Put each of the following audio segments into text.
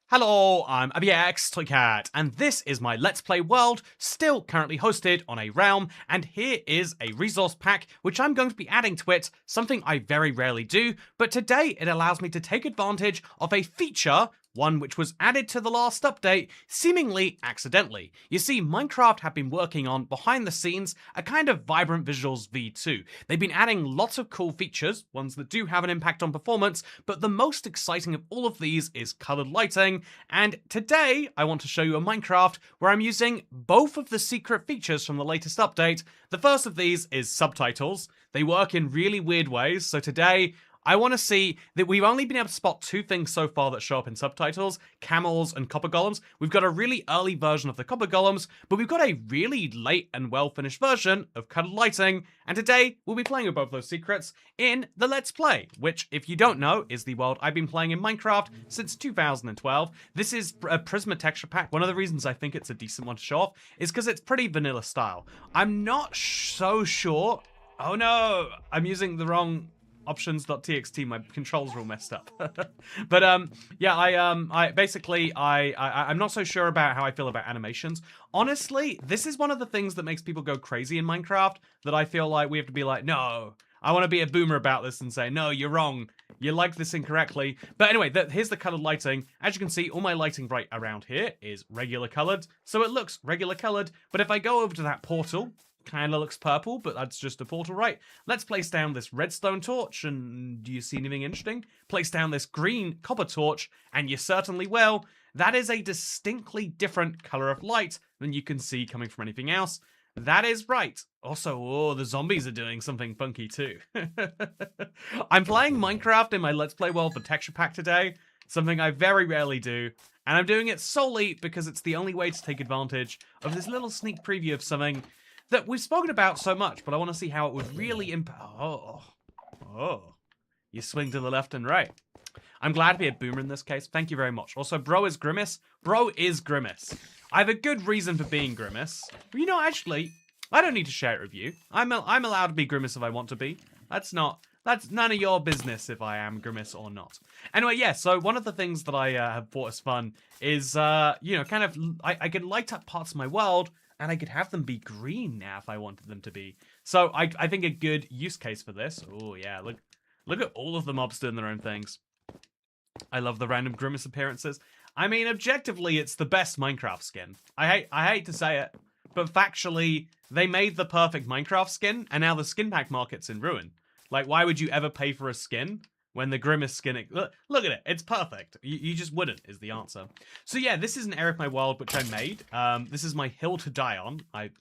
Hello, I'm ABX Toycat, and this is my Let's Play world, still currently hosted on a realm, and here is a resource pack which I'm going to be adding to it, something I very rarely do, but today it allows me to take advantage of a feature, one which was added to the last update, seemingly accidentally. You see, Minecraft have been working on, behind the scenes, a kind of vibrant visuals v2. They've been adding lots of cool features, ones that do have an impact on performance, but the most exciting of all of these is colored lighting, and today I want to show you a Minecraft where I'm using both of the secret features from the latest update. The first of these is subtitles. They work in really weird ways, so today I want to see that we've only been able to spot two things so far that show up in subtitles, camels and copper golems. We've got a really early version of the copper golems, but we've got a really late and well-finished version of colored lighting, and today we'll be playing with both those secrets in the Let's Play, which, if you don't know, is the world I've been playing in Minecraft since 2012. This is a Prisma texture pack. One of the reasons I think it's a decent one to show off is because it's pretty vanilla style. I'm not so sure. Oh no, I'm using the wrong options.txt. My controls are all messed up. But yeah, I'm not so sure about how I feel about animations. Honestly, this is one of the things that makes people go crazy in Minecraft, that I feel like we have to be like, no, I want to be a boomer about this and say, no, you're wrong, you like this incorrectly. But anyway, here's the colored lighting. As you can see, all my lighting right around here is regular colored, so it looks regular colored. But if I go over to that portal, kind of looks purple, but that's just a portal, right? Let's place down this redstone torch, and do you see anything interesting? Place down this green copper torch, and you certainly will. That is a distinctly different color of light than you can see coming from anything else. That is right. Also, oh, the zombies are doing something funky too. I'm playing Minecraft in my Let's Play world for texture pack today, something I very rarely do, and I'm doing it solely because it's the only way to take advantage of this little sneak preview of something that we've spoken about so much, but I want to see how it would really impact. Oh, you swing to the left and right. I'm glad to be a boomer in this case. Thank you very much. Also, bro is Grimace. Bro is Grimace. I have a good reason for being Grimace. But you know, actually, I don't need to share it with you. I'm allowed to be Grimace if I want to be. That's none of your business if I am Grimace or not. Anyway, yeah, so one of the things that I have thought is fun is, you know, kind of, I can light up parts of my world, and I could have them be green now if I wanted them to be. So I think a good use case for this. Oh yeah, look at all of the mobs doing their own things. I love the random Grimace appearances. I mean, objectively, it's the best Minecraft skin. I hate to say it, but factually, they made the perfect Minecraft skin, and now the skin pack market's in ruin. Like, why would you ever pay for a skin when the Grimace skin... Look at it. It's perfect. You just wouldn't, is the answer. So yeah, this is an area of my world which I made. This is my hill to die on. I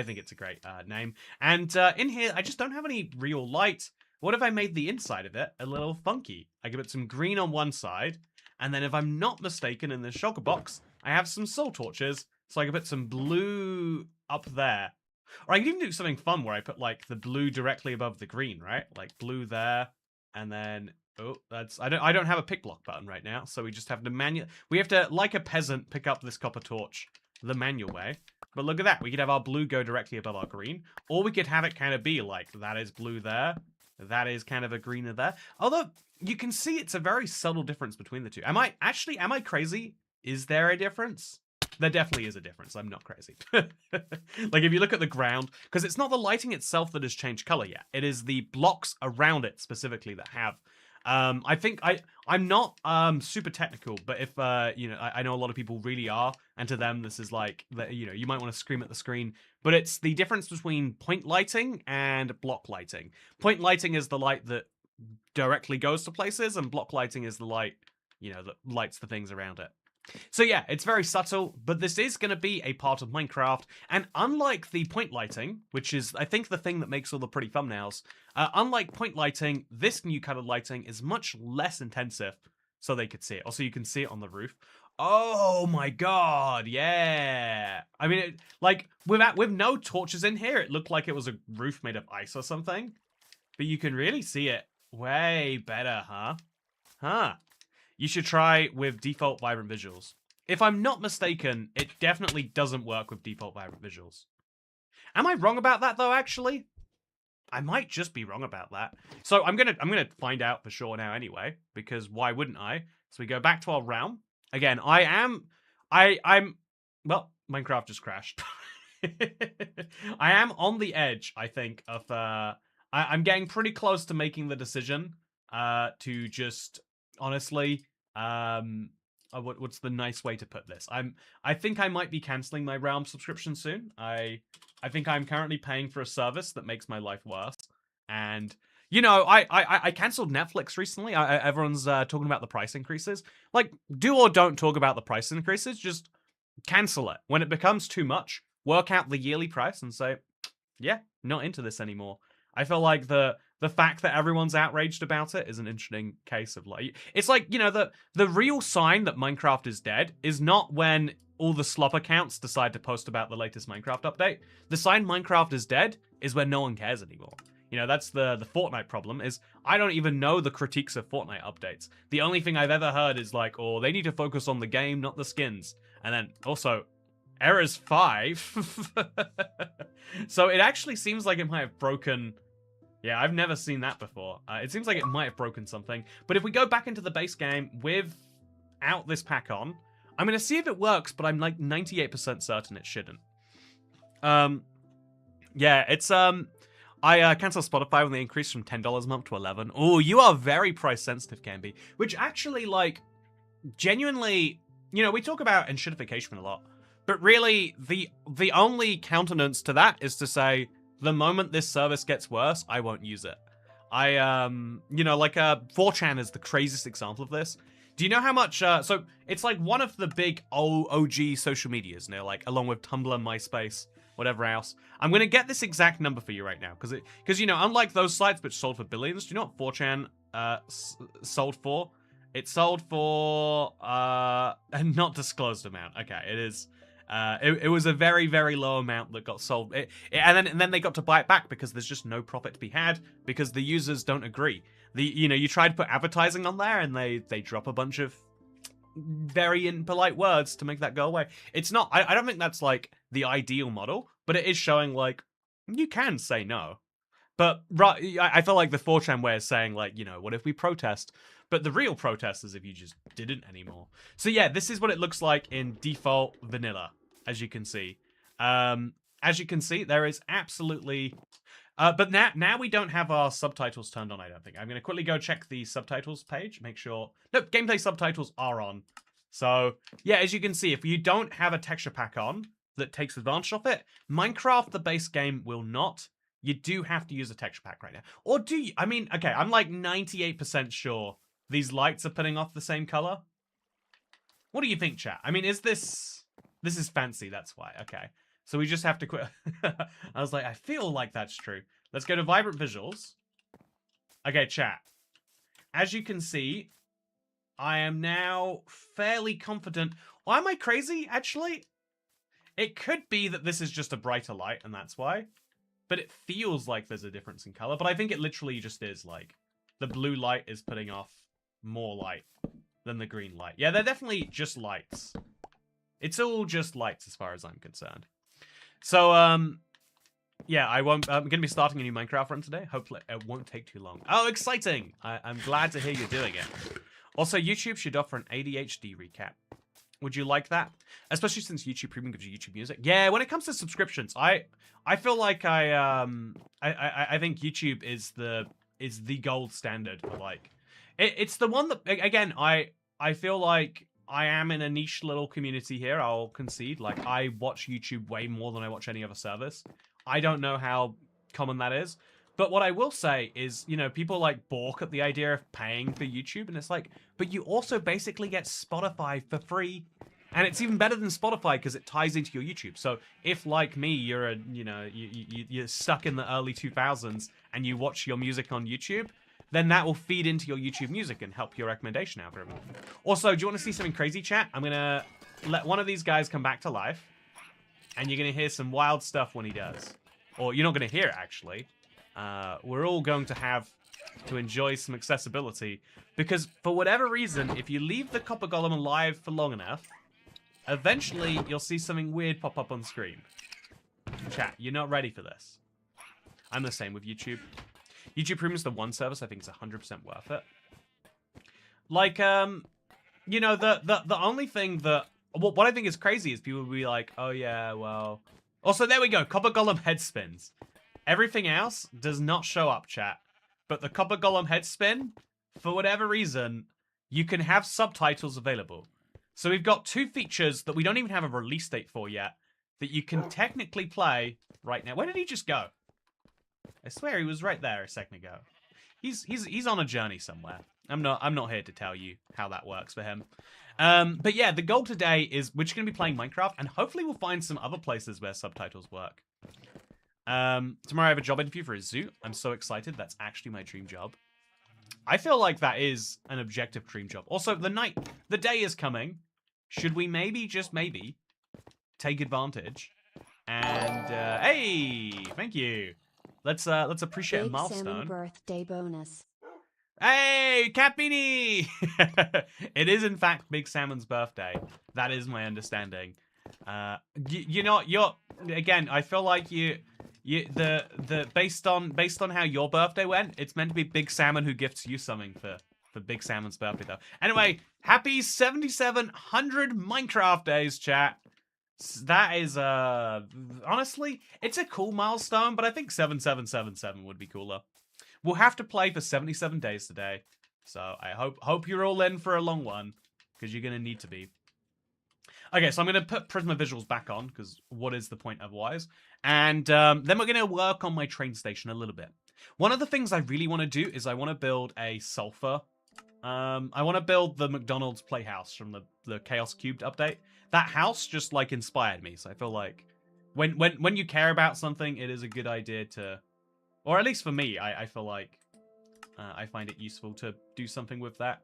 think it's a great name. And in here, I just don't have any real light. What if I made the inside of it a little funky? I give it some green on one side, and then if I'm not mistaken, in this shulker box, I have some soul torches, so I can put some blue up there. Or I can even do something fun where I put, like, the blue directly above the green, right? Like, blue there. And then, oh, I don't have a pick block button right now, so we just have to we have to, like a peasant, pick up this copper torch the manual way. But look at that, we could have our blue go directly above our green, or we could have it kind of be like, that is blue there, that is kind of a greener there. Although, you can see it's a very subtle difference between the two. Am I crazy? Is there a difference? There definitely is a difference. I'm not crazy. Like, if you look at the ground, because it's not the lighting itself that has changed color yet. It is the blocks around it specifically that have. I think I'm not super technical, but if you know, I know a lot of people really are, and to them this is like, you know, you might want to scream at the screen, but it's the difference between point lighting and block lighting. Point lighting is the light that directly goes to places, and block lighting is the light, you know, that lights the things around it. So yeah, it's very subtle, but this is going to be a part of Minecraft, and unlike the point lighting, which is, I think, the thing that makes all the pretty thumbnails, unlike point lighting, this new colored lighting is much less intensive, so they could see it. Also, you can see it on the roof. Oh my god, yeah! I mean, like, with no torches in here, it looked like it was a roof made of ice or something, but you can really see it way better, huh? Huh. You should try with default vibrant visuals. If I'm not mistaken, it definitely doesn't work with default vibrant visuals. Am I wrong about that though, actually? I might just be wrong about that. So I'm gonna find out for sure now anyway, because why wouldn't I? So we go back to our realm, again, well, Minecraft just crashed. I am on the edge, I think, of I'm getting pretty close to making the decision to just honestly what's the nice way to put this? I think I might be canceling my Realm subscription soon. I think I'm currently paying for a service that makes my life worse. And you know, I canceled Netflix recently. Everyone's talking about the price increases. Like, do or don't talk about the price increases. Just cancel it. When it becomes too much, work out the yearly price and say, yeah, not into this anymore. I feel like the fact that everyone's outraged about it is an interesting case of like, it's like, you know, the real sign that Minecraft is dead is not when all the slop accounts decide to post about the latest Minecraft update. The sign Minecraft is dead is when no one cares anymore. You know, that's the Fortnite problem, is I don't even know the critiques of Fortnite updates. The only thing I've ever heard is like, oh, they need to focus on the game, not the skins. And then also, errors 5. So it actually seems like it might have broken... Yeah, I've never seen that before. It seems like it might have broken something. But if we go back into the base game without this pack on, I'm going to see if it works, but I'm like 98% certain it shouldn't. Yeah, it's... I canceled Spotify when they increased from $10 a month to $11. Oh, you are very price sensitive, Canby. Which actually, like, genuinely... You know, we talk about enshittification a lot. But really, the only countenance to that is to say, the moment this service gets worse, I won't use it. You know, like, 4chan is the craziest example of this. Do you know how much, so, it's like one of the big OG social medias, you know, like, along with Tumblr, MySpace, whatever else. I'm gonna get this exact number for you right now, because, you know, unlike those sites which sold for billions, do you know what 4chan, sold for? It sold for, a not disclosed amount. Okay, it is... It was a very, very low amount that got sold. And then they got to buy it back because there's just no profit to be had because the users don't agree. You know, you try to put advertising on there and they drop a bunch of very impolite words to make that go away. It's not, I don't think that's like the ideal model, but it is showing like, you can say no. But I feel like the 4chan way is saying like, you know, what if we protest? But the real protest is if you just didn't anymore. So yeah, this is what it looks like in default vanilla, as you can see. As you can see, there is absolutely... but now we don't have our subtitles turned on, I don't think. I'm going to quickly go check the subtitles page, make sure... Nope, gameplay subtitles are on. So, yeah, as you can see, if you don't have a texture pack on that takes advantage of it, Minecraft, the base game, will not. You do have to use a texture pack right now. Or do you? I mean, okay, I'm like 98% sure these lights are putting off the same color. What do you think, chat? I mean, is this... This is fancy, that's why. Okay. So we just have to quit. I was like, I feel like that's true. Let's go to Vibrant Visuals. Okay, chat. As you can see, I am now fairly confident. Or am I crazy, actually? It could be that this is just a brighter light, and that's why. But it feels like there's a difference in color. But I think it literally just is, like, the blue light is putting off more light than the green light. Yeah, they're definitely just lights. It's all just lights as far as I'm concerned. So, yeah, I'm going to be starting a new Minecraft run today. Hopefully it won't take too long. Oh, exciting! I'm glad to hear you're doing it. Also, YouTube should offer an ADHD recap. Would you like that? Especially since YouTube Premium gives you YouTube Music. Yeah, when it comes to subscriptions, I feel like I think YouTube is the gold standard for like... It's the one that, again, I feel like I am in a niche little community here, I'll concede. Like, I watch YouTube way more than I watch any other service. I don't know how common that is. But what I will say is, you know, people like balk at the idea of paying for YouTube, and it's like, but you also basically get Spotify for free. And it's even better than Spotify because it ties into your YouTube. So if, like me, you're a, you know, you're stuck in the early 2000s and you watch your music on YouTube, then that will feed into your YouTube Music and help your recommendation algorithm. Also, do you want to see something crazy, chat? I'm going to let one of these guys come back to life, and you're going to hear some wild stuff when he does. Or you're not going to hear it, actually. We're all going to have to enjoy some accessibility, because for whatever reason, if you leave the Copper Golem alive for long enough, eventually you'll see something weird pop up on screen. Chat, you're not ready for this. I'm the same with YouTube. YouTube Premium is the one service I think is 100% worth it. Like, you know, the only thing that what I think is crazy is people will be like, oh yeah, well. Also, there we go. Copper Golem head spins. Everything else does not show up, chat. But the Copper Golem head spin, for whatever reason, you can have subtitles available. So we've got 2 features that we don't even have a release date for yet that you can technically play right now. Where did he just go? I swear he was right there a second ago. He's on a journey somewhere. I'm not here to tell you how that works for him. But yeah, the goal today is we're just gonna be playing Minecraft, and hopefully we'll find some other places where subtitles work. Tomorrow I have a job interview for a zoo. I'm so excited. That's actually my dream job. I feel like that is an objective dream job. Also, the day is coming. Should we maybe, just maybe, take advantage? And hey, thank you. Let's appreciate a milestone. Big Salmon birthday bonus. Hey, Cat Beanie! It is in fact Big Salmon's birthday. That is my understanding. You know, again. I feel like based on how your birthday went, it's meant to be Big Salmon who gifts you something for Big Salmon's birthday, though. Anyway, happy 7,700 Minecraft days, chat. That is honestly, it's a cool milestone, but I think 7777 would be cooler. We'll have to play for 77 days today, so I hope you're all in for a long one, because you're gonna need to be. Okay, so I'm gonna put Prisma visuals back on, because what is the point otherwise? And then we're gonna work on my train station a little bit. One of the things I really want to do is I want to build a sulfur. I want to build the McDonald's Playhouse from the Chaos Cubed update. That house just like inspired me, so I feel like when you care about something, it is a good idea to, or at least for me, I feel like I find it useful to do something with that.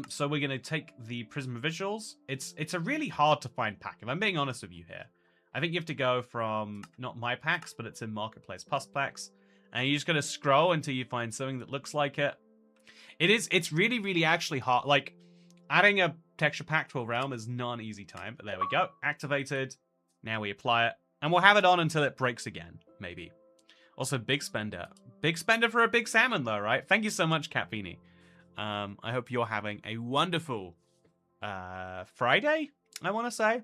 So we're gonna take the Prisma visuals. It's a really hard to find pack, if I'm being honest with you here. I think you have to go from not my packs, but it's in Marketplace Plus packs, and you just gotta scroll until you find something that looks like it. It's really actually hard. Like, adding a texture pack to a realm is not an easy time, but there we go. Activated. Now we apply it, and we'll have it on until it breaks again, maybe. Also, big spender. Big spender for a Big Salmon, though, right? Thank you so much, Catfini. I hope you're having a wonderful Friday, I want to say.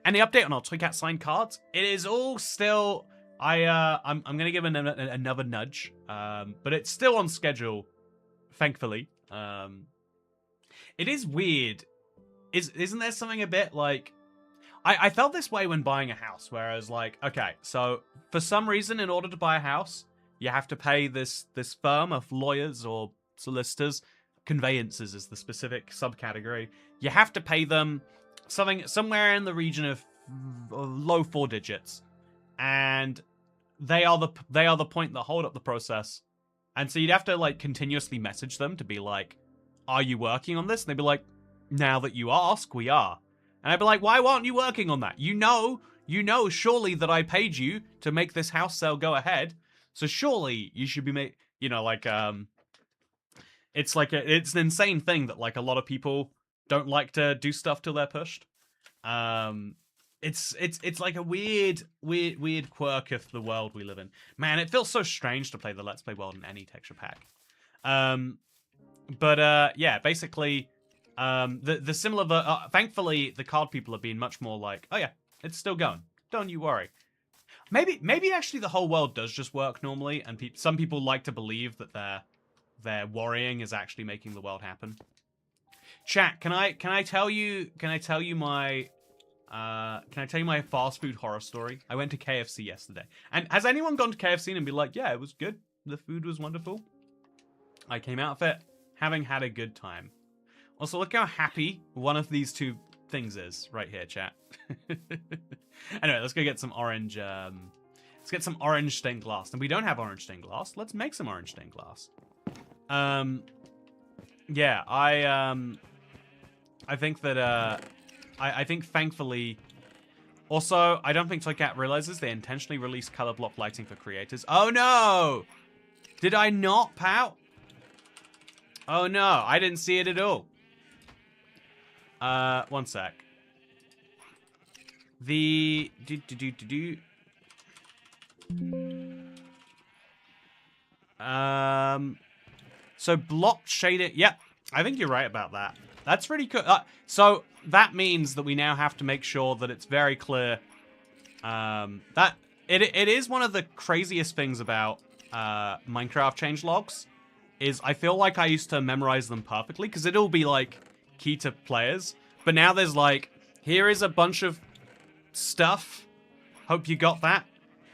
And the update on our Toy Cat signed cards, it is all still... I'm going to give another nudge, but it's still on schedule, thankfully. It is weird. Isn't there something a bit like... I felt this way when buying a house, where I was like, okay, so for some reason, in order to buy a house, you have to pay this firm of lawyers or solicitors. Conveyances is the specific subcategory. You have to pay them somewhere in the region of low 4 digits, and they are the point that hold up the process. And so you'd have to like continuously message them to be like, are you working on this? And they'd be like, now that you ask, we are. And I'd be like, why aren't you working on that? You know surely that I paid you to make this house sale go ahead, so surely you should be it's an insane thing that like a lot of people don't like to do stuff till they're pushed. It's like a weird quirk of the world we live in. Man, it feels so strange to play the Let's Play world in any texture pack. Yeah, basically, the similar. Thankfully, the card people have been much more like, oh yeah, it's still going. Don't you worry. Maybe actually the whole world does just work normally, and some people like to believe that their worrying is actually making the world happen. Chat, can I tell you my fast food horror story? I went to KFC yesterday. And has anyone gone to KFC and be like, yeah, it was good. The food was wonderful. I came out of it having had a good time. Also, look how happy one of these two things is right here, chat. Anyway, let's go get some orange. Let's get some orange stained glass. And we don't have orange stained glass. Let's make some orange stained glass. Yeah, I think that I think thankfully. Also, I don't think ToyCat realizes they intentionally released color block lighting for creators. Oh no! Did I not pout? Oh no, I didn't see it at all. One sec. The so block shading. Yep, I think you're right about that. That's really cool. So that means that we now have to make sure that it's very clear that it is one of the craziest things about Minecraft changelogs is I feel like I used to memorize them perfectly because it'll be like key to players. But now there's like, here is a bunch of stuff. Hope you got that.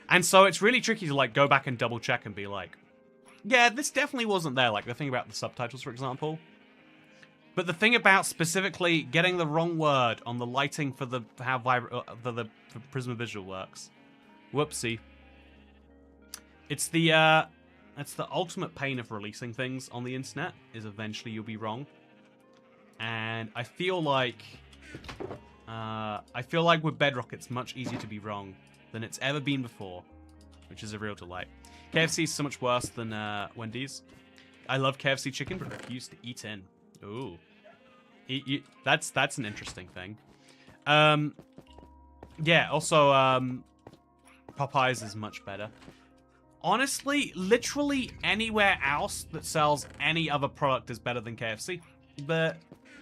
And so it's really tricky to like go back and double check and be like, yeah, this definitely wasn't there. Like the thing about the subtitles, for example. But the thing about specifically getting the wrong word on the lighting for the the Prisma visual works. Whoopsie. It's the ultimate pain of releasing things on the internet is eventually you'll be wrong. And I feel like with Bedrock it's much easier to be wrong than it's ever been before, which is a real delight. KFC is so much worse than Wendy's. I love KFC chicken, but refuse to eat in. Ooh. That's an interesting thing. Yeah, also, Popeyes is much better. Honestly, literally anywhere else that sells any other product is better than KFC. But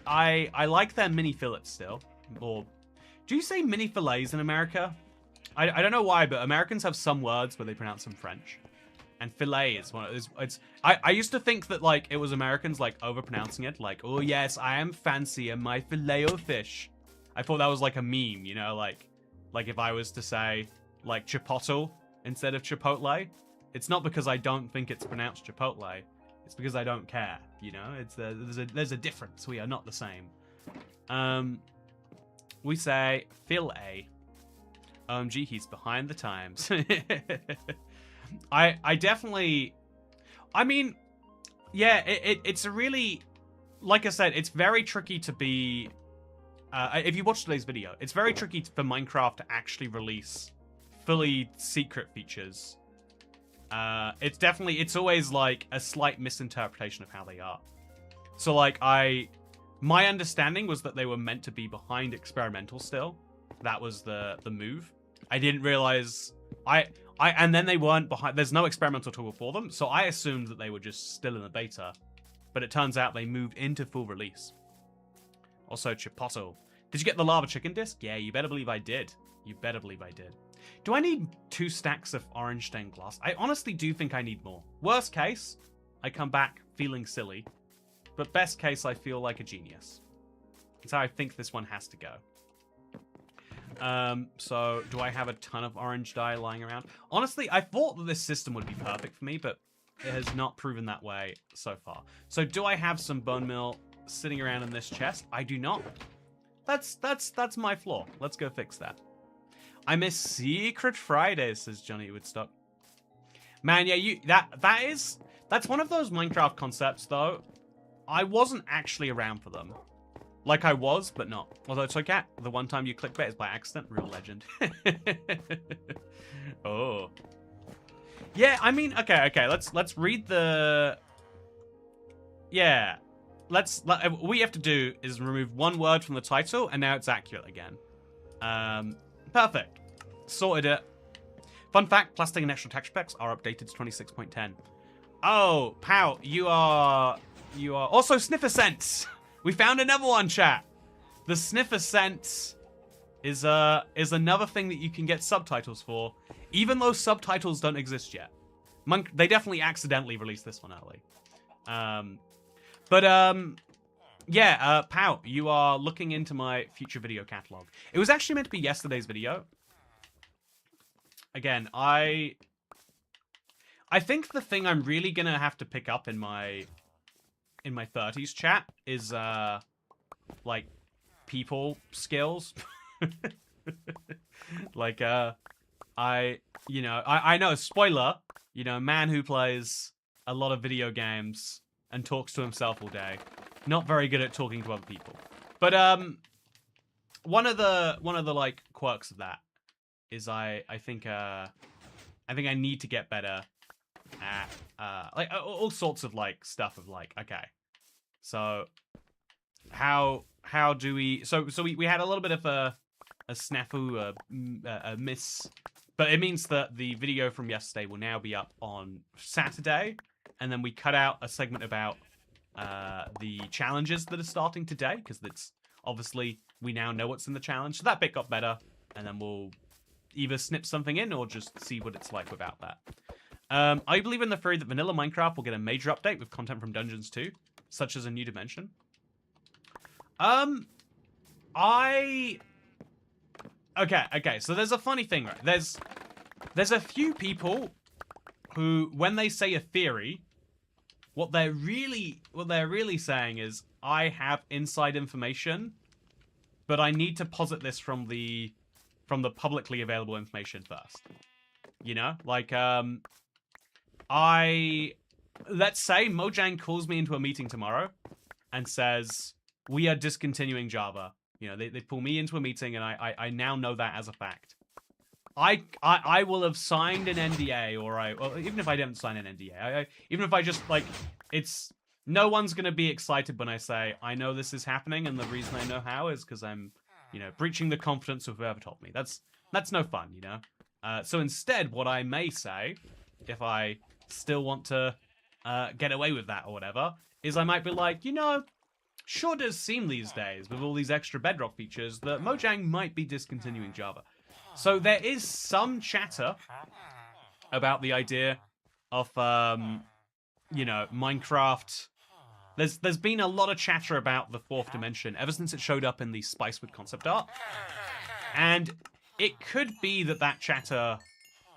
I like their mini fillets still. Or, do you say mini fillets in America? I don't know why, but Americans have some words where they pronounce them French. And filet is one of those. I used to think that like it was Americans like overpronouncing it, like, oh yes, I am fancy and my filet o fish. I thought that was like a meme, you know, like if I was to say like chipotle instead of chipotle, it's not because I don't think it's pronounced chipotle, it's because I don't care, you know. It's there's a difference. We are not the same. We say filet. OMG, he's behind the times. I definitely, I mean, yeah, it's a really, like I said, it's very tricky to be, if you watch today's video, it's very tricky for Minecraft to actually release fully secret features. It's always like a slight misinterpretation of how they are. So like my understanding was that they were meant to be behind experimental still. That was the move. I didn't realize, and then they weren't behind. There's no experimental tool for them, so I assumed that they were just still in the beta. But it turns out they moved into full release. Also, Chipotle. Did you get the lava chicken disc? Yeah, you better believe I did. You better believe I did. Do I need 2 stacks of orange stained glass? I honestly do think I need more. Worst case, I come back feeling silly. But best case, I feel like a genius. That's how I think this one has to go. So do I have a ton of orange dye lying around? Honestly, I thought that this system would be perfect for me, but it has not proven that way so far. So do I have some bone meal sitting around in this chest? I do not. That's my flaw. Let's go fix that. I miss Secret Fridays, says Johnny Woodstock. Man, yeah, that's one of those Minecraft concepts though. I wasn't actually around for them. Like I was, but not. Although it's okay. The one time you clickbait is by accident. Real legend. Oh. Yeah, I mean, okay. Let's read the. Yeah, what we have to do is remove one word from the title, and now it's accurate again. Perfect. Sorted it. Fun fact: plastic and extra texture packs are updated to 26.10. Oh, Pow, you are also Sniffer Sense. We found another one, chat. The Sniffer Sense is another thing that you can get subtitles for, even though subtitles don't exist yet. They definitely accidentally released this one early. Yeah, Pow, you are looking into my future video catalog. It was actually meant to be yesterday's video. Again, I think the thing I'm really gonna have to pick up in my 30s chat is like people skills. Like I know, spoiler, you know, a man who plays a lot of video games and talks to himself all day, not very good at talking to other people. But one of the like quirks of that is I think I need to get better at like all sorts of like stuff of like, okay, so how do we we had a little bit of a snafu, a miss, but it means that the video from yesterday will now be up on Saturday, and then we cut out a segment about the challenges that are starting today, because it's obviously we now know what's in the challenge. So that bit got better, and then we'll either snip something in or just see what it's like without that. I believe in the theory that vanilla Minecraft will get a major update with content from Dungeons 2, such as a new dimension. Okay, so there's a funny thing, right? There's a few people who, when they say a theory, what they're really saying is, I have inside information, but I need to posit this from the publicly available information first. You know? Like, let's say Mojang calls me into a meeting tomorrow and says, we are discontinuing Java. You know, they pull me into a meeting, and I now know that as a fact. I will have signed an NDA, or even if I didn't sign an NDA, even if I just, like, no one's going to be excited when I say, I know this is happening, and the reason I know how is because I'm, you know, breaching the confidence of whoever told me. That's no fun, you know? So instead, what I may say, if I still want to get away with that or whatever, is I might be like, you know, sure does seem these days, with all these extra Bedrock features, that Mojang might be discontinuing Java. So there is some chatter about the idea of, you know, Minecraft. There's been a lot of chatter about the fourth dimension ever since it showed up in the Spicewood concept art. And it could be that chatter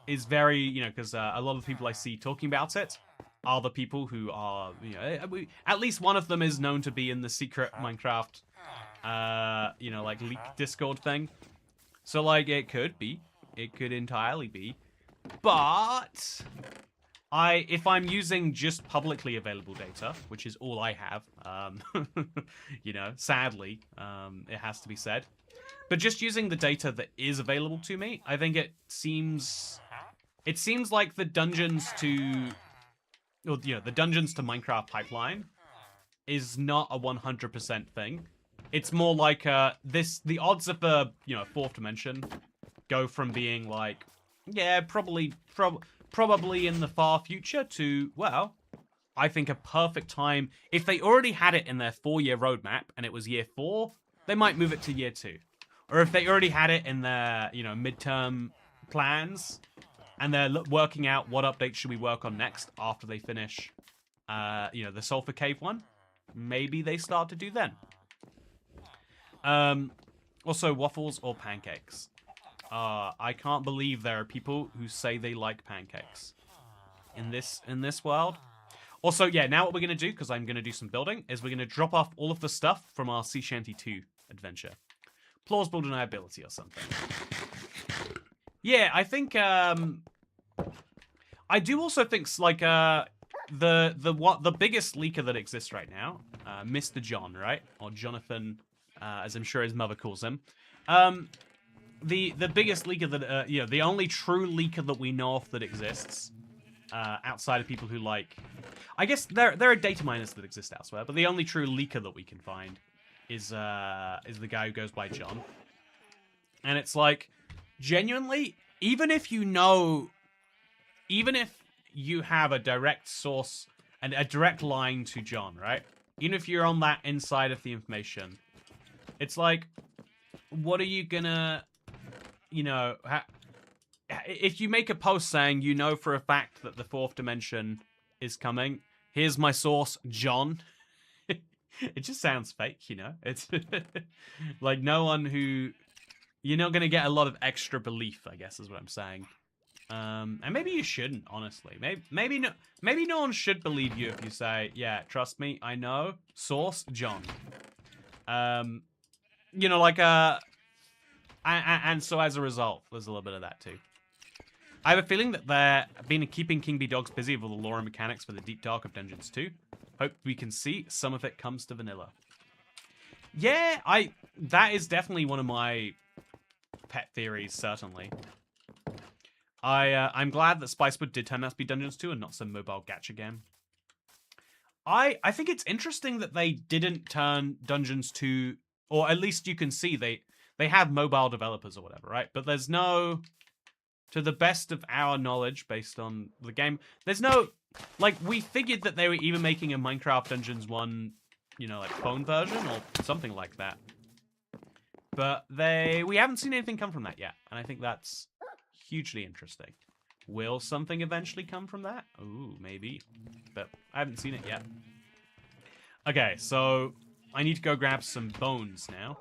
is very, you know, because a lot of the people I see talking about it are the people who are, you know, at least one of them is known to be in the secret Minecraft, you know, like leak Discord thing. So, like, it could entirely be, but if I'm using just publicly available data, which is all I have, you know, sadly, it has to be said, but just using the data that is available to me, I think it seems like the Dungeons to Minecraft pipeline is not a 100% thing. It's more like the odds of the, you know, fourth dimension go from being like, yeah, probably in the far future to, well, I think a perfect time. If they already had it in their 4-year roadmap and it was year 4, they might move it to year 2. Or if they already had it in their, you know, midterm plans and they're working out what updates should we work on next after they finish, you know, the Sulfur Cave one, maybe they start to do then. Also, waffles or pancakes. I can't believe there are people who say they like pancakes in this world. Also, yeah, now what we're gonna do, because I'm gonna do some building, is we're gonna drop off all of the stuff from our Sea Shanty 2 adventure. Plausible deniability or something. Yeah, I think I do also think like the biggest leaker that exists right now, Mr. John, right? Or Jonathan, as I'm sure his mother calls him. The biggest leaker that you know, the only true leaker that we know of that exists, outside of people who like, I guess there are data miners that exist elsewhere, but the only true leaker that we can find is the guy who goes by John. And it's like, genuinely, even if you have a direct source and a direct line to John, right? Even if you're on that inside of the information, it's like, what are you gonna, you know, if you make a post saying, you know for a fact that the fourth dimension is coming, here's my source, John. It just sounds fake, you know? It's like no one who... You're not going to get a lot of extra belief, I guess, is what I'm saying. And maybe you shouldn't, honestly. Maybe no one should believe you if you say, yeah, trust me, I know. Source, John. You know, like, and so as a result, there's a little bit of that too. I have a feeling that they're been keeping King B Dogs busy with all the lore and mechanics for the Deep Dark of Dungeons 2. Hope we can see some of it comes to vanilla. Yeah, that is definitely one of my pet theories, certainly. I'm glad that Spicewood did turn out to be Dungeons 2 and not some mobile gacha game. I think it's interesting that they didn't turn Dungeons 2, or at least you can see they have mobile developers or whatever, right? But there's no to the best of our knowledge, based on the game, there's no, like, we figured that they were either making a Minecraft Dungeons 1, you know, like, phone version or something like that. But we haven't seen anything come from that yet, and I think that's hugely interesting. Will something eventually come from that? Ooh, maybe. But I haven't seen it yet. Okay, so I need to go grab some bones now.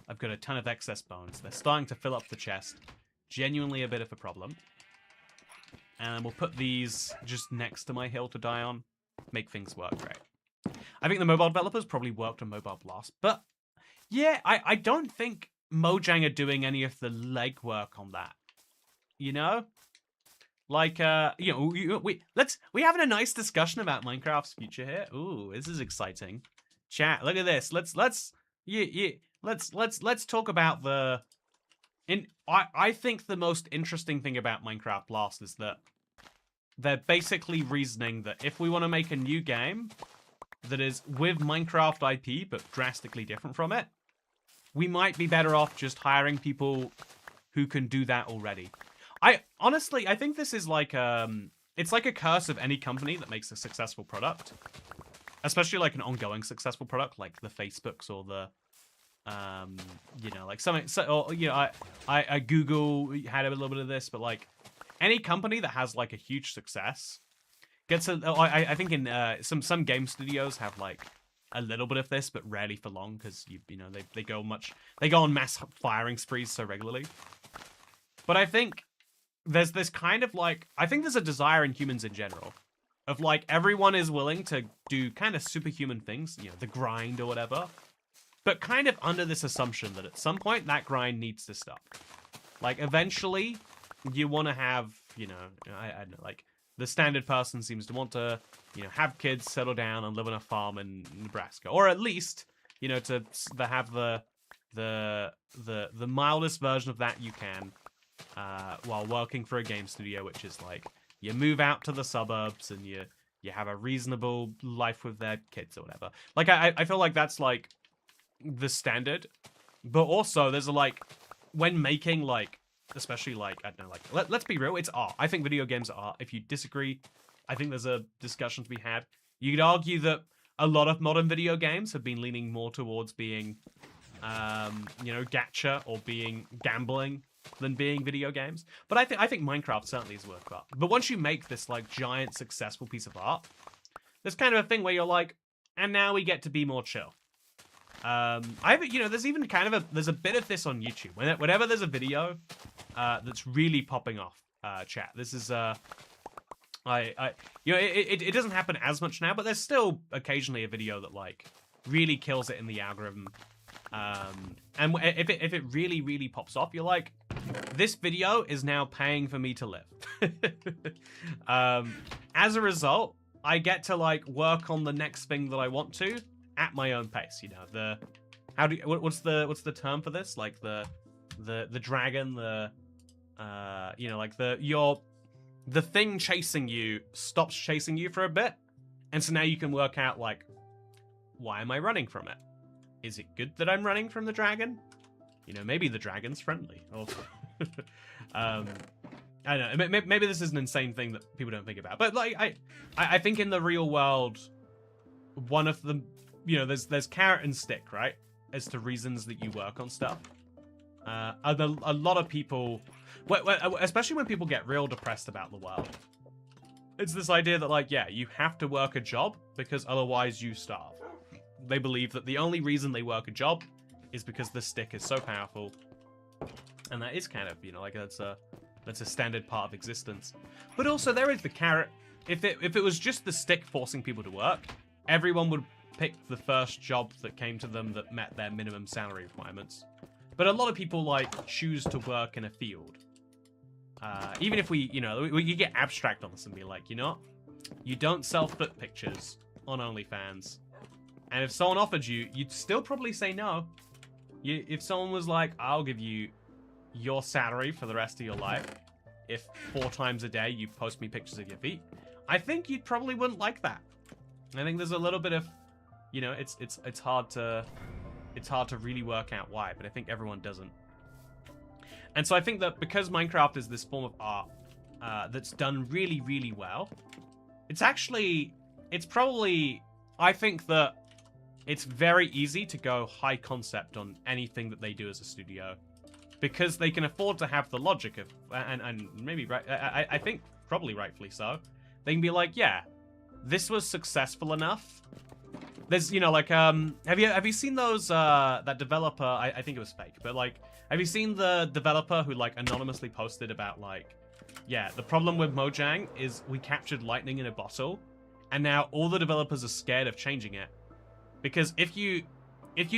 I've got a ton of excess bones. They're starting to fill up the chest. Genuinely a bit of a problem. And we'll put these just next to my hill to die on. Make things work great. I think the mobile developers probably worked on Mobile Blast, but yeah, I don't think Mojang are doing any of the legwork on that. You know? Like, you know, we're having a nice discussion about Minecraft's future here. Ooh, this is exciting. Chat, look at this. Let's talk about the. I think the most interesting thing about Minecraft Blast is that they're basically reasoning that if we want to make a new game that is with Minecraft IP but drastically different from it, we might be better off just hiring people who can do that already. I think this is like it's like a curse of any company that makes a successful product, especially like an ongoing successful product like the Facebooks or the you know, like something. So, or, you know, I Google had a little bit of this, but like any company that has like a huge success gets a. I think in some game studios have like a little bit of this, but rarely for long because you know they go on mass firing sprees so regularly. But I think there's this kind of like I think there's a desire in humans in general of like everyone is willing to do kind of superhuman things, you know, the grind or whatever. But kind of under this assumption that at some point that grind needs to stop. Like eventually you want to have, you know, I don't know, like the standard person seems to want to, you know, have kids, settle down and live on a farm in Nebraska, or at least, you know, to have the mildest version of that you can while working for a game studio, which is like you move out to the suburbs and you have a reasonable life with their kids or whatever. Like I feel like that's like the standard, but also there's a like when making like especially like I don't know, like let's be real, it's art. I think video games are art. If you disagree, I think there's a discussion to be had. You could argue that a lot of modern video games have been leaning more towards being you know, gacha or being gambling than being video games. But I think Minecraft certainly is worth that. But once you make this like giant successful piece of art, there's kind of a thing where you're like, and now we get to be more chill. You know, there's even kind of there's a bit of this on YouTube. Whenever there's a video that's really popping off, chat. This is you know, it doesn't happen as much now, but there's still occasionally a video that like really kills it in the algorithm. And if it really, really pops off, you're like, this video is now paying for me to live. As a result, I get to like work on the next thing that I want to at my own pace. You know, what's the term for this? Like the dragon, you know, like the thing chasing you stops chasing you for a bit, and so now you can work out like, why am I running from it? Is it good that I'm running from the dragon? You know, maybe the dragon's friendly. Also, I don't know. Maybe this is an insane thing that people don't think about. But like, I think in the real world, one of them, you know, there's carrot and stick, right? As to reasons that you work on stuff. A lot of people, especially when people get real depressed about the world, it's this idea that like, yeah, you have to work a job because otherwise you starve. They believe that the only reason they work a job is because the stick is so powerful, and that is kind of, you know, like that's a standard part of existence. But also there is the carrot. If it was just the stick forcing people to work, everyone would pick the first job that came to them that met their minimum salary requirements. But a lot of people like choose to work in a field. Even if we, you know, we get abstract on this and be like, you know, you don't sell foot pictures on OnlyFans. And if someone offered you, you'd still probably say no. If someone was like, I'll give you your salary for the rest of your life if 4 times a day you post me pictures of your feet, I think you probably wouldn't like that. I think there's a little bit of, you know, it's hard to really work out why, but I think everyone doesn't. And so I think that because Minecraft is this form of art that's done really, really well, it's probably, I think that it's very easy to go high concept on anything that they do as a studio. Because they can afford to have the logic of, and maybe, I think probably rightfully so, they can be like, yeah, this was successful enough. There's, you know, like, have you seen those, that developer, I think it was fake, but like, have you seen the developer who like anonymously posted about like, yeah, the problem with Mojang is we captured lightning in a bottle, and now all the developers are scared of changing it. Because if you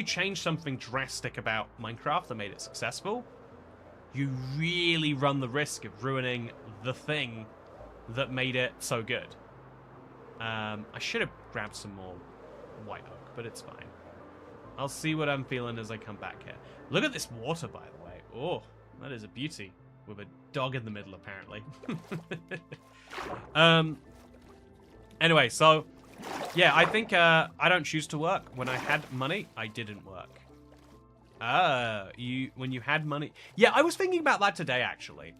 change something drastic about Minecraft that made it successful, you really run the risk of ruining the thing that made it so good. I should have grabbed some more white oak, but it's fine. I'll see what I'm feeling as I come back here. Look at this water, by the way. Oh, that is a beauty. With a dog in the middle, apparently. Anyway, so... yeah, I think I don't choose to work. When I had money, I didn't work. When you had money... yeah, I was thinking about that today, actually.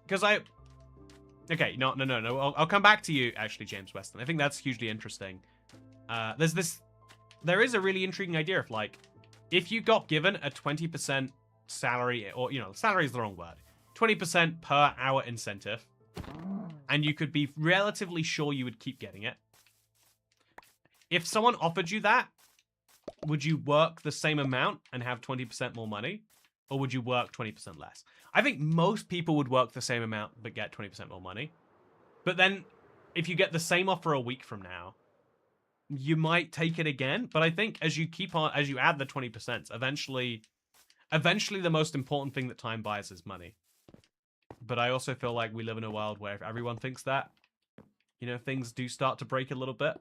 Because okay, no. I'll come back to you, actually, James Weston. I think that's hugely interesting. There is a really intriguing idea of, like, if you got given a 20% salary, or, you know, salary is the wrong word, 20% per hour incentive, and you could be relatively sure you would keep getting it. If someone offered you that, would you work the same amount and have 20% more money? Or would you work 20% less? I think most people would work the same amount but get 20% more money. But then, if you get the same offer a week from now, you might take it again. But I think as you add the 20%, eventually the most important thing that time buys is money. But I also feel like we live in a world where if everyone thinks that, you know, things do start to break a little bit.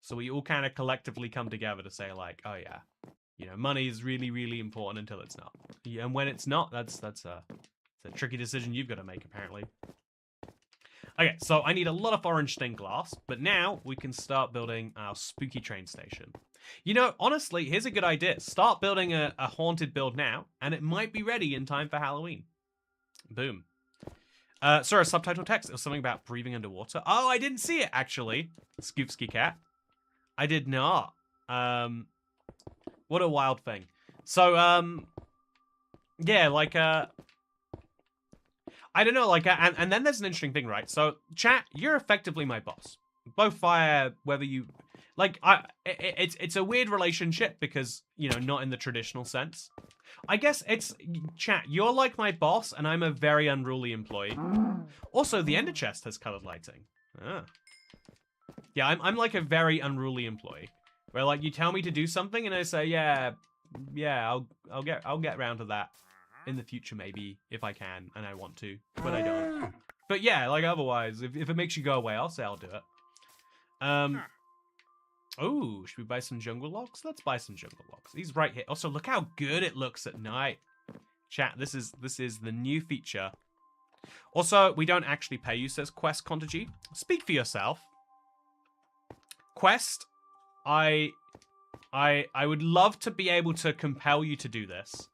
So we all kind of collectively come together to say, like, oh yeah, you know, money is really, really important until it's not. Yeah, and when it's not, that's a tricky decision you've got to make, apparently. Okay, so I need a lot of orange stained glass, but now we can start building our spooky train station. You know, honestly, here's a good idea. Start building a haunted build now, and it might be ready in time for Halloween. Boom. Sorry, subtitle text. It was something about breathing underwater. Oh, I didn't see it, actually. Scoopski cat. I did not. What a wild thing. So, yeah, like, I don't know, like, and then there's an interesting thing, right? So, chat, you're effectively my boss. Both via whether you, like, it's a weird relationship because, you know, not in the traditional sense. I guess it's, chat, you're like my boss and I'm a very unruly employee. Also, the ender chest has colored lighting. Ah. Yeah, I'm like a very unruly employee. Where, like, you tell me to do something and I say, yeah, I'll get around to that in the future, maybe, if I can and I want to, but I don't. But yeah, like, otherwise, if it makes you go away, I'll say I'll do it. Oh, should we buy some jungle logs? Let's buy some jungle logs. He's right here. Also, look how good it looks at night. Chat, this is the new feature. Also, we don't actually pay you, says Quest Contagy. Speak for yourself. Quest, I would love to be able to compel you to do this.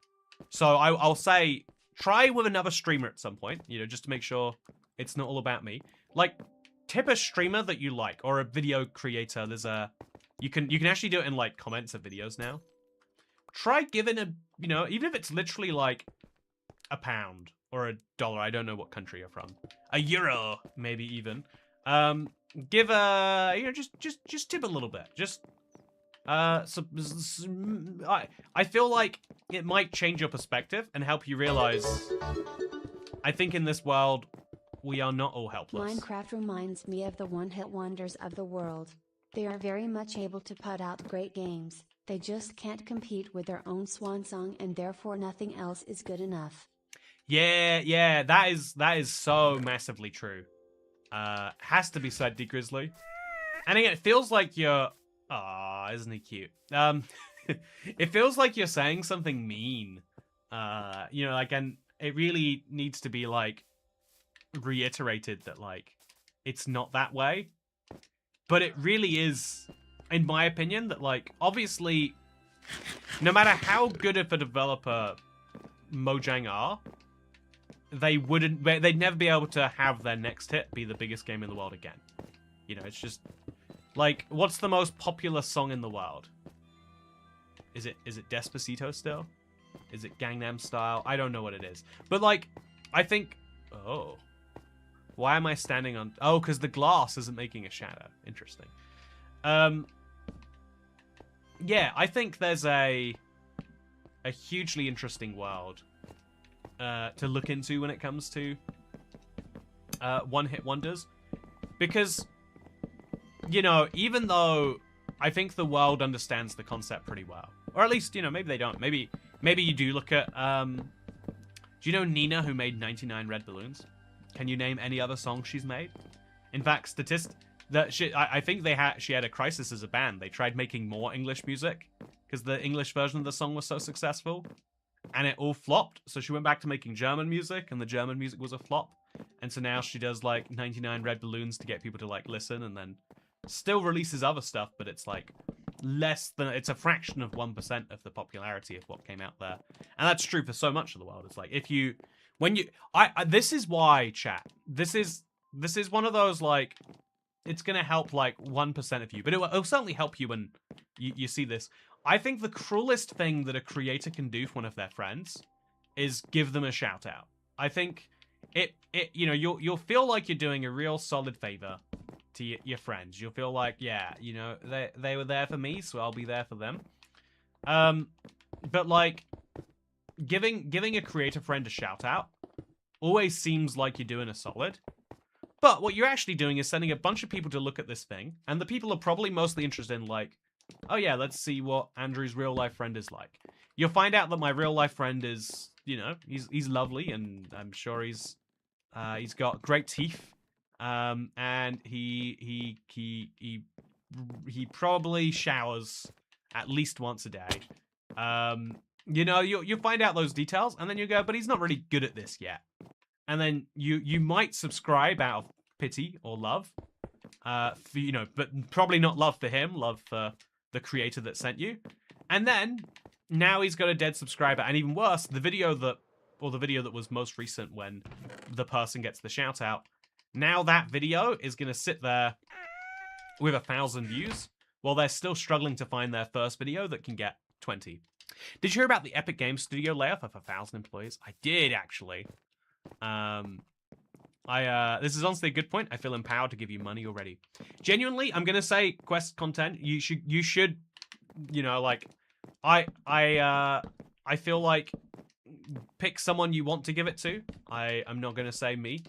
So I'll say, try with another streamer at some point, you know, just to make sure it's not all about me. Like, tip a streamer that you like, or a video creator. There's a, you can actually do it in, like, comments of videos now. Try giving a, you know, even if it's literally like £1 or $1, I don't know what country you're from. €1, maybe even. Give a, you know, just tip a little bit. Just, I feel like it might change your perspective and help you realize, I think in this world, we are not all helpless. Minecraft reminds me of the one-hit wonders of the world. They are very much able to put out great games, they just can't compete with their own swan song and therefore nothing else is good enough. Yeah, that is so massively true. Has to be said, D Grizzly. And again, it feels like you're, aw, isn't he cute? It feels like you're saying something mean. You know, like, and it really needs to be, like, reiterated that, like, it's not that way. But it really is, in my opinion, that, like, obviously, no matter how good of a developer Mojang are, they'd never be able to have their next hit be the biggest game in the world again. You know, it's just like, what's the most popular song in the world? Is it Despacito still? Is it Gangnam Style? I don't know what it is. But like, I think, oh, why am I standing on, oh, because the glass isn't making a shadow. Interesting. Yeah, I think there's a hugely interesting world to look into when it comes to one-hit wonders. Because, you know, even though I think the world understands the concept pretty well, or at least, you know, maybe they don't. Maybe you do look at, do you know Nina, who made 99 Red Balloons? Can you name any other song she's made? In fact, I think she had a crisis as a band. They tried making more English music because the English version of the song was so successful, and it all flopped. So she went back to making German music, and the German music was a flop. And so now she does like 99 Red Balloons to get people to like listen, and then still releases other stuff, but it's like it's a fraction of 1% of the popularity of what came out there. And that's true for so much of the world. It's like this is why, chat. This is one of those, like, it's gonna help like 1% of you, but it'll certainly help you when you see this. I think the cruelest thing that a creator can do for one of their friends is give them a shout out. I think you know, you'll feel like you're doing a real solid favor to your friends. You'll feel like, yeah, you know, they were there for me, so I'll be there for them. But like, giving a creator friend a shout out always seems like you're doing a solid. But what you're actually doing is sending a bunch of people to look at this thing, and the people are probably mostly interested in like, oh yeah, let's see what Andrew's real life friend is like. You'll find out that my real life friend is, you know, he's lovely, and I'm sure he's got great teeth, and he probably showers at least once a day. You know, you'll find out those details, and then you go, but he's not really good at this yet. And then you might subscribe out of pity or love, you know, but probably not love for him, love for the creator that sent you. And then now he's got a dead subscriber, and even worse, the video that was most recent when the person gets the shout out, now that video is gonna sit there with 1,000 views while they're still struggling to find their first video that can get 20. Did you hear about the Epic Games Studio layoff of 1,000 employees? I did, actually. This is honestly a good point. I feel empowered to give you money already. Genuinely, I'm gonna say quest content. You should, you know, like, I feel like pick someone you want to give it to. I'm not gonna say me,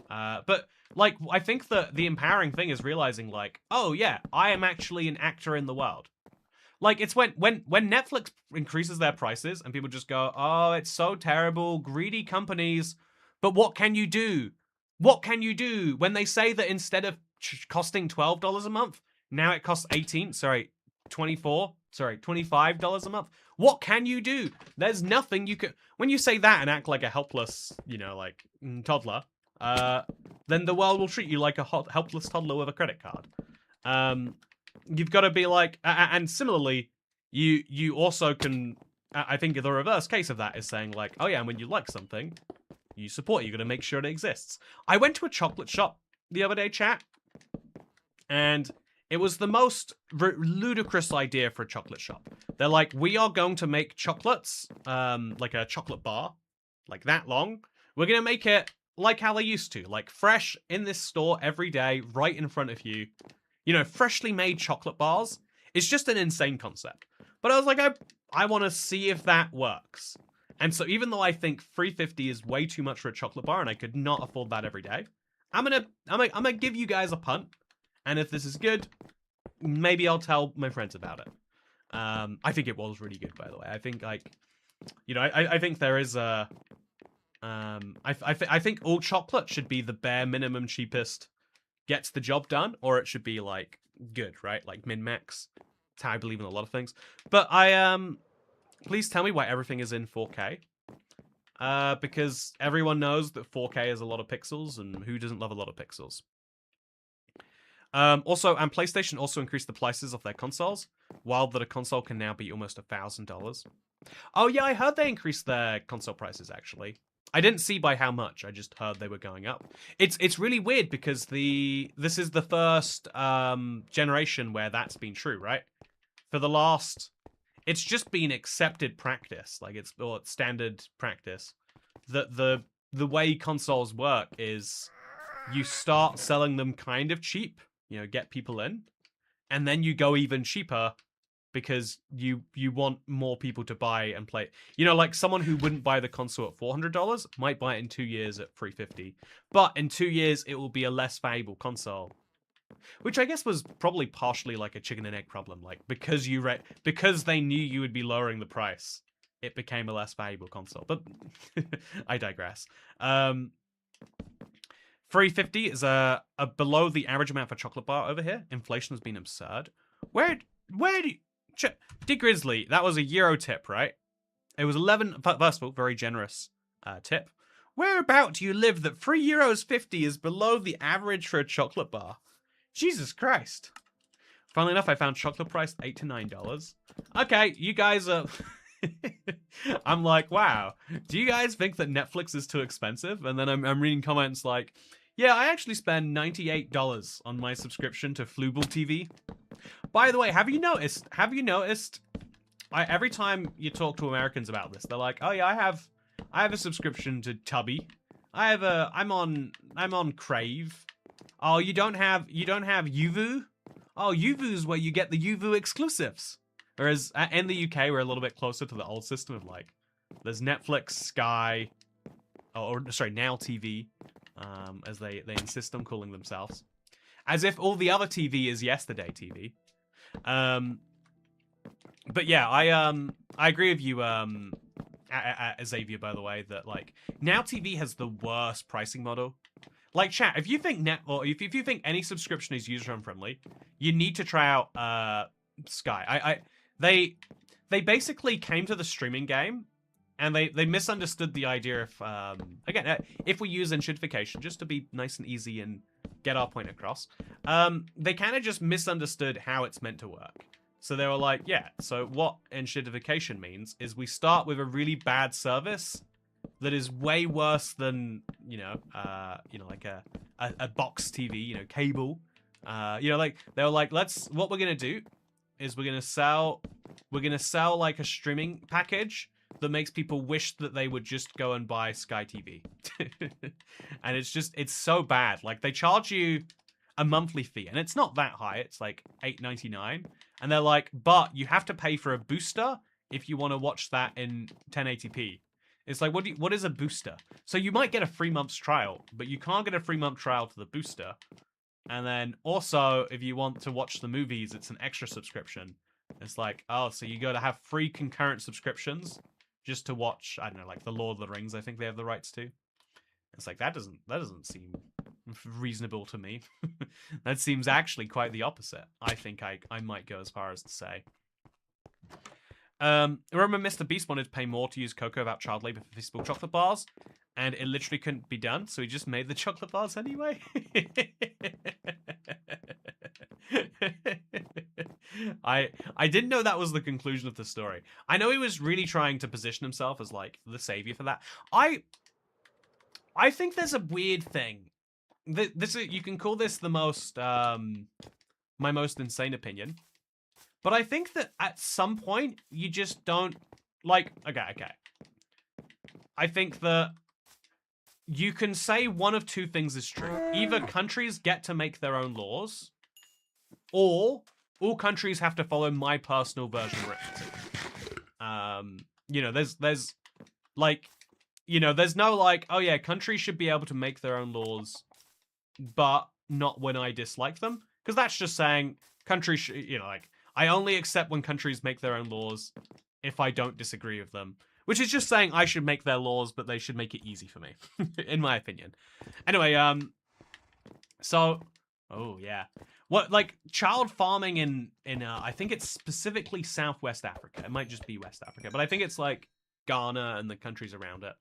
but like, I think that the empowering thing is realizing like, oh yeah, I am actually an actor in the world. Like, it's when Netflix increases their prices and people just go, oh, it's so terrible, greedy companies. But what can you do? What can you do when they say that instead of costing $12 a month, now it costs $25 a month? What can you do? There's nothing you can. When you say that and act like a helpless, you know, like toddler, then the world will treat you like a helpless toddler with a credit card. You've got to be like, and similarly, you also can. I think the reverse case of that is saying like, oh yeah, and when you like something, you support. You got to make sure it exists. I went to a chocolate shop the other day, chat, and it was the most ludicrous idea for a chocolate shop. They're like, we are going to make chocolates, like a chocolate bar, like that long. We're gonna make it like how they used to, like fresh in this store every day, right in front of you. You know, freshly made chocolate bars. It's just an insane concept. But I was like, I want to see if that works. And so even though I think $3.50 is way too much for a chocolate bar and I could not afford that every day, I'm gonna give you guys a punt. And if this is good, maybe I'll tell my friends about it. I think it was really good, by the way. I think, like, you know, I think there is a I think all chocolate should be the bare minimum cheapest, gets the job done, or it should be like good, right? Like min-max. That's how I believe in a lot of things. But please tell me why everything is in 4K. Because everyone knows that 4K is a lot of pixels, and who doesn't love a lot of pixels? Also, and PlayStation also increased the prices of their consoles, while that a console can now be almost $1,000. Oh yeah, I heard they increased their console prices actually. I didn't see by how much. I just heard they were going up. It's really weird because this is the first generation where that's been true, right? For the last, it's just been accepted practice, like it's or standard practice that the way consoles work is you start selling them kind of cheap, get people in, and then you go even cheaper because you want more people to buy and play. Like someone who wouldn't buy the console at $400 might buy it in 2 years at $350. But in 2 years it will be a less valuable console. Which I guess was probably partially like a chicken and egg problem, like because because they knew you would be lowering the price, it became a less valuable console. But I digress. 350 is a below the average amount for chocolate bar over here. Inflation has been absurd. Where do you, D Grizzly, that was a Euro tip, right? It was 11, first of all, very generous tip. Whereabout do you live that €3.50 is below the average for a chocolate bar? Jesus Christ. Funnily enough, I found chocolate priced $8 to $9. Okay, you guys are... I'm like, wow. Do you guys think that Netflix is too expensive? And then I'm reading comments like, yeah, I actually spend $98 on my subscription to Flooble TV. By the way, have you noticed, every time you talk to Americans about this, they're like, oh yeah, I have a subscription to Tubby. I'm on Crave. Oh, you don't have Yuvu? Oh, Yuvu's where you get the Yuvu exclusives. Whereas in the UK, we're a little bit closer to the old system of like, there's Netflix, Sky, Now TV, as they insist on calling themselves. As if all the other TV is yesterday TV. But yeah, I agree with you, Xavier, by the way, that like Now TV has the worst pricing model. Like chat, if you think if you think any subscription is user unfriendly, you need to try out Sky. They basically came to the streaming game and they misunderstood the idea of again, if we use enshittification just to be nice and easy and get our point across, they kind of just misunderstood how it's meant to work. So they were like, yeah, so what enshittification means is we start with a really bad service that is way worse than like a box TV, cable. Like they were like, what we're gonna do is we're gonna sell like a streaming package that makes people wish that they would just go and buy Sky TV. And it's so bad. Like they charge you a monthly fee, and it's not that high. It's like $8.99, and they're like, but you have to pay for a booster if you want to watch that in 1080p. It's like, what is a booster? So you might get a 3 months trial, but you can't get a 3 month trial to the booster. And then also, if you want to watch the movies, it's an extra subscription. It's like, oh, so you got to have 3 concurrent subscriptions just to watch, I don't know, like the Lord of the Rings, I think they have the rights to. It's like, that doesn't seem reasonable to me. That seems actually quite the opposite. I think I might go as far as to say. Remember Mr. Beast wanted to pay more to use cocoa without child labor for feasible chocolate bars, and it literally couldn't be done, so he just made the chocolate bars anyway. I didn't know that was the conclusion of the story. I know he was really trying to position himself as like the savior for that. I think there's a weird thing. You can call this the most my most insane opinion. But I think that at some point, you just don't, like, okay. I think that you can say one of two things is true. Either countries get to make their own laws, or all countries have to follow my personal version of it. There's like, there's no like, oh yeah, countries should be able to make their own laws, but not when I dislike them. Because that's just saying countries should, like, I only accept when countries make their own laws if I don't disagree with them. Which is just saying I should make their laws, but they should make it easy for me, in my opinion. Anyway, so, oh yeah. What, like, child farming in I think it's specifically Southwest Africa. It might just be West Africa, but I think it's like Ghana and the countries around it.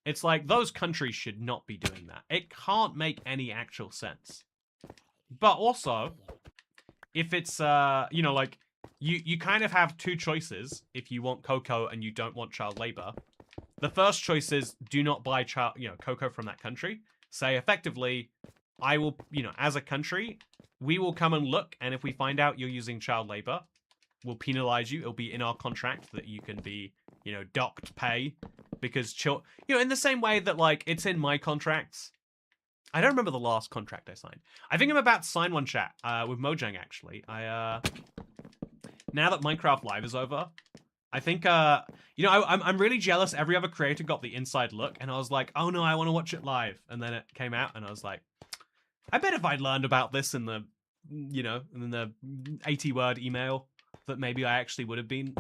It's like, those countries should not be doing that. It can't make any actual sense. But also, if it's, like, you kind of have two choices if you want cocoa and you don't want child labor. The first choice is do not buy cocoa from that country. Say effectively, I will, as a country, we will come and look, and if we find out you're using child labor, we'll penalize you. It'll be in our contract that you can be, docked pay because in the same way that like it's in my contracts. I don't remember the last contract I signed. I think I'm about to sign one, chat, with Mojang actually. Now that Minecraft Live is over, I think I'm really jealous. Every other creator got the inside look, and I was like, oh no, I want to watch it live. And then it came out, and I was like, I bet if I'd learned about this in the 80-word email, that maybe I actually would have been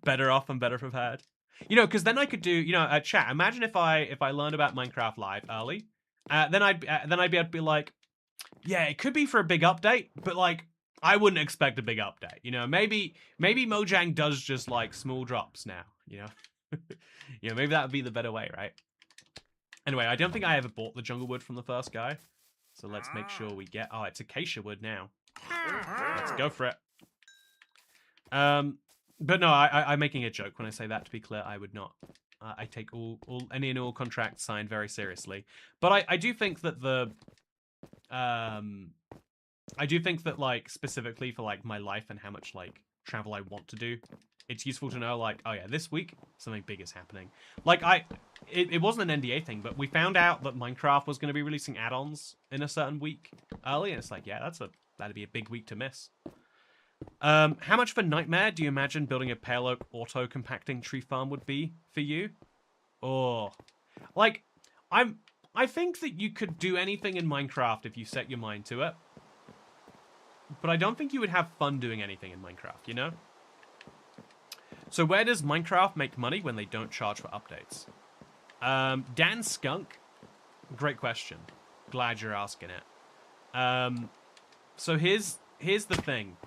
better off and better prepared. Because then I could do, chat. Imagine if I learned about Minecraft Live early, then I'd be able to be like, yeah, it could be for a big update, but like I wouldn't expect a big update. Maybe Mojang does just like small drops now. Maybe that would be the better way, right? Anyway, I don't think I ever bought the jungle wood from the first guy. So let's make sure we get... Oh, it's acacia wood now. Let's go for it. But no, I'm making a joke when I say that, to be clear. I would not. I take any and all contracts signed very seriously. But I do think that like, specifically for, like, my life and how much, like, travel I want to do, it's useful to know, like, oh yeah, this week, something big is happening. Like, it wasn't an NDA thing, but we found out that Minecraft was going to be releasing add-ons in a certain week early, and it's like, yeah, that'd be a big week to miss. How much of a nightmare do you imagine building a pale oak auto-compacting tree farm would be for you? Oh, like, I think that you could do anything in Minecraft if you set your mind to it. But I don't think you would have fun doing anything in Minecraft, So where does Minecraft make money when they don't charge for updates? Dan Skunk, great question. Glad you're asking it. So here's the thing.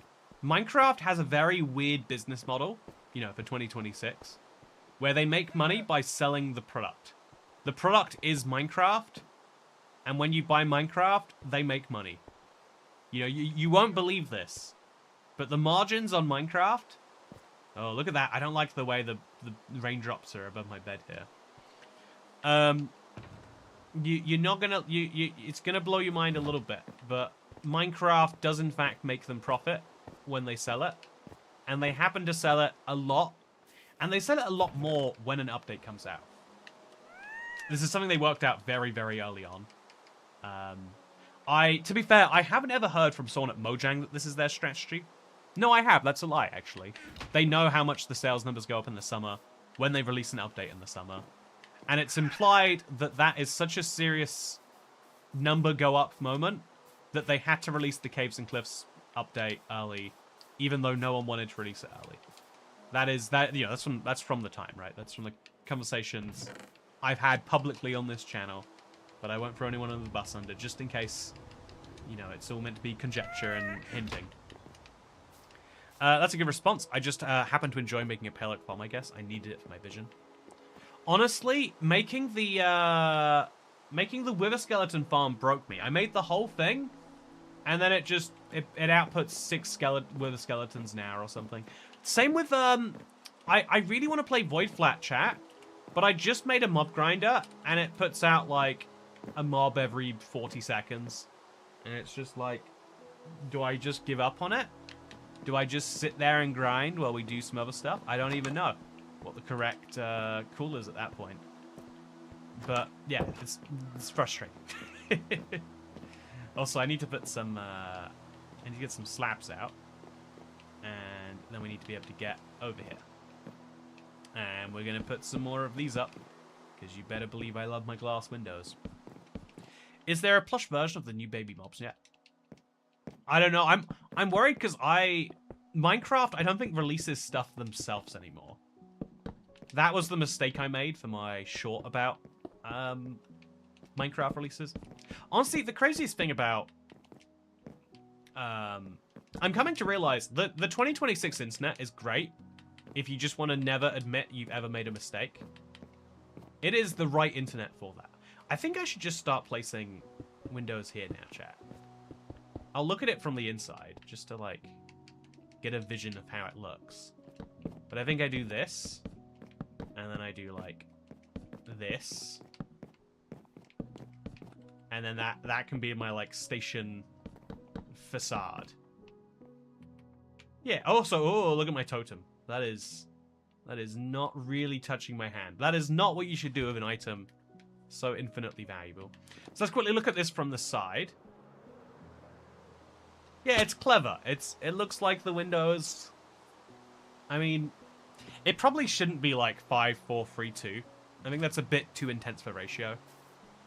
Minecraft has a very weird business model, for 2026, where they make money by selling the product. The product is Minecraft, and when you buy Minecraft, they make money. You won't believe this, but the margins on Minecraft... Oh, look at that. I don't like the way the raindrops are above my bed here. You're not gonna... it's gonna blow your mind a little bit, but Minecraft does in fact make them profit when they sell it. And they happen to sell it a lot. And they sell it a lot more when an update comes out. This is something they worked out very, very early on. To be fair, I haven't ever heard from someone at Mojang that this is their strategy. No, I have. That's a lie, actually. They know how much the sales numbers go up in the summer when they release an update in the summer. And it's implied that that is such a serious number go up moment that they had to release the Caves and Cliffs update early, even though no one wanted to release it early. That's from the time, right? That's from the conversations I've had publicly on this channel, but I won't throw anyone under the bus under, just in case, it's all meant to be conjecture and hinting. That's a good response. I just happen to enjoy making a pale oak farm, I guess. I needed it for my vision. Honestly, making the wither skeleton farm broke me. I made the whole thing, and then it outputs 6 wither skeletons now or something. Same with, I really want to play Void Flat, chat, but I just made a mob grinder, and it puts out, like, a mob every 40 seconds. And it's just like, do I just give up on it? Do I just sit there and grind while we do some other stuff? I don't even know what the correct call is at that point. But, yeah, it's frustrating. Also, I need to put some, I need to get some slabs out. And then we need to be able to get over here. And we're going to put some more of these up, because you better believe I love my glass windows. Is there a plush version of the new baby mobs yet? I don't know. I'm worried because Minecraft, I don't think releases stuff themselves anymore. That was the mistake I made for my short about Minecraft releases. Honestly, the craziest thing about I'm coming to realize that the 2026 internet is great if you just want to never admit you've ever made a mistake. It is the right internet for that. I think I should just start placing windows here now, chat. I'll look at it from the inside, just to, like, get a vision of how it looks. But I think I do this, and then I do like this, and then that can be my like station facade. Yeah. Also, oh, look at my totem. That is not really touching my hand. That is not what you should do with an item so infinitely valuable. So let's quickly look at this from the side. Yeah, it's clever. It looks like the windows. I mean, it probably shouldn't be like 5, 4, 3, 2. I think that's a bit too intense for ratio.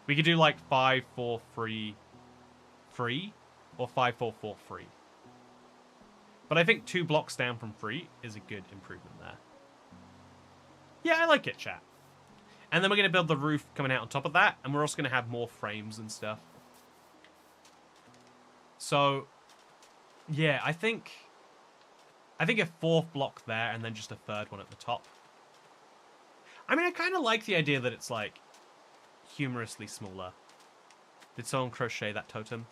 We could do like 5, 4, 3, 3, or 5, 4, 4, 3. But I think 2 blocks down from 3 is a good improvement there. Yeah, I like it, chat. And then we're going to build the roof coming out on top of that, and we're also going to have more frames and stuff. So, yeah, I think a 4th block there, and then just a 3rd one at the top. I mean, I kind of like the idea that it's, like, humorously smaller. Did someone crochet that totem?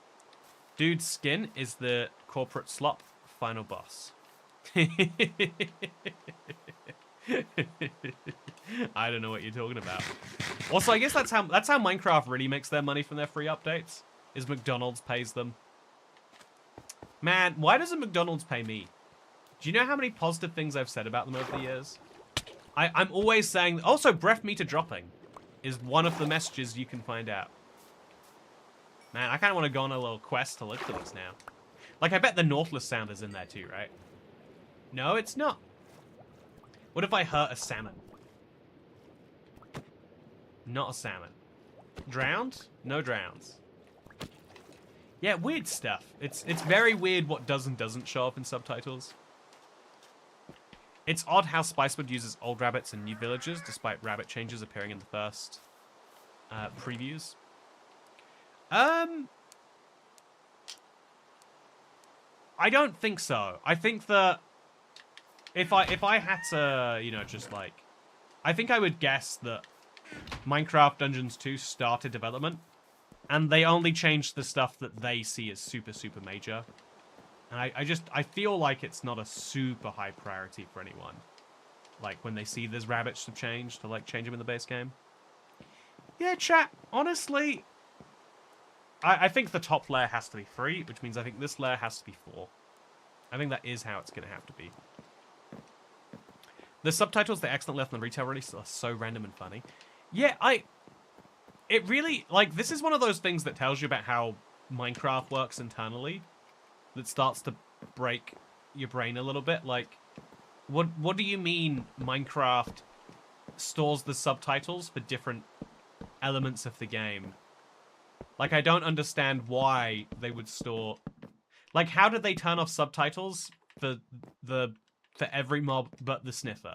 Dude's skin is the corporate slop final boss. I don't know what you're talking about. Also, I guess that's how Minecraft really makes their money from their free updates, is McDonald's pays them. Man, why doesn't McDonald's pay me? Do you know how many positive things I've said about them over the years? I'm always saying... Also, breath meter dropping is one of the messages you can find out. Man, I kind of want to go on a little quest to look for this now. Like, I bet the Nautilus sound is in there too, right? No, it's not. What if I hurt a salmon? Not a salmon. Drowned? No drowns. Yeah, weird stuff. It's very weird what does and doesn't show up in subtitles. It's odd how Spicewood uses old rabbits and new villagers, despite rabbit changes appearing in the first previews. I don't think so. I think that if I had to, you know, just like, I think I would guess that Minecraft Dungeons 2 started development, and they only changed the stuff that they see as super, super major. And I feel like it's not a super high priority for anyone. Like, when they see there's rabbits to change, to, like, change them in the base game. Yeah, chat, honestly, I think the top layer has to be 3, which means I think this layer has to be 4. I think that is how it's going to have to be. The subtitles, the excellent left in the retail release, are so random and funny. Yeah, it really, like, this is one of those things that tells you about how Minecraft works internally, that starts to break your brain a little bit. Like, what do you mean Minecraft stores the subtitles for different elements of the game? Like, I don't understand why they would store... Like, how did they turn off subtitles for every mob but the sniffer?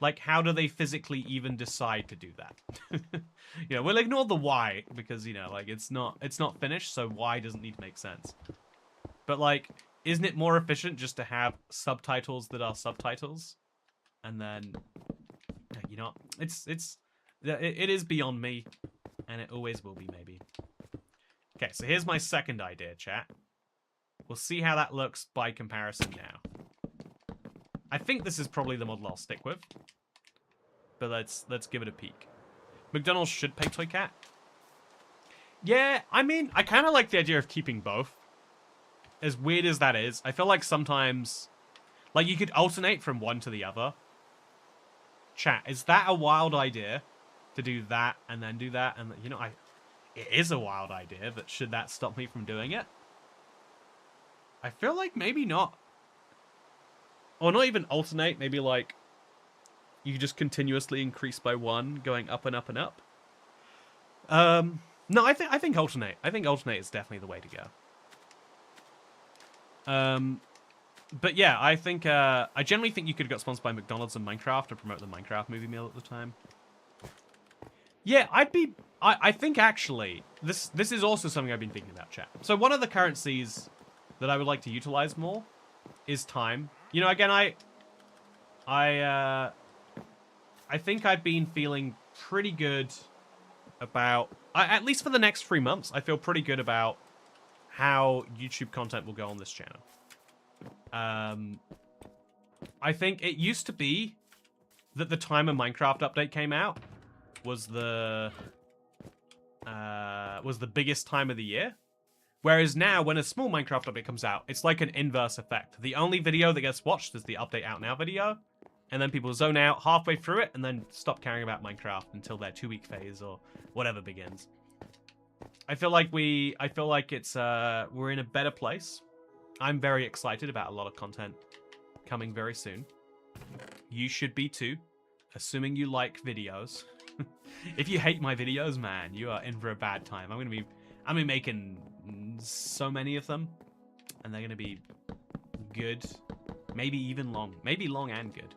Like, how do they physically even decide to do that? You know, we'll ignore the why, because, you know, like, it's not finished, so why doesn't need to make sense. But, like, isn't it more efficient just to have subtitles that are subtitles? And then, you know, it is beyond me, and it always will be, maybe. Okay, so here's my second idea, chat. We'll see how that looks by comparison now. I think this is probably the model I'll stick with. But let's give it a peek. McDonald's should pay Toy Cat. Yeah, I mean, I kind of like the idea of keeping both. As weird as that is, I feel like sometimes... Like, you could alternate from one to the other. Chat, is that a wild idea? To do that, and then do that, and, you know, it is a wild idea, but should that stop me from doing it? I feel like maybe not. Or not even alternate, maybe like you just continuously increase by 1, going up and up and up. No, I think alternate. I think alternate is definitely the way to go. But yeah, I think I generally think you could have got sponsored by McDonald's and Minecraft to promote the Minecraft movie meal at the time. Yeah, I think actually this is also something I've been thinking about, chat. So one of the currencies that I would like to utilize more is time. You know, again, I think I've been feeling pretty good about, at least for the next 3 months, I feel pretty good about how YouTube content will go on this channel. I think it used to be that the time a Minecraft update came out was the biggest time of the year. Whereas now, when a small Minecraft update comes out, it's like an inverse effect. The only video that gets watched is the update out now video, and then people zone out halfway through it and then stop caring about Minecraft until their 2-week phase or whatever begins. I feel like it's we're in a better place. I'm very excited about a lot of content coming very soon. You should be too, assuming you like videos. If you hate my videos, man, you are in for a bad time. I'm gonna be making so many of them, and they're gonna be good, maybe even long, maybe long and good.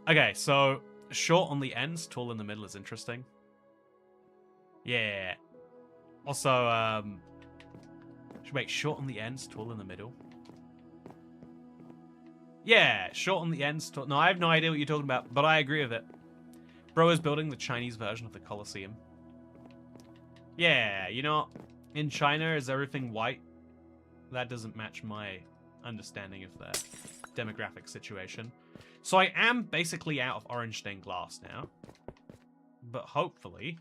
Okay, so short on the ends, tall in the middle is interesting. Yeah. Also, wait, short on the ends, tall in the middle. Yeah, short on the ends, tall. No, I have no idea what you're talking about, but I agree with it. Bro is building the Chinese version of the Colosseum. Yeah, you know, in China, is everything white? That doesn't match my understanding of their demographic situation. So I am basically out of orange stained glass now. But hopefully,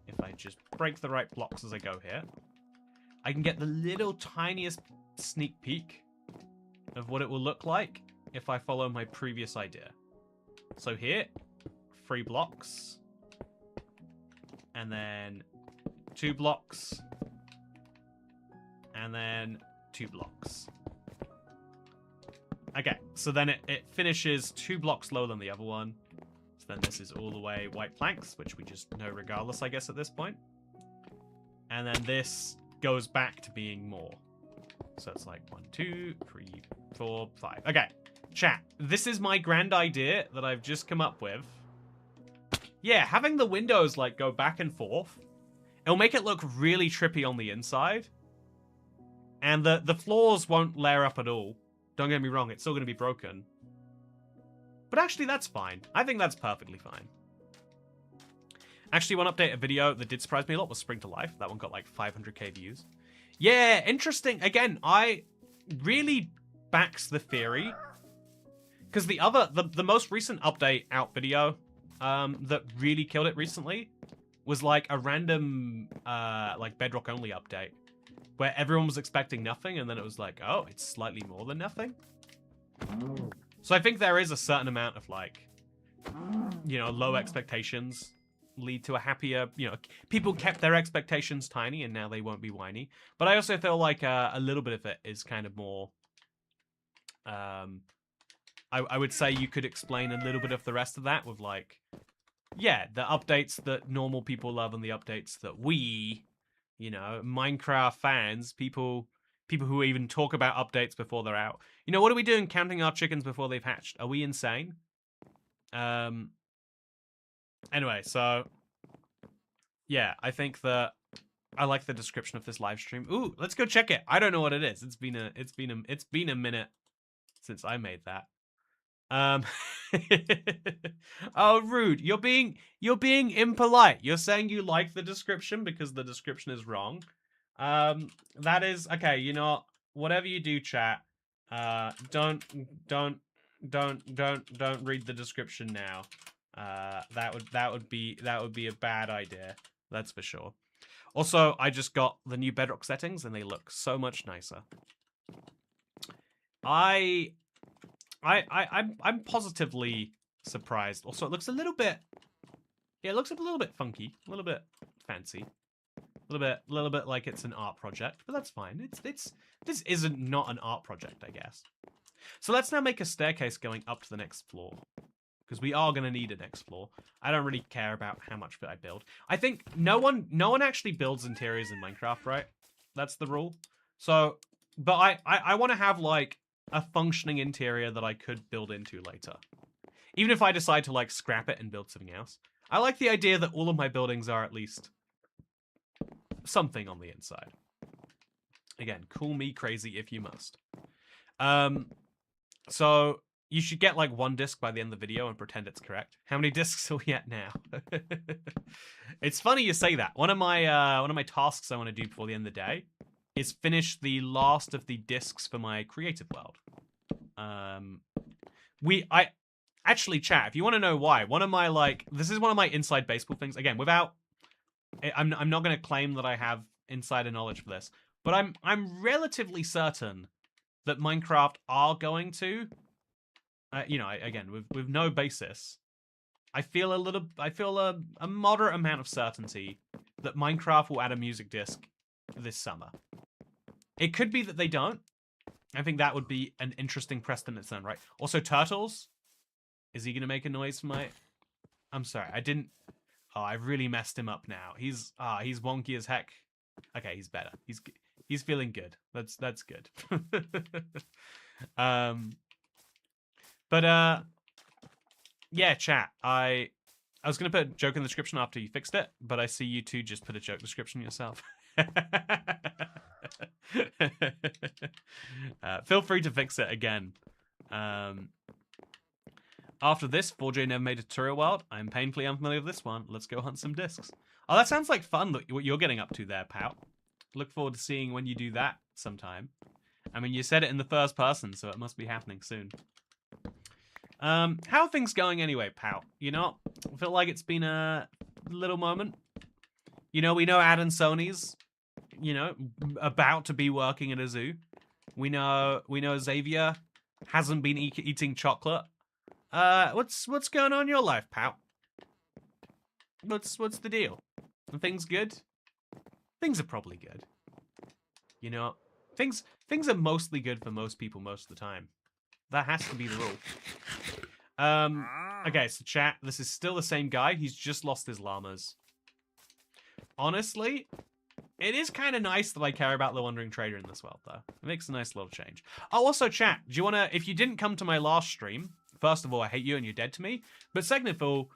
if I just break the right blocks as I go here, I can get the little tiniest sneak peek of what it will look like if I follow my previous idea. So here, 3 blocks. And then 2 blocks. And then 2 blocks. Okay, so then it finishes 2 blocks lower than the other one. So then this is all the way white planks, which we just know regardless, I guess, at this point. And then this goes back to being more. So it's like 1, 2, 3, 4, 5. Okay, chat. This is my grand idea that I've just come up with. Yeah, having the windows like go back and forth, it'll make it look really trippy on the inside. And the floors won't layer up at all. Don't get me wrong, it's still going to be broken. But actually, that's fine. I think that's perfectly fine. Actually, one update, a video that did surprise me a lot was Spring to Life. That one got like 500k views. Yeah, interesting. Again, I really backs the theory. Because the most recent update out video that really killed it recently was like a random like Bedrock only update where everyone was expecting nothing and then it was like, oh, it's slightly more than nothing. So I think there is a certain amount of like, you know, low expectations lead to a happier, you know, people kept their expectations tiny and now they won't be whiny. But I also feel like a little bit of it is kind of more, I would say you could explain a little bit of the rest of that with like, yeah, the updates that normal people love and the updates that we, you know, Minecraft fans, people who even talk about updates before they're out. You know, what are we doing counting our chickens before they've hatched? Are we insane? Anyway, so yeah, I think that I like the description of this live stream. Ooh, let's go check it. I don't know what it is. It's been a minute since I made that. Oh, rude. You're being impolite. You're saying you like the description because the description is wrong. That is okay, you know, whatever you do, chat, don't read the description now. That would be a bad idea. That's for sure. Also, I just got the new Bedrock settings and they look so much nicer. I'm positively surprised. Also, it looks a little bit, yeah, it looks a little bit funky, a little bit fancy, a little bit like it's an art project, but that's fine. This isn't not an art project, I guess. So let's now make a staircase going up to the next floor, because we are going to need a next floor. I don't really care about how much I build. I think no one actually builds interiors in Minecraft, right? That's the rule. So, but I want to have like a functioning interior that I could build into later. Even if I decide to like scrap it and build something else. I like the idea that all of my buildings are at least something on the inside. Again, call me crazy if you must. So you should get like 1 disc by the end of the video and pretend it's correct. How many discs are we at now? It's funny you say that. One of my tasks I want to do before the end of the day is finish the last of the discs for my creative world. Actually, chat, if you want to know why, this is one of my inside baseball things. Again, I'm not going to claim that I have insider knowledge for this, but I'm relatively certain that Minecraft are going to, again, with no basis, I feel a moderate amount of certainty that Minecraft will add a music disc this summer. It could be that they don't. I think that would be an interesting precedent in its own right. Also, Turtles. Is he going to make a noise for my... I'm sorry, I didn't... Oh, I've really messed him up now. He's wonky as heck. Okay, he's better. He's feeling good. That's good. Yeah, chat. I was going to put a joke in the description after you fixed it, but I see you two just put a joke description yourself. Feel free to fix it again. After this, 4J never made a tutorial world. I'm painfully unfamiliar with this one. Let's go hunt some discs. Oh, that sounds like fun, what you're getting up to there, Pout. Look forward to seeing when you do that sometime. I mean, you said it in the first person, so it must be happening soon. How are things going anyway, Pout? You know, I feel like it's been a little moment. You know, we know Ad and Sony's, about to be working at a zoo. We know Xavier hasn't been eating chocolate. What's going on in your life, Pout? What's the deal? Are things good? Things are probably good. You know, things are mostly good for most people most of the time. That has to be the rule. Okay, so chat, this is still the same guy. He's just lost his llamas. Honestly, it is kind of nice that I care about the Wandering Trader in this world, though. It makes a nice little change. Oh, also, chat, do you want to... If you didn't come to my last stream, first of all, I hate you and you're dead to me. But second of all,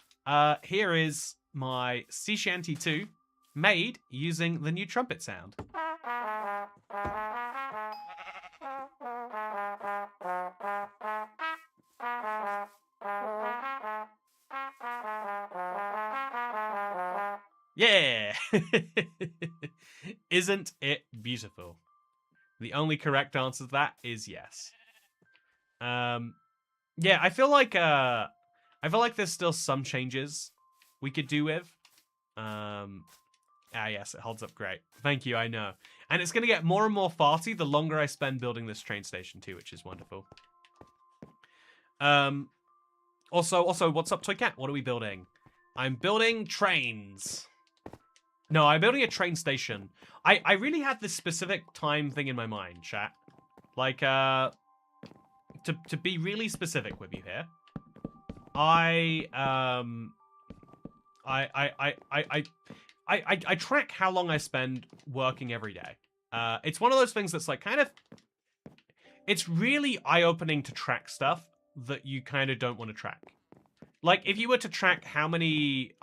here is my Sea Shanty 2 made using the new trumpet sound. Yeah! Isn't it beautiful? The only correct answer to that is yes. Yeah, I feel like there's still some changes we could do with. Yes, it holds up great. Thank you, I know. And it's gonna get more and more farty the longer I spend building this train station too, which is wonderful. Also, what's up, Toy Cat? What are we building? I'm building trains. No, I'm building a train station. I really had this specific time thing in my mind, chat. Like, to be really specific with you here, I track how long I spend working every day. It's one of those things that's like kind of... It's really eye-opening to track stuff that you kind of don't want to track. Like, if you were to track how many...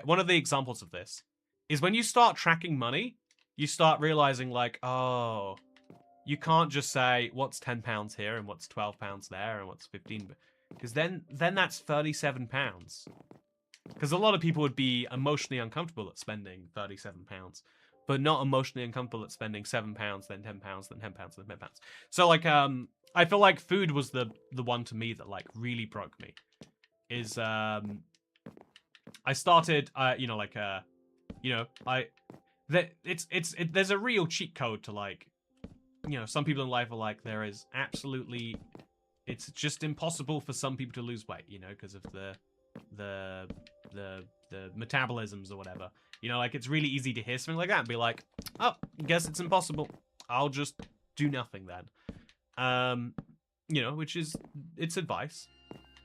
one of the examples of this is when you start tracking money, you start realizing, like, oh, you can't just say, what's £10 here, and what's £12 there, and what's 15... Because then that's £37. Because a lot of people would be emotionally uncomfortable at spending £37, but not emotionally uncomfortable at spending £7, then £10, then £10, then £10. So, like, I feel like food was the one to me that, like, really broke me. Is, I started, there's a real cheat code to, like, some people in life are like, there is absolutely, it's just impossible for some people to lose weight, because of the metabolisms or whatever. Like, it's really easy to hear something like that and be like, oh, guess it's impossible. I'll just do nothing then. Which is, it's advice.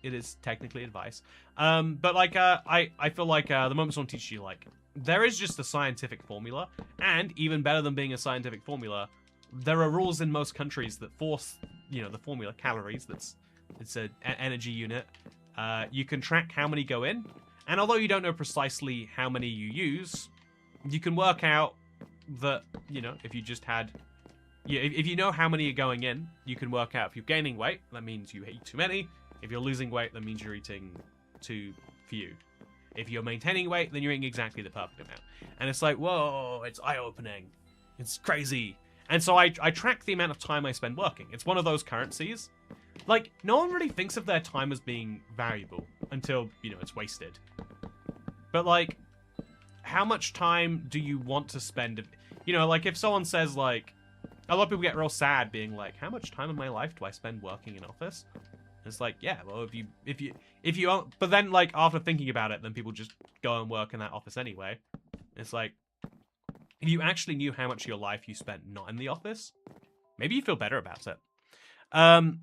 It is technically advice. But, like, I feel like the moment someone teaches you, like, there is just a scientific formula, and even better than being a scientific formula, there are rules in most countries that force, the formula, calories, it's an energy unit. You can track how many go in, and although you don't know precisely how many you use, you can work out that, if you just had... if you know how many are going in, you can work out if you're gaining weight, that means you eat too many. If you're losing weight, that means you're eating too few. If you're maintaining weight, then you're eating exactly the perfect amount. And it's like, whoa, it's eye-opening. It's crazy. And so I track the amount of time I spend working. It's one of those currencies. Like, no one really thinks of their time as being valuable until, you know, it's wasted. But, like, how much time do you want to spend? You know, like, if someone says, like, a lot of people get real sad being like, how much time in my life do I spend working in office? It's like, yeah, well, if you, but then, like, after thinking about it, then people just go and work in that office anyway. It's like, if you actually knew how much of your life you spent not in the office, maybe you feel better about it.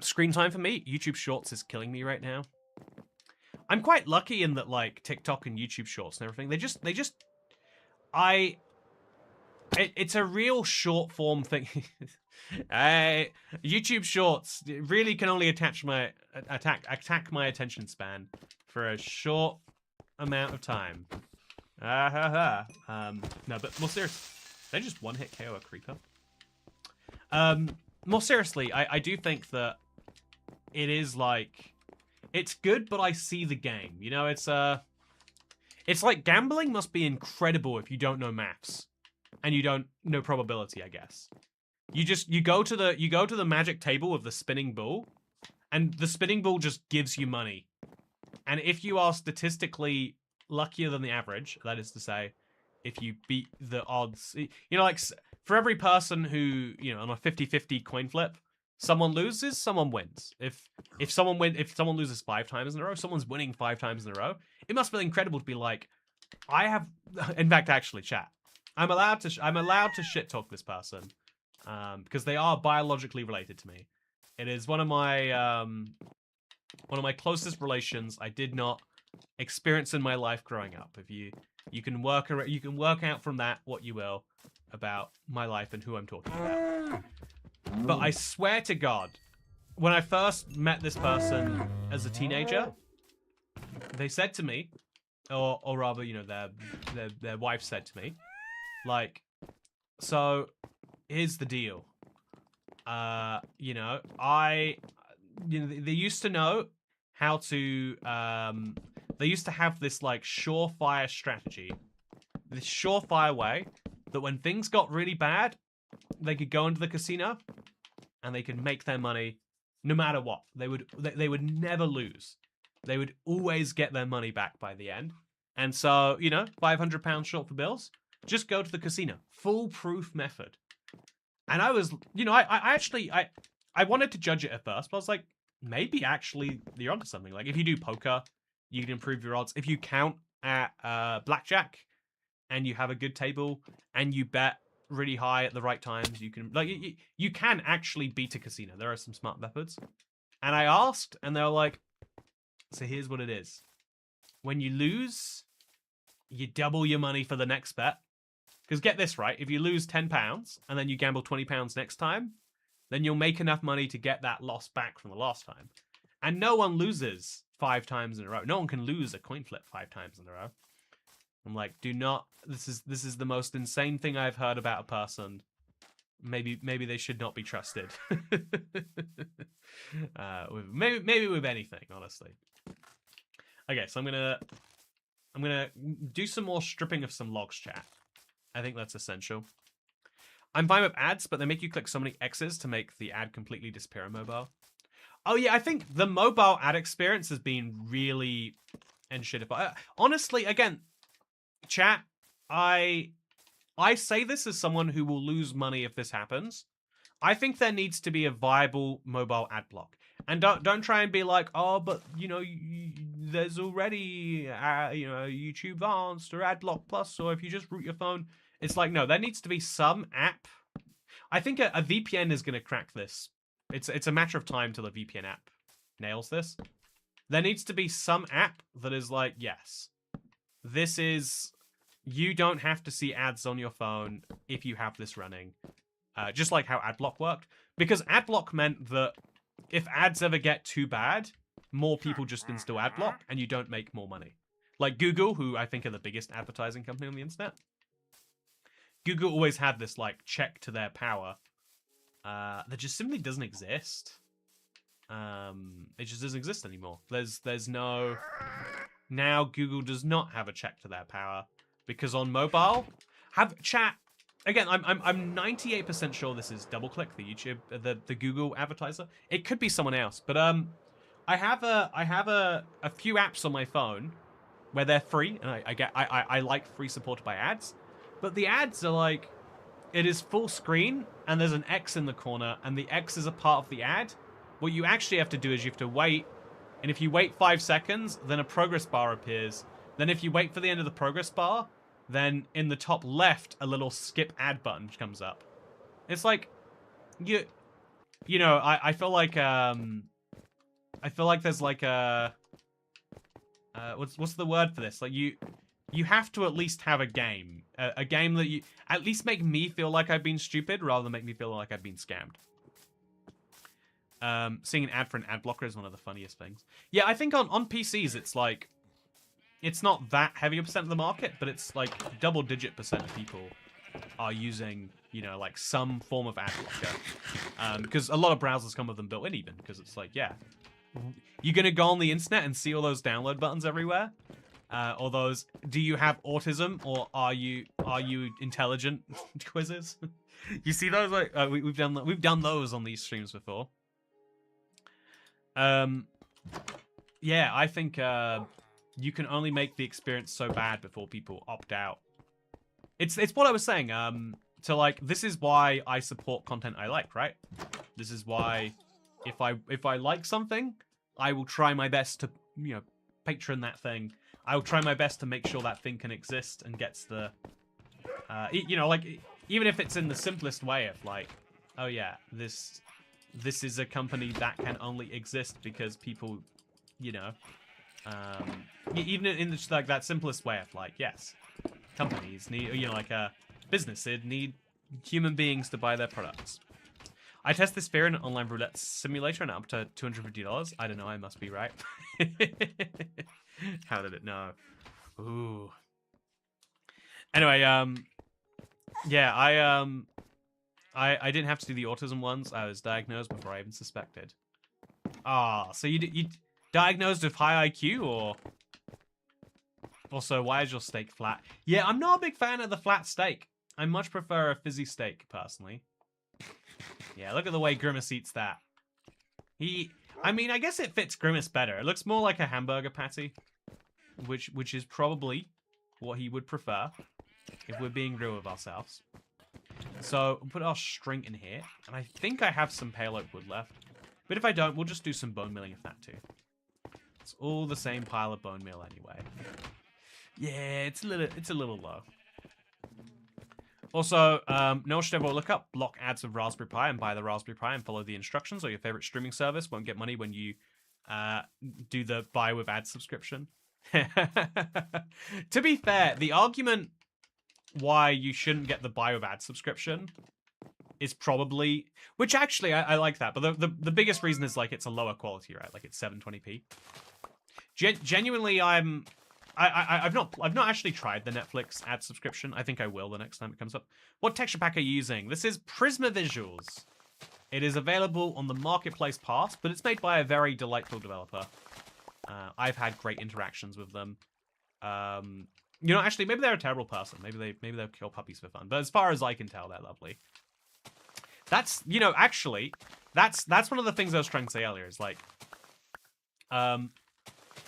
Screen time for me, YouTube Shorts is killing me right now. I'm quite lucky in that, like, TikTok and YouTube Shorts and everything, it's a real short form thing. YouTube Shorts really can only attack my attention span for a short amount of time. No, but more seriously, they just one-hit KO a creeper. More seriously, I do think that it is like, it's good, but I see the game. You know, it's like gambling must be incredible if you don't know maths and you don't know probability, I guess. You go to the magic table of the spinning bull, and the spinning bull just gives you money. And if you are statistically luckier than the average, that is to say, if you beat the odds, you know, like for every person who, you know, on a 50-50 coin flip, someone loses, someone wins. If someone loses 5 times in a row, someone's winning 5 times in a row. It must feel incredible to be like, I have, in fact, actually, chat, I'm allowed to shit talk this person, because they are biologically related to me. It is one of my closest relations. I did not experience in my life growing up. If you can work out from that what you will about my life and who I'm talking about. But I swear to God, when I first met this person as a teenager, they said to me, or rather, you know, their wife said to me, like, so here's the deal. You know, they used to know how to, they used to have this, like, surefire strategy. This surefire way that when things got really bad, they could go into the casino and they could make their money no matter what. They would never lose. They would always get their money back by the end. And so, you know, £500 short for bills, just go to the casino. Foolproof method. And I was, you know, I wanted to judge it at first, but I was like, maybe actually you're onto something. Like, if you do poker, you can improve your odds. If you count at blackjack and you have a good table and you bet really high at the right times, you can, like, you can actually beat a casino. There are some smart methods. And I asked, and they were like, so here's what it is. When you lose, you double your money for the next bet. Because get this right, if you lose £10 and then you gamble £20 next time, then you'll make enough money to get that loss back from the last time. And no one loses 5 times in a row. No one can lose a coin flip 5 times in a row. I'm like, do not. This is the most insane thing I've heard about a person. Maybe they should not be trusted. Maybe with anything, honestly. Okay, so I'm gonna do some more stripping of some logs, chat. I think that's essential. I'm fine with ads, but they make you click so many X's to make the ad completely disappear on mobile. Oh yeah, I think the mobile ad experience has been really shittified. Honestly, again, chat, I say this as someone who will lose money if this happens. I think there needs to be a viable mobile ad block. And don't try and be like, oh, but, you know, there's already, you know, YouTube Advanced or Adblock Plus, or if you just root your phone. It's like, no, there needs to be some app. I think a VPN is going to crack this. It's a matter of time till a VPN app nails this. There needs to be some app that is like, yes, this is, you don't have to see ads on your phone if you have this running. Just like how Adblock worked. Because Adblock meant that if ads ever get too bad, more people just install Adblock and you don't make more money. Like Google, who I think are the biggest advertising company on the internet. Google always had this, like, check to their power that just simply doesn't exist. It just doesn't exist anymore. There's no... Now Google does not have a check to their power because on mobile... Chat, again, I'm 98% sure this is DoubleClick, the YouTube, the Google advertiser. It could be someone else, but I have a few apps on my phone where they're free, and I like free supported by ads, but the ads are like, it is full screen, and there's an X in the corner, and the X is a part of the ad. What you actually have to do is you have to wait, and if you wait 5 seconds, then a progress bar appears. Then if you wait for the end of the progress bar, then in the top left, a little skip ad button comes up. It's like, you know, I feel like there's like a, what's the word for this? Like you have to at least have a game, a game that you at least make me feel like I've been stupid rather than make me feel like I've been scammed. Seeing an ad for an ad blocker is one of the funniest things. Yeah, I think on PCs it's like, it's not that heavy a percent of the market, but it's like double-digit percent of people are using, you know, like some form of ad blocker. Because a lot of browsers come with them built in even, because it's like, yeah, you're going to go on the internet and see all those download buttons everywhere? Or those, do you have autism or are you intelligent quizzes? You see those? Like we've done those on these streams before. Yeah, I think you can only make the experience so bad before people opt out. It's what I was saying. So like, this is why I support content I like, right? This is why if I like something, I will try my best to, you know, patron that thing. I will try my best to make sure that thing can exist and gets the, you know, like, even if it's in the simplest way of like, oh yeah, this is a company that can only exist because people, you know, even in the, like that simplest way of like, yes, companies need, you know, like businesses need human beings to buy their products. I test this fear in an online roulette simulator and up to $250. I don't know, I must be right. How did it know? Ooh. Anyway, yeah, I didn't have to do the autism ones. I was diagnosed before I even suspected. Ah, so you diagnosed with high IQ, or also why is your steak flat? Yeah, I'm not a big fan of the flat steak. I much prefer a fizzy steak personally. Yeah, look at the way Grimace eats that. I mean, I guess it fits Grimace better. It looks more like a hamburger patty, which is probably what he would prefer if we're being real with ourselves. So we'll put our string in here, and I think I have some pale oak wood left. But if I don't, we'll just do some bone milling of that too. It's all the same pile of bone meal anyway. Yeah, it's a little low. Also, no should ever look up block ads of Raspberry Pi and buy the Raspberry Pi and follow the instructions, or your favorite streaming service won't get money when you do the buy with ad subscription. To be fair, the argument why you shouldn't get the buy with ad subscription is probably, which actually I like that, but the biggest reason is like it's a lower quality, right? Like it's 720p. Genuinely, I've not actually tried the Netflix ad subscription. I think I will the next time it comes up. What texture pack are you using? This is Prisma Visuals. It is available on the Marketplace Pass, but it's made by a very delightful developer. I've had great interactions with them. You know, actually, maybe they're a terrible person. Maybe they'll kill puppies for fun. But as far as I can tell, they're lovely. That's, you know, actually, that's one of the things I was trying to say earlier. Is like,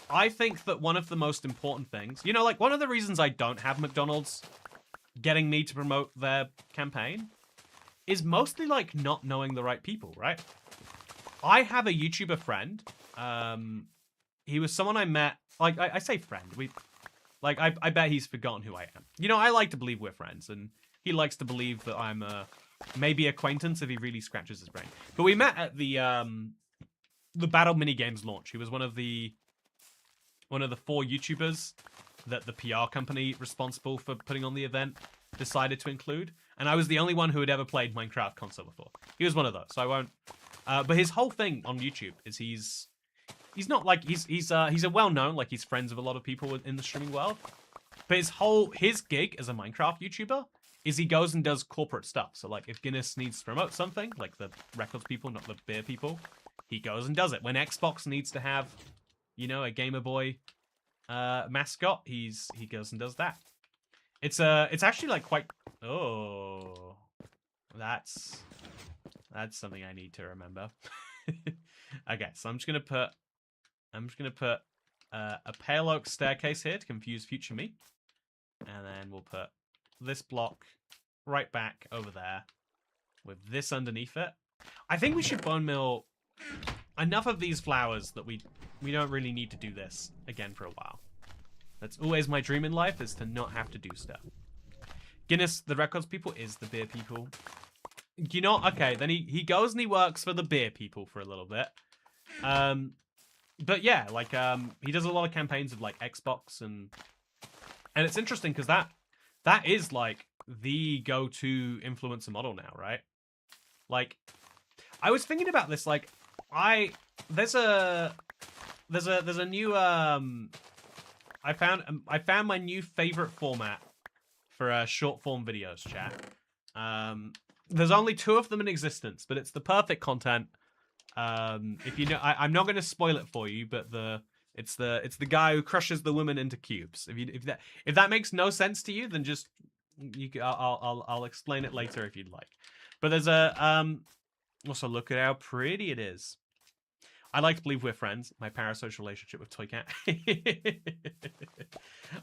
I think that one of the most important things, you know, like one of the reasons I don't have McDonald's getting me to promote their campaign is mostly like not knowing the right people, right? I have a YouTuber friend. He was someone I met, like, I say friend. I bet he's forgotten who I am. You know, I like to believe we're friends, and he likes to believe that I'm maybe acquaintance if he really scratches his brain. But we met at the Battle Minigames launch. He was one of the 4 YouTubers that the PR company responsible for putting on the event decided to include. And I was the only one who had ever played Minecraft console before. He was one of those, so I won't. But his whole thing on YouTube is he's not like he's a well-known, like he's friends with a lot of people in the streaming world. But his gig as a Minecraft YouTuber is he goes and does corporate stuff. So like if Guinness needs to promote something, like the records people, not the beer people, he goes and does it. When Xbox needs to have, you know, a Gamer Boy mascot, he goes and does that. It's actually like quite. Oh, that's something I need to remember. Okay, so I'm just gonna put a pale oak staircase here to confuse future me, and then we'll put this block right back over there with this underneath it. I think we should bone mill enough of these flowers that we don't really need to do this again for a while. That's always my dream in life, is to not have to do stuff. Guinness, the records people, is the beer people. You know, okay, then he goes and he works for the beer people for a little bit. But yeah, like he does a lot of campaigns of like Xbox and it's interesting because that is like the go-to influencer model now, right? Like, I was thinking about this. Like, there's a new I found my new favorite format for short form videos, chat. There's only 2 of them in existence, but it's the perfect content. If you know, I'm not going to spoil it for you, but it's the guy who crushes the women into cubes. If that makes no sense to you, then just I'll explain it later if you'd like. But there's a also look at how pretty it is. I like to believe we're friends. My parasocial relationship with Toy Cat.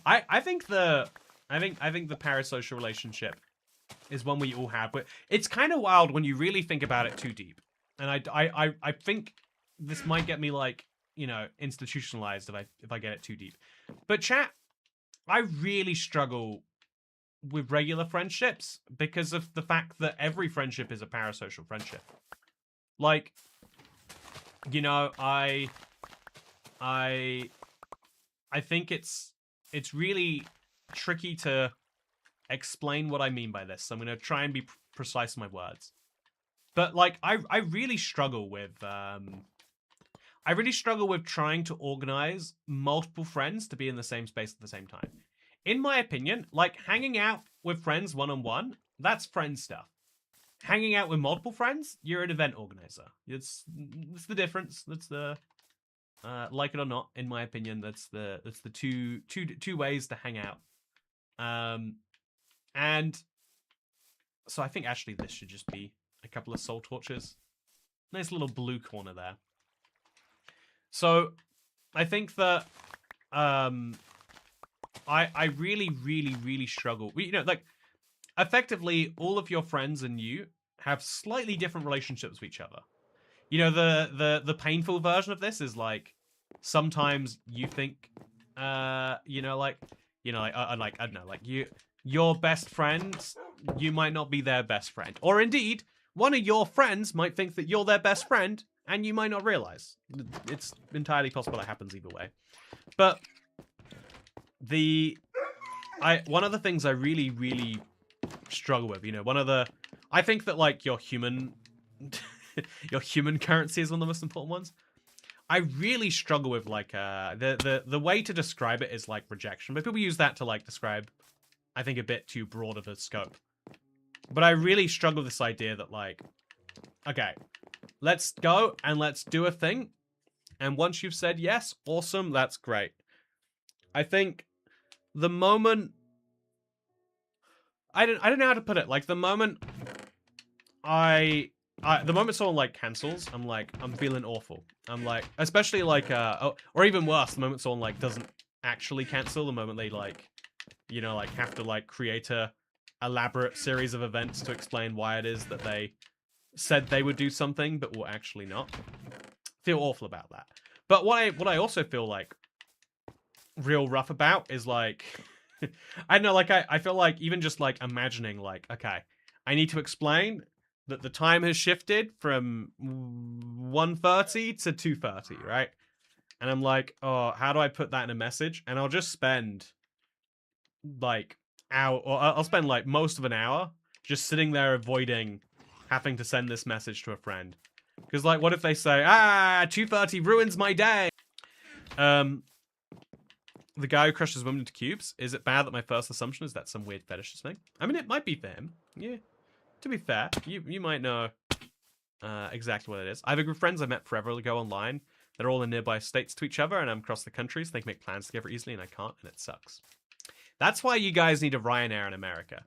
I think the parasocial relationship is one we all have, but it's kind of wild when you really think about it too deep. And I think this might get me like, you know, institutionalized if I get it too deep. But chat, I really struggle with regular friendships because of the fact that every friendship is a parasocial friendship. Like, you know, I think it's really tricky to explain what I mean by this. So I'm going to try and be precise in my words. But like, I really struggle with trying to organize multiple friends to be in the same space at the same time. In my opinion, like hanging out with friends one-on-one, that's friend stuff. Hanging out with multiple friends, you're an event organizer. It's the difference. That's the like it or not, in my opinion, that's the two ways to hang out. And so I think actually this should just be a couple of soul torches. Nice little blue corner there. So I think that I really struggle. You know, like effectively all of your friends and you have slightly different relationships with each other. You know, the painful version of this is like sometimes you think I don't know, like your best friend, you might not be their best friend. Or indeed, one of your friends might think that you're their best friend and you might not realize. It's entirely possible that happens either way. But one of the things I really struggle with, you know, I think that like your human currency is one of the most important ones. I really struggle with like the way to describe it is like rejection, but people use that to like describe, I think, a bit too broad of a scope. But I really struggle with this idea that like, okay, let's go and let's do a thing, and once you've said yes, awesome, that's great. I think the moment I don't know how to put it. Like the moment the moment someone like cancels, I'm feeling awful. I'm like, especially like or even worse, the moment someone like doesn't actually cancel, the moment they like, you know, like have to like create a elaborate series of events to explain why it is that they said they would do something but will actually not. Feel awful about that. But what I also feel like real rough about is like I don't know, like I feel like even just like imagining like, okay, I need to explain that the time has shifted from 1:30 to 2:30, right? And I'm like, oh, how do I put that in a message? And I'll just spend like I'll spend like most of an hour just sitting there avoiding having to send this message to a friend. Because like, what if they say, 2:30 ruins my day? The guy who crushes women into cubes, is it bad that my first assumption is that's some weird fetishist thing? I mean, it might be for him. Yeah. To be fair, you might know exactly what it is. I have a group of friends I met forever ago online. They're all in nearby states to each other, and I'm across the country, so they can make plans together easily, and I can't, and it sucks. That's why you guys need a Ryanair in America.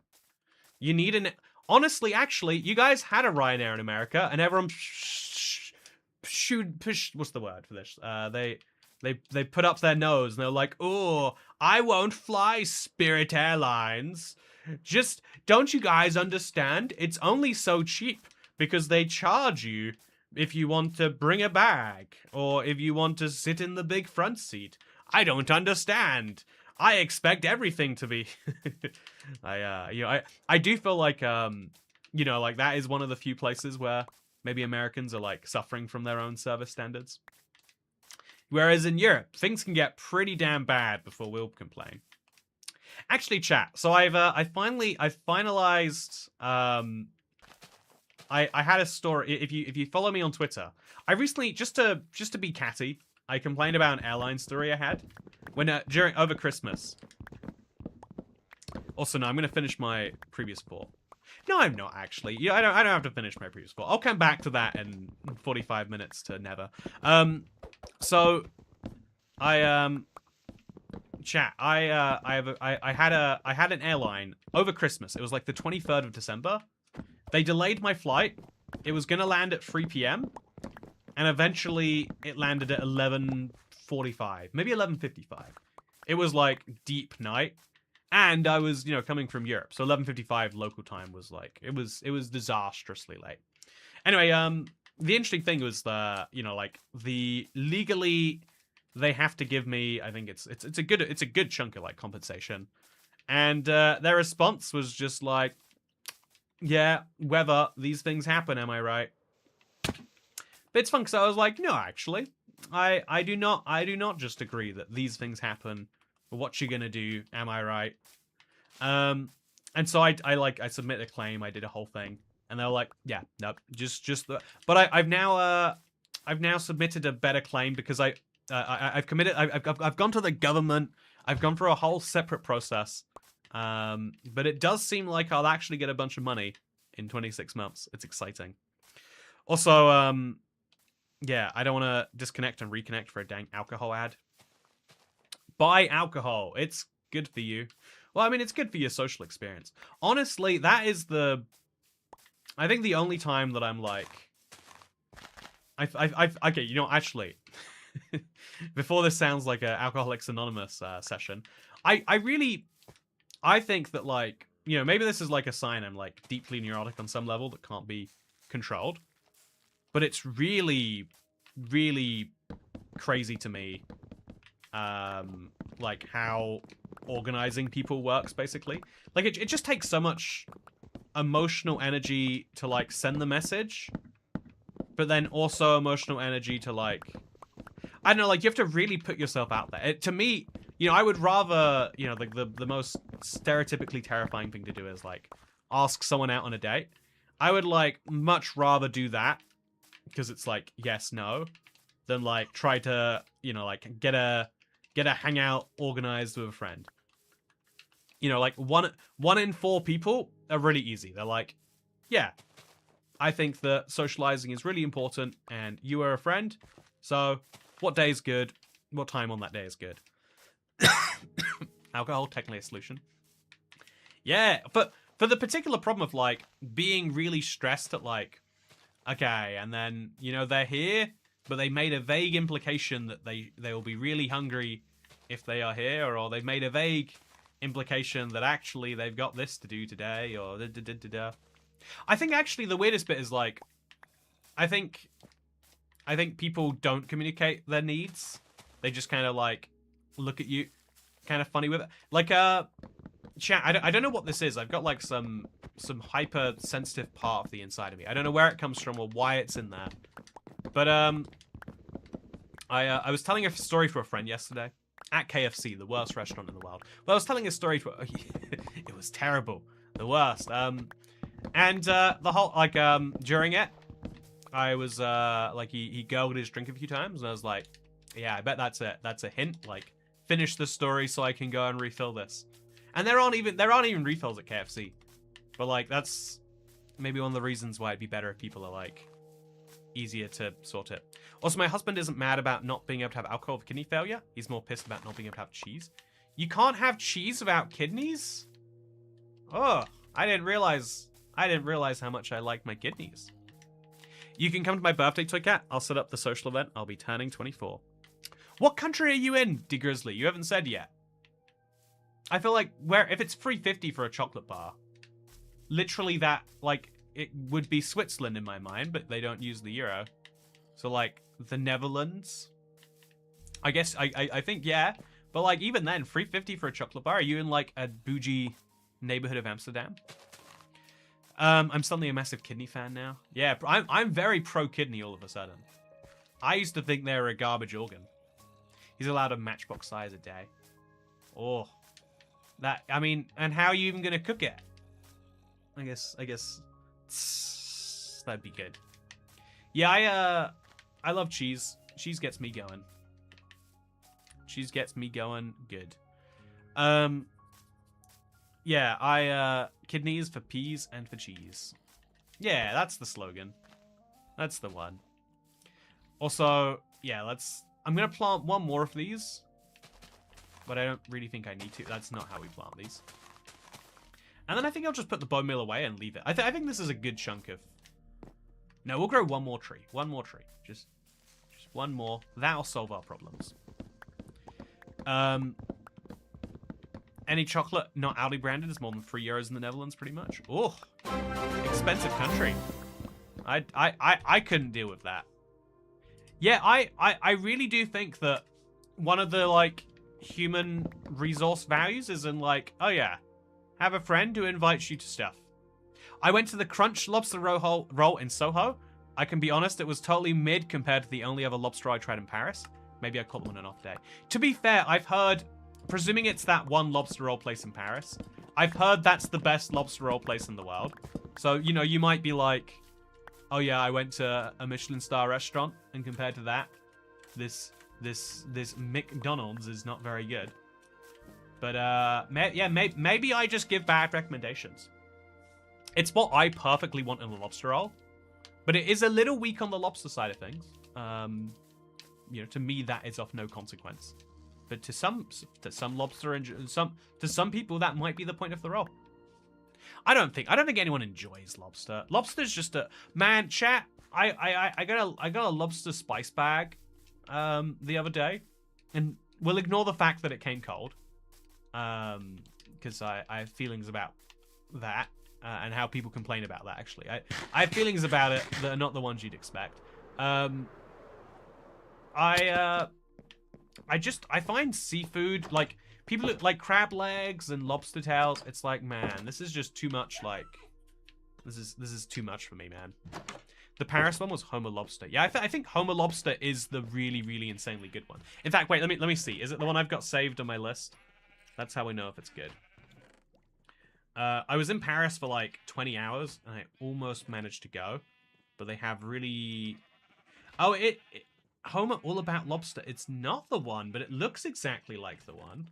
You need an... Honestly, actually, you guys had a Ryanair in America, and everyone... What's the word for this? They put up their nose, and they're like, oh, I won't fly Spirit Airlines. Just, don't you guys understand? It's only so cheap because they charge you if you want to bring a bag or if you want to sit in the big front seat. I don't understand. I expect everything to be. I do feel like like that is one of the few places where maybe Americans are like suffering from their own service standards. Whereas in Europe, things can get pretty damn bad before we'll complain. Actually, chat. So I finalized. I had a story. If you follow me on Twitter, I recently just to be catty, I complained about an airline story I had when over Christmas. Also, no, I'm gonna finish my previous thought. No, I'm not actually. Yeah, I don't have to finish my previous thought. I'll come back to that in 45 minutes to never. So chat. I had an airline over Christmas. It was like the 23rd of December. They delayed my flight. It was gonna land at 3 p.m. and eventually it landed at 11:45, maybe 11:55. It was like deep night, and I was coming from Europe, so 11:55 local time was like it was disastrously late. Anyway, the interesting thing was the legally they have to give me, I think it's a good chunk of like compensation, and their response was just like, yeah, weather, these things happen, am I right? But it's fun because I was like, no, actually, I do not just agree that these things happen. What you gonna do? Am I right? And so I submit a claim. I did a whole thing, and they're like, yeah, no, just the. But I've now submitted a better claim because I've committed. I've gone to the government. I've gone through a whole separate process. But it does seem like I'll actually get a bunch of money in 26 months. It's exciting. Also, yeah, I don't want to disconnect and reconnect for a dang alcohol ad. Buy alcohol. It's good for you. Well, I mean, it's good for your social experience. Honestly, that is I think the only time that I'm like... Okay, actually... before this sounds like an Alcoholics Anonymous session, I think that, like, maybe this is like a sign I'm, like, deeply neurotic on some level that can't be controlled. But it's really, really crazy to me, like, how organizing people works, basically. Like, it just takes so much emotional energy to, like, send the message. But then also emotional energy to, like... I don't know, like, you have to really put yourself out there. To me, I would rather, like, the most stereotypically terrifying thing to do is, like, ask someone out on a date. I would, like, much rather do that, because it's, like, yes, no, than, like, try to, like, get a hangout organized with a friend. Like, one in 4 people are really easy. They're like, yeah, I think that socializing is really important, and you are a friend, so... What day is good? What time on that day is good? Alcohol, technically a solution. Yeah, but for the particular problem of, like, being really stressed at, like, okay, and then, they're here, but they made a vague implication that they will be really hungry if they are here, or they've made a vague implication that actually they've got this to do today, or da-da-da-da-da. I think, actually, the weirdest bit is, like, I think people don't communicate their needs. They just kind of, like, look at you kind of funny with it. Like, chat, I don't know what this is. I've got, like, some hyper-sensitive part of the inside of me. I don't know where it comes from or why it's in there. But, I was telling a story to a friend yesterday at KFC, the worst restaurant in the world. Well, I was telling a story to it was terrible. The worst. And, the whole, like, during it, I was, like, he gurgled his drink a few times, and I was like, yeah, I bet that's a hint, like, finish the story so I can go and refill this. And there aren't even refills at KFC. But, like, that's maybe one of the reasons why it'd be better if people are, like, easier to sort it. Also, my husband isn't mad about not being able to have alcohol with kidney failure. He's more pissed about not being able to have cheese. You can't have cheese without kidneys? Oh, I didn't realize how much I like my kidneys. You can come to my birthday, Toy Cat. I'll set up the social event. I'll be turning 24. What country are you in, D Grizzly? You haven't said yet. I feel like if it's $3.50 for a chocolate bar, literally that, like, it would be Switzerland in my mind, but they don't use the euro. So, like, the Netherlands. I guess, I think, yeah. But, like, even then, $3.50 for a chocolate bar? Are you in, like, a bougie neighborhood of Amsterdam? I'm suddenly a massive kidney fan now. Yeah, I'm very pro-kidney all of a sudden. I used to think they were a garbage organ. He's allowed a matchbox size a day. Oh. That, I mean, and how are you even going to cook it? I guess, that'd be good. Yeah, I love cheese. Cheese gets me going. Cheese gets me going good. Yeah, kidneys for peas and for cheese. Yeah, that's the slogan. That's the one. Also, yeah, I'm gonna plant one more of these. But I don't really think I need to. That's not how we plant these. And then I think I'll just put the bone meal away and leave it. I think this is a good chunk of... No, we'll grow one more tree. One more tree. Just one more. That'll solve our problems. Any chocolate not Aldi branded is more than €3 in the Netherlands, pretty much. Oh, expensive country. I couldn't deal with that. Yeah, I really do think that one of the, like, human resource values is in, like, oh yeah, have a friend who invites you to stuff. I went to the Crunch lobster roll in Soho. I can be honest, it was totally mid compared to the only other lobster I tried in Paris. Maybe I caught them on an off day. To be fair, I've heard, presuming it's that one lobster roll place in Paris, I've heard that's the best lobster roll place in the world. So, you know, you might be like, oh yeah, I went to a Michelin star restaurant, and compared to that, this McDonald's is not very good. But, yeah, maybe I just give bad recommendations. It's what I perfectly want in a lobster roll, but it is a little weak on the lobster side of things. You know, to me, that is of no consequence. But to some lobster and to some people, that might be the point of the roll. I don't think anyone enjoys lobster. Lobster's just a man. Chat. I got a lobster spice bag the other day, and we'll ignore the fact that it came cold, because I have feelings about that and how people complain about that. Actually, I have feelings about it that are not the ones you'd expect. I find seafood, like, people like crab legs and lobster tails. It's like, man, this is just too much. Like, this is too much for me, man. The Paris one was Homer Lobster. Yeah, I think Homer Lobster is the really, really insanely good one. In fact, wait, let me see. Is it the one I've got saved on my list? That's how we know if it's good. I was in Paris for like 20 hours, and I almost managed to go, but they have really... Oh, Homer All About Lobster. It's not the one, but it looks exactly like the one.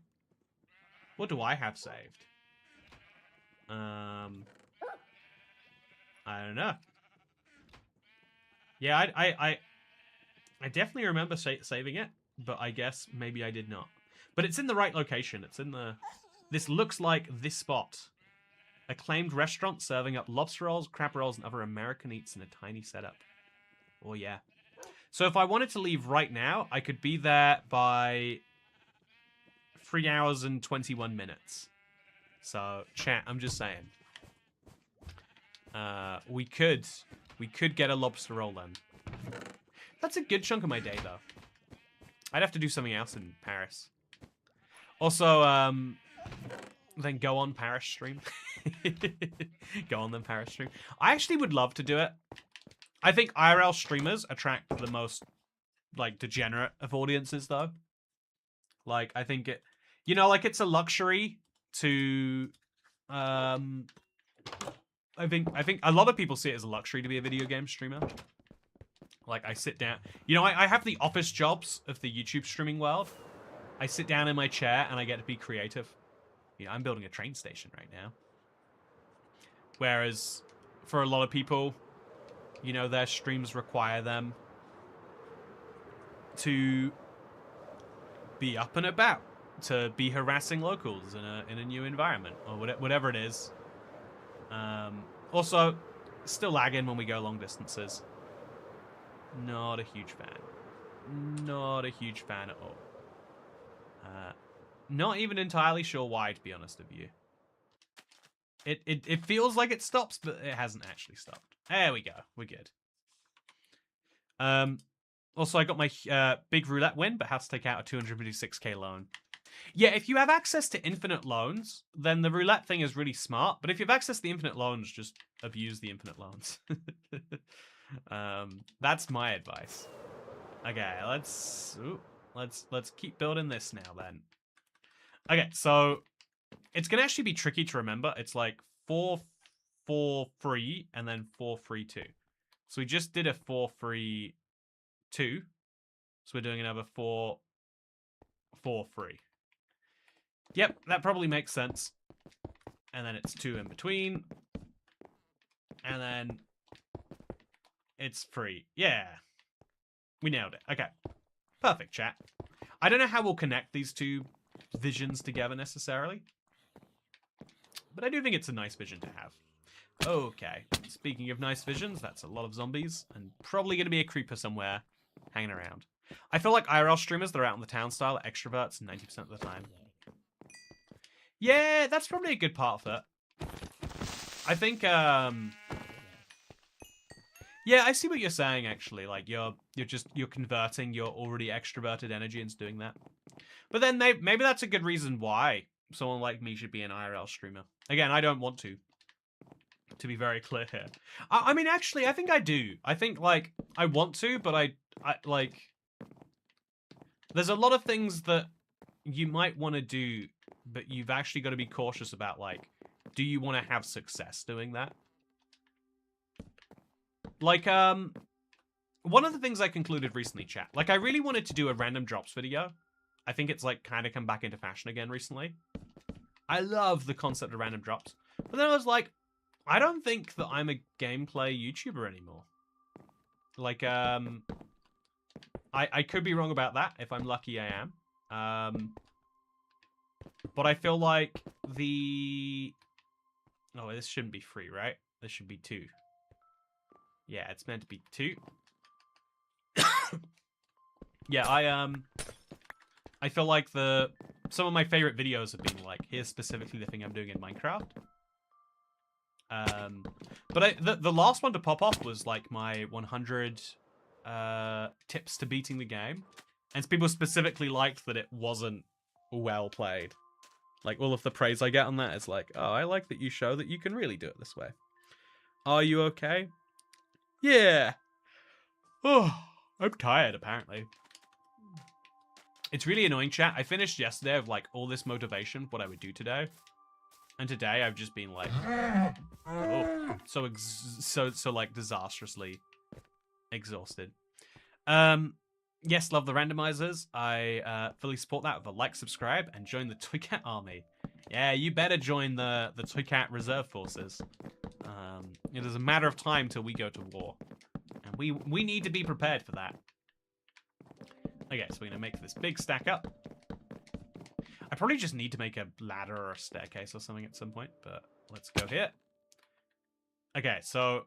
What do I have saved? I don't know. Yeah, I definitely remember saving it, but I guess maybe I did not. But it's in the right location. It's in the... This looks like this spot. Acclaimed restaurant serving up lobster rolls, crab rolls, and other American eats in a tiny setup. Oh, yeah. So if I wanted to leave right now, I could be there by 3 hours and 21 minutes. So, chat, I'm just saying. We could get a lobster roll then. That's a good chunk of my day, though. I'd have to do something else in Paris. Also, then go on Paris stream. Go on then Paris stream. I actually would love to do it. I think IRL streamers attract the most, like, degenerate of audiences, though. Like, I think it... You know, like, it's a luxury to... I think a lot of people see it as a luxury to be a video game streamer. Like, I sit down... You know, I have the office jobs of the YouTube streaming world. I sit down in my chair and I get to be creative. You know, I'm building a train station right now. Whereas, for a lot of people, you know, their streams require them to be up and about. to be harassing locals in a new environment or whatever it is. Also, still lagging when we go long distances. Not a huge fan. Not a huge fan at all. Not even entirely sure why, to be honest with you. It feels like it stops, but it hasn't actually stopped. There we go. We're good. Also, I got my big roulette win, but had to take out a 256k loan. Yeah, if you have access to infinite loans, then the roulette thing is really smart. But if you have access to the infinite loans, just abuse the infinite loans. That's my advice. Okay, let's keep building this now then. Okay, so it's gonna actually be tricky to remember. It's like 4 4 3 and then 4 3 2. So we just did a 4 3 2. So we're doing another 4 4 3. Yep, that probably makes sense. And then it's 2 in between. And then it's 3. Yeah. We nailed it. Okay. Perfect, chat. I don't know how we'll connect these two visions together necessarily. But I do think it's a nice vision to have. Okay. Speaking of nice visions, that's a lot of zombies. And probably going to be a creeper somewhere hanging around. I feel like IRL streamers that are out in the town style are extroverts 90% of the time. Yeah, that's probably a good part of it. I think, yeah, I see what you're saying, actually. Like, you're converting your already extroverted energy into doing that. But then maybe that's a good reason why someone like me should be an IRL streamer. Again, I don't want to be very clear here. I mean, actually, I think I do. I think, like, I want to, but I like... There's a lot of things that you might want to do, but you've actually got to be cautious about, like, do you want to have success doing that? Like, one of the things I concluded recently, chat, like, I really wanted to do a random drops video. I think it's, like, kind of come back into fashion again recently. I love the concept of random drops. But then I was like, I don't think that I'm a gameplay YouTuber anymore. Like, I could be wrong about that. If I'm lucky, I am. But I feel like the... Oh, this shouldn't be 3, right? This should be 2. Yeah, it's meant to be 2. Yeah, I feel like some of my favorite videos have been like, here's specifically the thing I'm doing in Minecraft. But the last one to pop off was like my 100 tips to beating the game. And people specifically liked that it wasn't well played. Like, all of the praise I get on that is like, oh, I like that you show that you can really do it this way. Are you okay? Yeah. Oh, I'm tired, apparently. It's really annoying, chat. I finished yesterday of, like, all this motivation, what I would do today. And today I've just been like, oh, so like, disastrously exhausted. Yes, love the randomizers. I fully support that with a like, subscribe, and join the Toycat army. Yeah, you better join the Toycat reserve forces. It is a matter of time till we go to war. And we need to be prepared for that. Okay, so we're gonna make this big stack up. I probably just need to make a ladder or a staircase or something at some point, but let's go here. Okay, so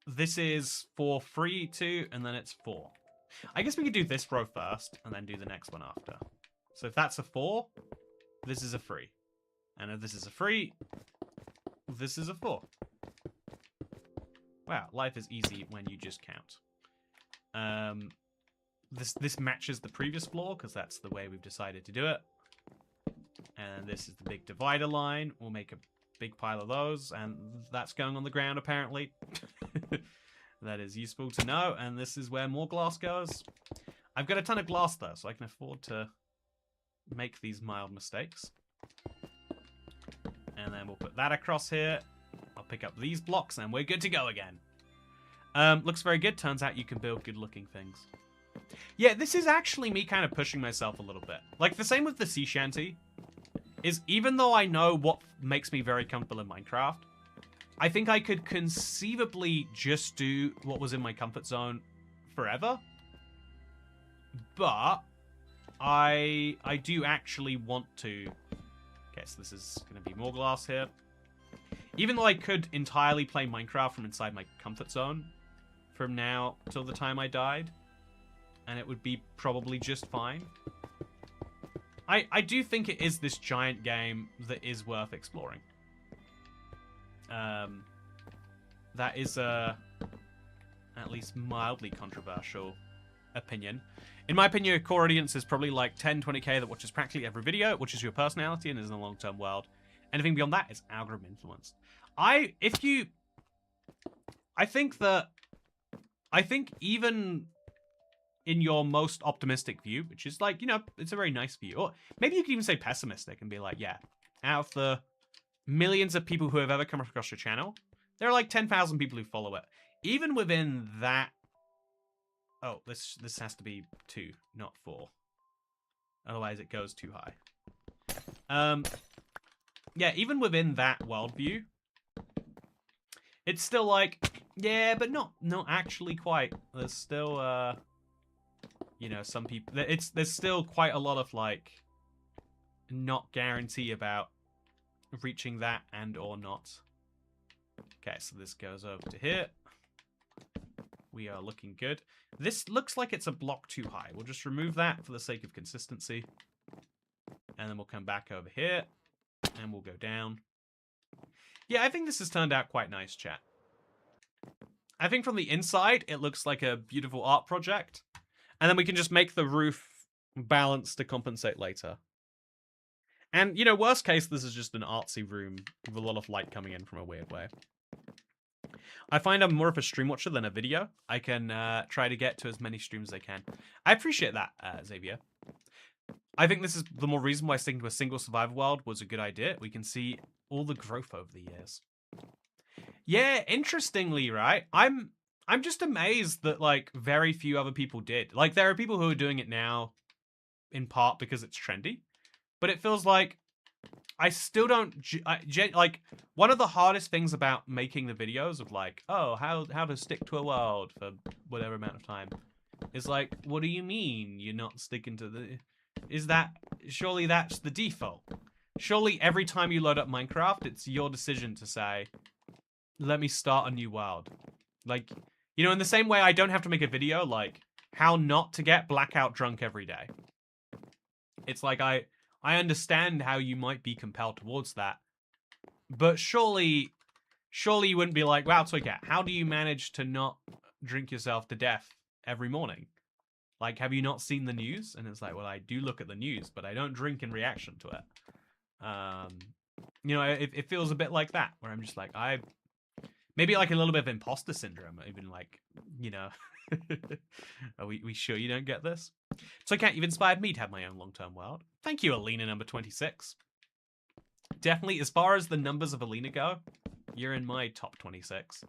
this is 4 3 2, and then it's 4. I guess we could do this row first, and then do the next one after. So if that's a 4, this is a 3. And if this is a 3, this is a 4. Wow, life is easy when you just count. This matches the previous floor, because that's the way we've decided to do it. And this is the big divider line. We'll make a big pile of those, and that's going on the ground, apparently. That is useful to know, and this is where more glass goes. I've got a ton of glass, though, so I can afford to make these mild mistakes. And then we'll put that across here. I'll pick up these blocks, and we're good to go again. Looks very good. Turns out you can build good-looking things. Yeah, this is actually me kind of pushing myself a little bit. Like, the same with the sea shanty, is even though I know what makes me very comfortable in Minecraft, I think I could conceivably just do what was in my comfort zone forever. But I do actually want to... Okay, so this is going to be more glass here. Even though I could entirely play Minecraft from inside my comfort zone from now till the time I died, and it would be probably just fine. I do think it is this giant game that is worth exploring. That is a at least mildly controversial opinion. In my opinion, your core audience is probably like 10, 20k that watches practically every video, which is your personality and is in the long-term world. Anything beyond that is algorithm influenced. I think even in your most optimistic view, which is like, you know, it's a very nice view, or maybe you could even say pessimistic and be like, yeah, out of the millions of people who have ever come across your channel, there are like 10,000 people who follow it. Even within that, oh, this has to be 2, not 4. Otherwise it goes too high. Yeah, even within that worldview, it's still like, yeah, but not actually quite. There's still, you know, some people, there's still quite a lot of like, not guarantee about reaching that and or not. Okay, so this goes over to here. We are looking good. This looks like it's a block too high. We'll just remove that for the sake of consistency. And then we'll come back over here. And we'll go down. Yeah, I think this has turned out quite nice, chat. I think from the inside, it looks like a beautiful art project. And then we can just make the roof balanced to compensate later. And, you know, worst case, this is just an artsy room with a lot of light coming in from a weird way. I find I'm more of a stream watcher than a video. I can try to get to as many streams as I can. I appreciate that, Xavier. I think this is the more reason why sticking to a single survival world was a good idea. We can see all the growth over the years. Yeah, interestingly, right? I'm just amazed that like very few other people did. Like there are people who are doing it now in part because it's trendy, but it feels like I still don't like one of the hardest things about making the videos of like, oh, how to stick to a world for whatever amount of time is like, what do you mean you're not sticking to the... Is that... Surely that's the default. Surely every time you load up Minecraft, it's your decision to say, let me start a new world. Like, you know, in the same way I don't have to make a video like how not to get blackout drunk every day. It's like I understand how you might be compelled towards that. But surely you wouldn't be like, wow, Toycat, how do you manage to not drink yourself to death every morning? Like, have you not seen the news? And it's like, well, I do look at the news, but I don't drink in reaction to it. You know, it feels a bit like that, where I'm just like, maybe like a little bit of imposter syndrome, even like, you know, are we sure you don't get this? Toycat, you've inspired me to have my own long-term world. Thank you, Alina number 26. Definitely, as far as the numbers of Alina go, you're in my top 26.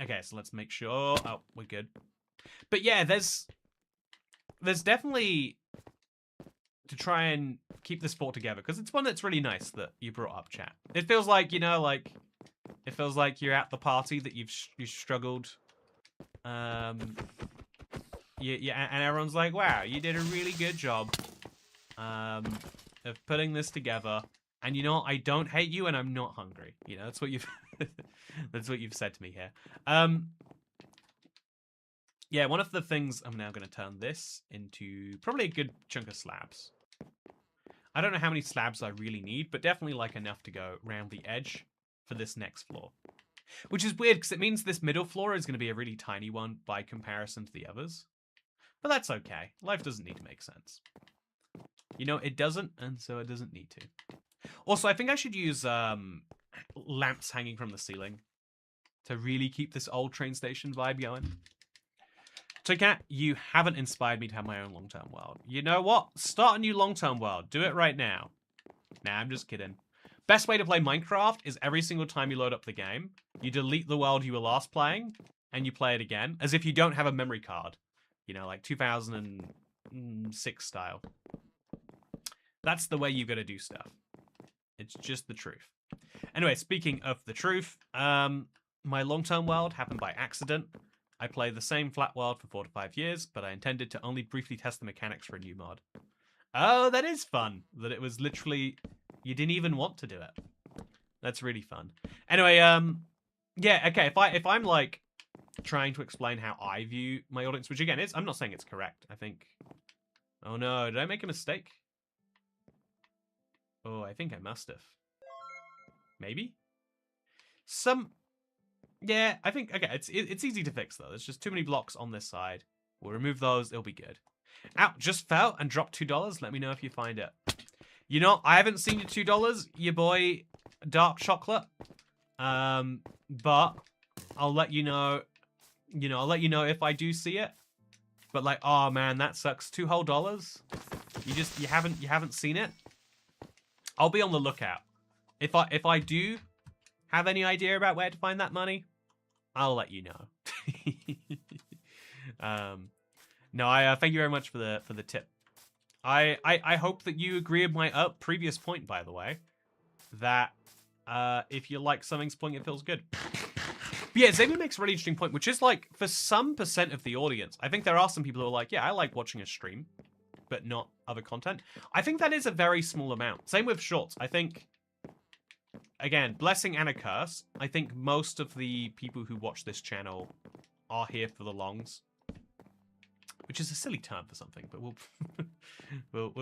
Okay, so let's make sure. Oh, we're good. But yeah, there's definitely to try and keep this fort together, because it's one that's really nice that you brought up, chat. It feels like, you know, like it feels like you're at the party that you've struggled. Yeah, and everyone's like, wow, you did a really good job of putting this together. And you know what? I don't hate you, and I'm not hungry. You know, that's what you've that's what you've said to me here. Yeah, one of the things I'm now going to turn this into probably a good chunk of slabs. I don't know how many slabs I really need, but definitely like enough to go around the edge for this next floor. Which is weird because it means this middle floor is going to be a really tiny one by comparison to the others. But that's okay. Life doesn't need to make sense. You know, it doesn't, and so it doesn't need to. Also, I think I should use lamps hanging from the ceiling to really keep this old train station vibe going. Toycat, you haven't inspired me to have my own long-term world. You know what? Start a new long-term world. Do it right now. Nah, I'm just kidding. Best way to play Minecraft is every single time you load up the game, you delete the world you were last playing, and you play it again, as if you don't have a memory card. You know, like 2006 style. That's the way you gotta do stuff. It's just the truth. Anyway, speaking of the truth, my long-term world happened by accident. I played the same flat world for 4 to 5 years, but I intended to only briefly test the mechanics for a new mod. Oh, that is fun. That it was literally, you didn't even want to do it. That's really fun. Anyway, yeah, okay, if I'm like trying to explain how I view my audience, which again is, I'm not saying it's correct. I think, oh no, did I make a mistake? Oh, I think I must have. Maybe? Yeah, I think, okay, it's easy to fix though. There's just too many blocks on this side. We'll remove those, it'll be good. Ow, just fell and dropped $2. Let me know if you find it. You know, I haven't seen your $2, your boy Dark Chocolate. But I'll let you know, I'll let you know if I do see it. But like, oh man, that sucks. $2 whole. You haven't seen it. I'll be on the lookout. If I do have any idea about where to find that money, I'll let you know. No, I thank you very much for the tip. I hope that you agree with my previous point, by the way, that if you like something spling, it feels good. But yeah, Xavier makes a really interesting point, which is like, for some percent of the audience, I think there are some people who are like, yeah, I like watching a stream, but not other content. I think that is a very small amount. Same with shorts. I think, again, blessing and a curse. I think most of the people who watch this channel are here for the longs, which is a silly term for something, but we'll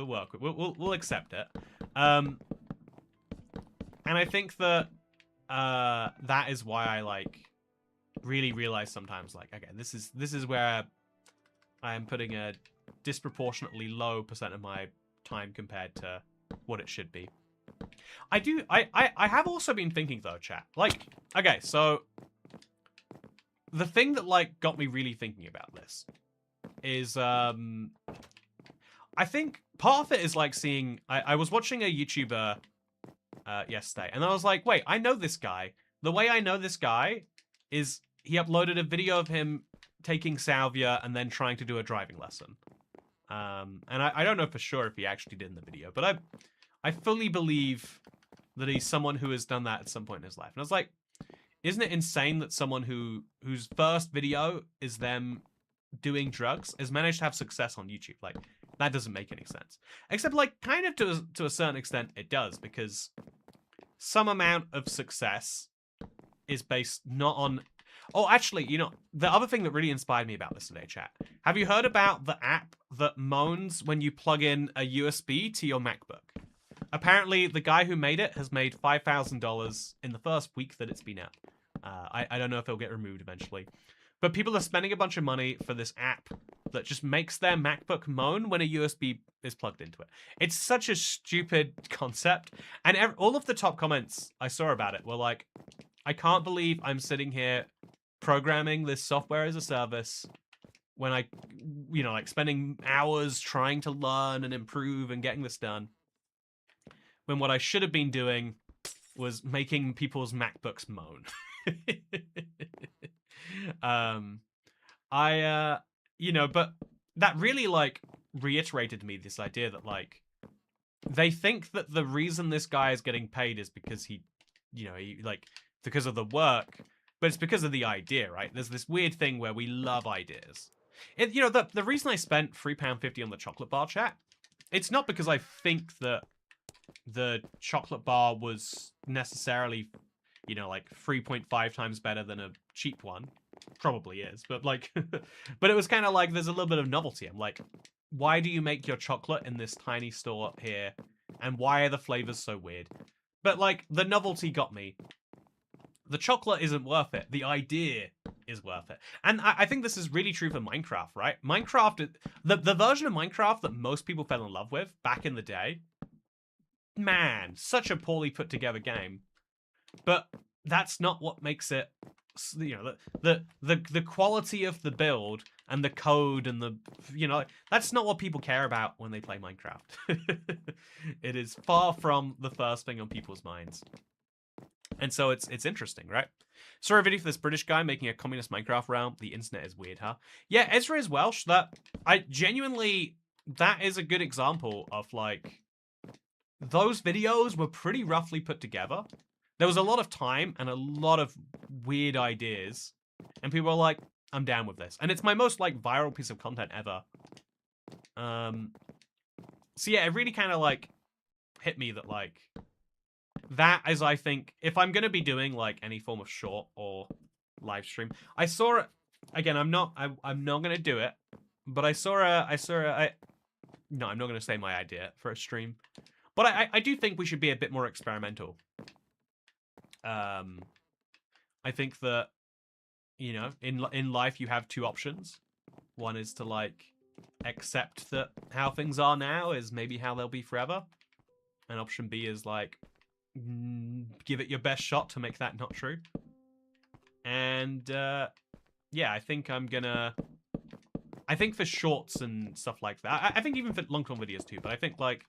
work with, we'll accept it. And I think that that is why I like really realize sometimes, like, okay, this is where I am putting a disproportionately low percent of my time compared to what it should be. I have also been thinking though, chat. Like, okay, so the thing that like got me really thinking about this is I think part of it is like seeing, I was watching a YouTuber yesterday, and I was like, wait, I know this guy. The way I know this guy is he uploaded a video of him taking salvia and then trying to do a driving lesson. And I don't know for sure if he actually did in the video, but I fully believe that he's someone who has done that at some point in his life. And I was like, isn't it insane that someone whose first video is them doing drugs has managed to have success on YouTube? Like, that doesn't make any sense. Except, like, kind of to a certain extent it does, because some amount of success is based not on... Oh, actually, you know, the other thing that really inspired me about this today, chat. Have you heard about the app that moans when you plug in a USB to your MacBook? Apparently, the guy who made it has made $5,000 in the first week that it's been out. I don't know if it'll get removed eventually. But people are spending a bunch of money for this app that just makes their MacBook moan when a USB is plugged into it. It's such a stupid concept. And all of the top comments I saw about it were like, I can't believe I'm sitting here programming this software as a service when I, you know, like spending hours trying to learn and improve and getting this done, when what I should have been doing was making people's MacBooks moan. You know, but that really like reiterated to me this idea that like they think that the reason this guy is getting paid is because he like because of the work, but it's because of the idea, right? There's this weird thing where we love ideas. You know, the reason I spent £3.50 on the chocolate bar, chat, it's not because I think that the chocolate bar was necessarily, you know, like 3.5 times better than a cheap one. Probably is, but like, but it was kind of like there's a little bit of novelty. I'm like, why do you make your chocolate in this tiny store up here? And why are the flavors so weird? But like, the novelty got me. The chocolate isn't worth it. The idea is worth it. And I think this is really true for Minecraft, right? Minecraft, the version of Minecraft that most people fell in love with back in the day, man, such a poorly put together game. But that's not what makes it, you know, the quality of the build and the code and the, you know, that's not what people care about when they play Minecraft. It is far from the first thing on people's minds. And so it's interesting, right? Saw a video for this British guy making a communist Minecraft realm. The internet is weird, huh? Yeah, Ezra is Welsh. That is a good example of like, those videos were pretty roughly put together. There was a lot of time and a lot of weird ideas. And people were like, I'm down with this. And it's my most, like, viral piece of content ever. So yeah, it really kind of, like, hit me that, like, that is, I think, if I'm going to be doing, like, any form of short or live stream, I saw it, again, I'm not going to do it, but no, I'm not going to say my idea for a stream, but I do think we should be a bit more experimental. I think that, you know, in life you have two options. One is to, like, accept that how things are now is maybe how they'll be forever. And option B is, like, give it your best shot to make that not true. And, yeah, I think I think for shorts and stuff like that, I think even for long-form videos too, but I think, like,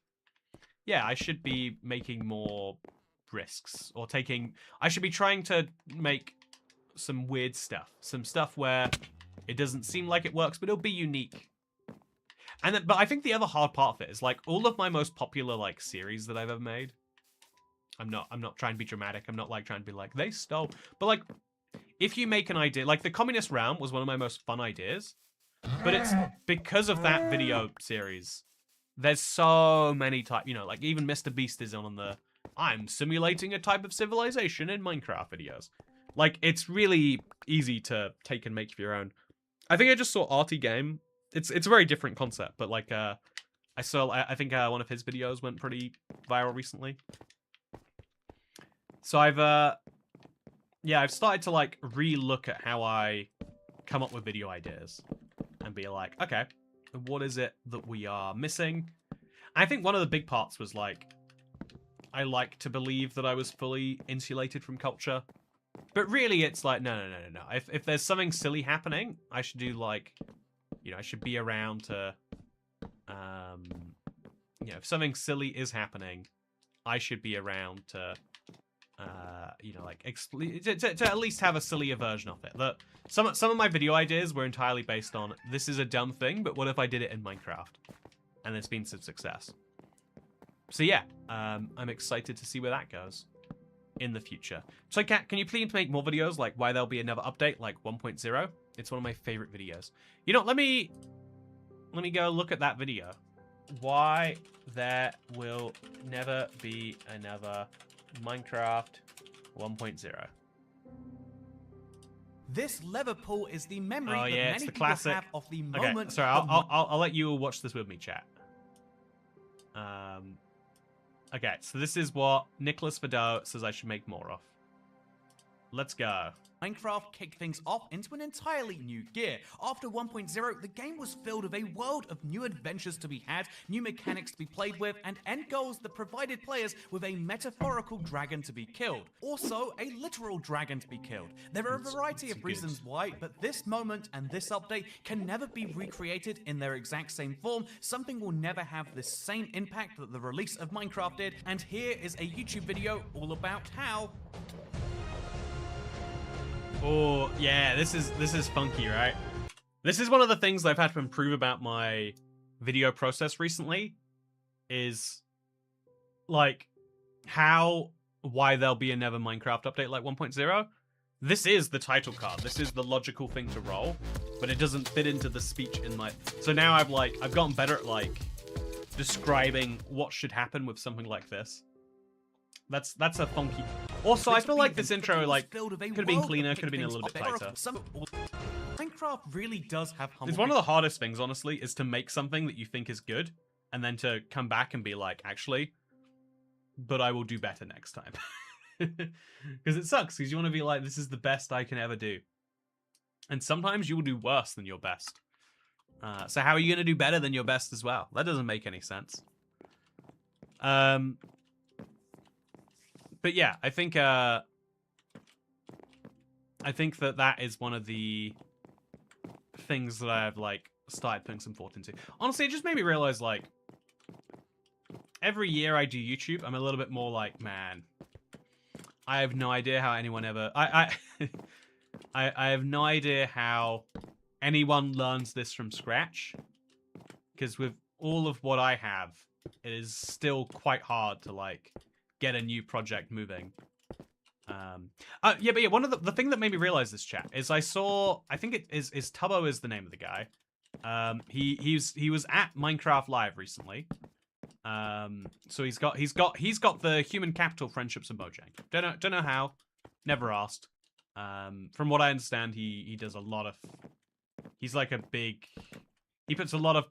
yeah, I should be making more risks, or I should be trying to make some weird stuff. Some stuff where it doesn't seem like it works, but it'll be unique. And then, but I think the other hard part of it is, like, all of my most popular, like, series that I've ever made. I'm not trying to be dramatic. I'm not, like, trying to be like, they stole. But, like, if you make an idea, like, the Communist Realm was one of my most fun ideas. But it's because of that video series. There's so many you know, like, even Mr. Beast is on the I'm simulating a type of civilization in Minecraft videos. Like, it's really easy to take and make for your own. I think I just saw Arty Game. It's a very different concept, but, like, I think one of his videos went pretty viral recently. So I've started to, like, re-look at how I come up with video ideas and be like, okay, what is it that we are missing? I think one of the big parts was, like, I like to believe that I was fully insulated from culture. But really, it's like, no. If there's something silly happening, I should do, like, you know, I should be around to, you know, if something silly is happening, I should be around to, you know, like, to at least have a sillier version of it. That some of my video ideas were entirely based on, this is a dumb thing, but what if I did it in Minecraft? And it's been some success. So yeah, I'm excited to see where that goes in the future. So Kat, can you please make more videos, like why there'll be another update, like 1.0? It's one of my favorite videos. You know, let me go look at that video. Why there will never be another Minecraft 1.0. This lever pull is the memory Oh that yeah, many it's the people classic. have of the Okay, moment. sorry, I'll let you watch this with me, chat. Okay, so this is what Nicholas Vidal says I should make more of. Let's go. Minecraft kicked things off into an entirely new gear. After 1.0, the game was filled with a world of new adventures to be had, new mechanics to be played with, and end goals that provided players with a metaphorical dragon to be killed. Also, a literal dragon to be killed. There are a variety of reasons why, but this moment and this update can never be recreated in their exact same form. Something will never have the same impact that the release of Minecraft did, and here is a YouTube video all about how. Oh, yeah, this is funky, right? This is one of the things I've had to improve about my video process recently, is, like, why there'll be another Minecraft update like 1.0. This is the title card. This is the logical thing to roll, but it doesn't fit into the speech in my... So now I've gotten better at, like, describing what should happen with something like this. That's a funky... Also, I feel like this intro, like, could have been cleaner, could have been a little bit tighter. Minecraft really does have humble... It's one of the hardest things, honestly, is to make something that you think is good, and then to come back and be like, actually, but I will do better next time. Because it sucks, because you want to be like, this is the best I can ever do. And sometimes you will do worse than your best. So how are you going to do better than your best as well? That doesn't make any sense. But yeah, I think that is one of the things that I've, like, started putting some thought into. Honestly, it just made me realize, like, every year I do YouTube, I'm a little bit more like, man, I have no idea how anyone ever... I have no idea how anyone learns this from scratch. Because with all of what I have, it is still quite hard to, like, get a new project moving. Yeah, but yeah, one of the thing that made me realize this, chat, is I think it is Tubbo is the name of the guy. He was at Minecraft Live recently. So he's got the human capital friendships and Mojang. Don't know how, never asked. From what I understand, he does a lot of. He's like he puts a lot of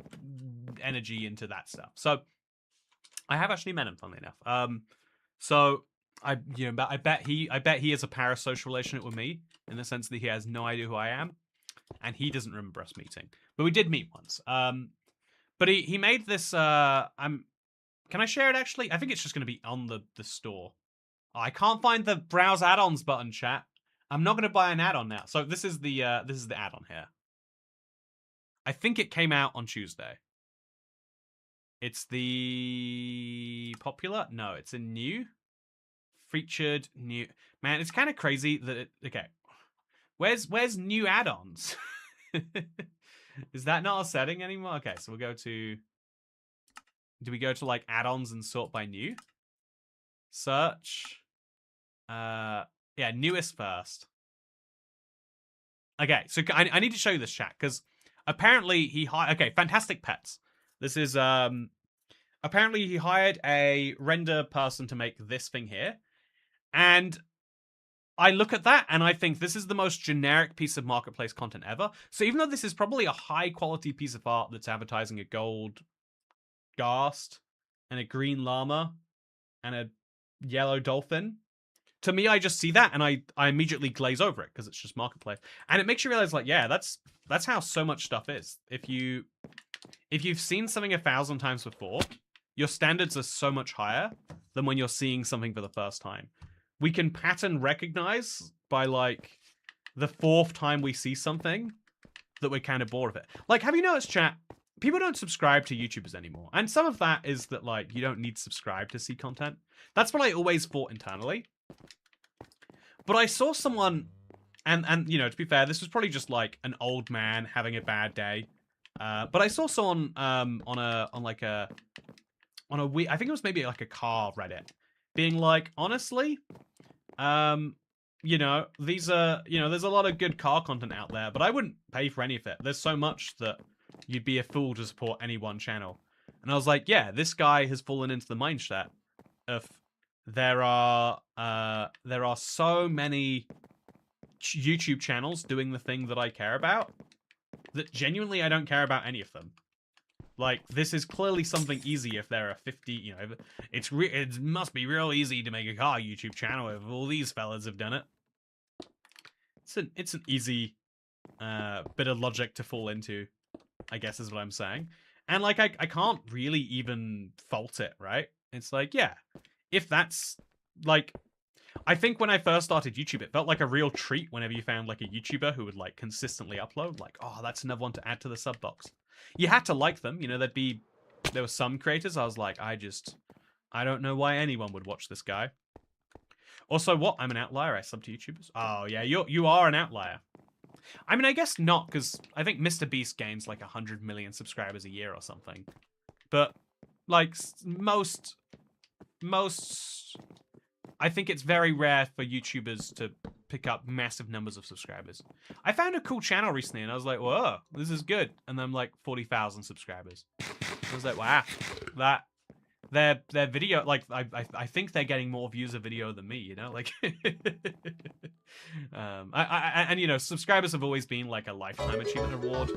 energy into that stuff. So I have actually met him, funnily enough. So I bet he has a parasocial relationship with me in the sense that he has no idea who I am, and he doesn't remember us meeting. But we did meet once. But he made this. Can I share it? Actually, I think it's just going to be on the store. Oh, I can't find the browse add-ons button, chat. I'm not going to buy an add-on now. So this is the add-on here. I think it came out on Tuesday. It's the popular? No, it's a new featured new. Man, it's kind of crazy that it. Okay, where's new add-ons? Is that not a setting anymore? Okay, so we'll go to. Do we go to like add-ons and sort by new? Search. Yeah, newest first. Okay, so I need to show you this, chat, because apparently he hired. Okay, Fantastic Pets. This is apparently he hired a render person to make this thing here, and I look at that and I think this is the most generic piece of marketplace content ever. So even though this is probably a high quality piece of art that's advertising a gold ghast and a green llama and a yellow dolphin, to me, I just see that and I immediately glaze over it because it's just marketplace, and it makes you realize, like, yeah, that's how so much stuff is. If you've seen something 1,000 times before, your standards are so much higher than when you're seeing something for the first time. We can pattern recognize by like the 4th time we see something that we're kind of bored of it. Like, have you noticed, chat? People don't subscribe to YouTubers anymore, and some of that is that like you don't need to subscribe to see content. That's what I always thought internally. But I saw someone, and you know, to be fair, this was probably just like an old man having a bad day. But I saw someone on a I think it was maybe like a car Reddit, being like, honestly, you know, these are, you know, there's a lot of good car content out there, but I wouldn't pay for any of it. There's so much that you'd be a fool to support any one channel. And I was like, yeah, this guy has fallen into the mindset of there are so many YouTube channels doing the thing that I care about that genuinely I don't care about any of them. Like, this is clearly something easy if there are 50, you know, it must be real easy to make a car YouTube channel if all these fellas have done it. It's an easy bit of logic to fall into, I guess is what I'm saying. And like, I can't really even fault it, right? It's like, yeah, if that's like, I think when I first started YouTube, it felt like a real treat whenever you found like a YouTuber who would like consistently upload, like, oh, that's another one to add to the sub box. You had to like them, you know, there were some creators I was like, I don't know why anyone would watch this guy. Also, what? I'm an outlier, I sub to YouTubers? Oh yeah, you are an outlier. I mean, I guess not, because I think Mr. Beast gains like 100 million subscribers a year or something. But like most I think it's very rare for YouTubers to pick up massive numbers of subscribers. I found a cool channel recently and I was like, whoa, this is good. And then like 40,000 subscribers. I was like, wow, that their video, like, I think they're getting more views of video than me, you know, like, and you know, subscribers have always been like a lifetime achievement award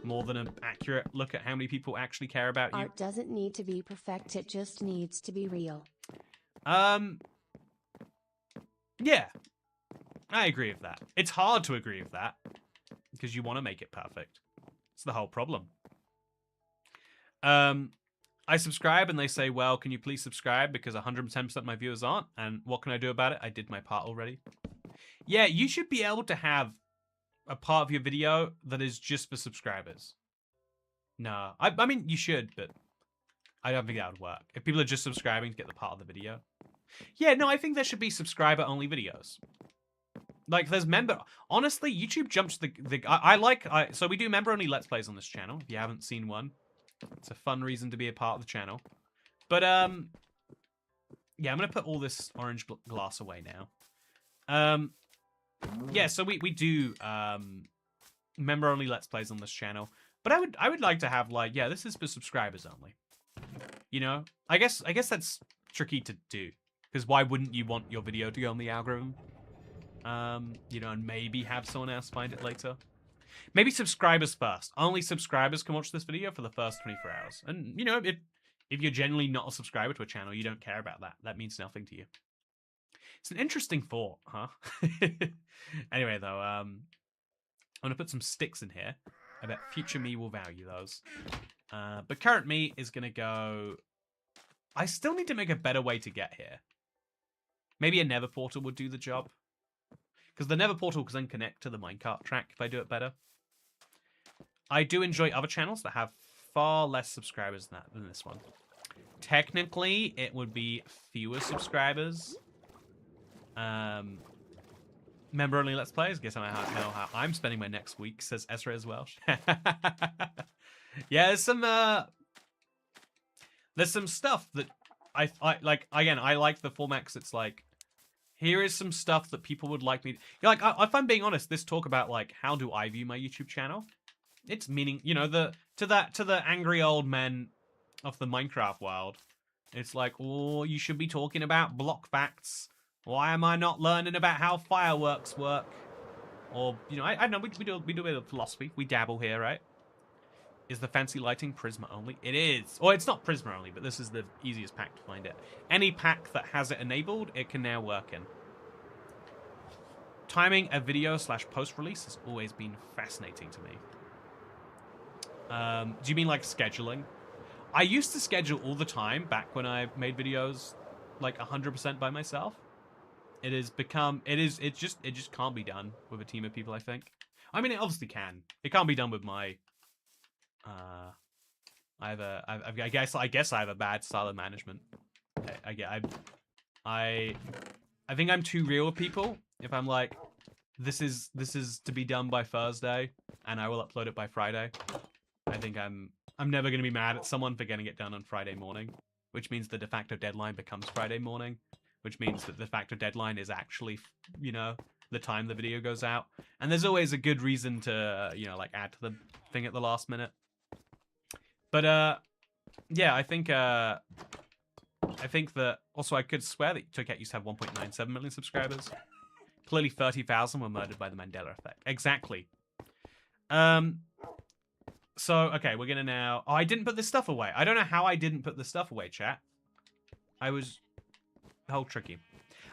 more than an accurate look at how many people actually care about you. Art doesn't need to be perfect, it just needs to be real. Yeah, I agree with that. It's hard to agree with that because you want to make it perfect. It's the whole problem. I subscribe and they say, well, can you please subscribe because 110% of my viewers aren't? And what can I do about it? I did my part already. Yeah, you should be able to have a part of your video that is just for subscribers. No, I mean, you should, but I don't think that would work. If people are just subscribing to get the part of the video. Yeah, no, I think there should be subscriber-only videos. Like, there's member... Honestly, YouTube jumps the... So we do member-only Let's Plays on this channel, if you haven't seen one. It's a fun reason to be a part of the channel. But, yeah, I'm going to put all this orange glass away now. Yeah, so we do member only Let's Plays on this channel. But I would like to have like, yeah, this is for subscribers only. You know? I guess that's tricky to do. Because why wouldn't you want your video to go on the algorithm? You know, and maybe have someone else find it later. Maybe subscribers first. Only subscribers can watch this video for the first 24 hours. And, you know, if you're generally not a subscriber to a channel, you don't care about that. That means nothing to you. It's an interesting thought, huh? Anyway, though, I'm going to put some sticks in here. I bet future me will value those. But current me is going to go... I still need to make a better way to get here. Maybe a nether portal would do the job. Because the nether portal can then connect to the minecart track if I do it better. I do enjoy other channels that have far less subscribers than this one. Technically, it would be fewer subscribers. Member only Let's Plays. Guess I know how I'm spending my next week, says Ezra as well. Yeah, there's some stuff that I like. Again, I like the format because it's like, here is some stuff that people would like me to... Like, if I'm being honest, this talk about, like, how do I view my YouTube channel? It's meaning, you know, to the angry old men of the Minecraft world. It's like, oh, you should be talking about block facts. Why am I not learning about how fireworks work? Or, you know, I don't know, we do a bit of philosophy. We dabble here, right? Is the fancy lighting Prisma only? It is. Or it's not Prisma only, but this is the easiest pack to find it. Any pack that has it enabled, it can now work in. Timing a video / post-release has always been fascinating to me. Do you mean like scheduling? I used to schedule all the time back when I made videos like 100% by myself. It just can't be done with a team of people, I think. I mean, it obviously can. It can't be done with my... I guess I have a bad style of management. I think I'm too real with people. If I'm like, this is to be done by Thursday, and I will upload it by Friday. I think I'm never gonna be mad at someone for getting it done on Friday morning, which means the de facto deadline becomes Friday morning, which means that the de facto deadline is actually, you know, the time the video goes out. And there's always a good reason to, you know, like add to the thing at the last minute. But yeah, I think that also I could swear that Toycat used to have 1.97 million subscribers. Clearly 30,000 were murdered by the Mandela effect. Exactly. So, okay, we're gonna now... Oh, I didn't put this stuff away. I don't know how I didn't put this stuff away, chat. I was... Hell tricky.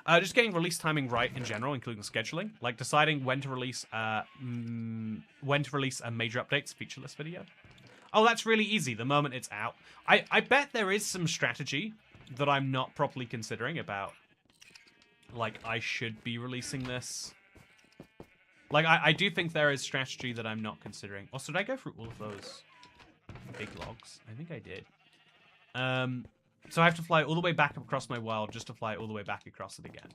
Just getting release timing right in general, including scheduling. Like deciding when to release a major updates featureless video. Oh, that's really easy the moment it's out. I bet there is some strategy that I'm not properly considering about, like, I should be releasing this. Like, I do think there is strategy that I'm not considering. Also, did I go through all of those big logs? I think I did. So I have to fly all the way back across my world just to fly all the way back across it again.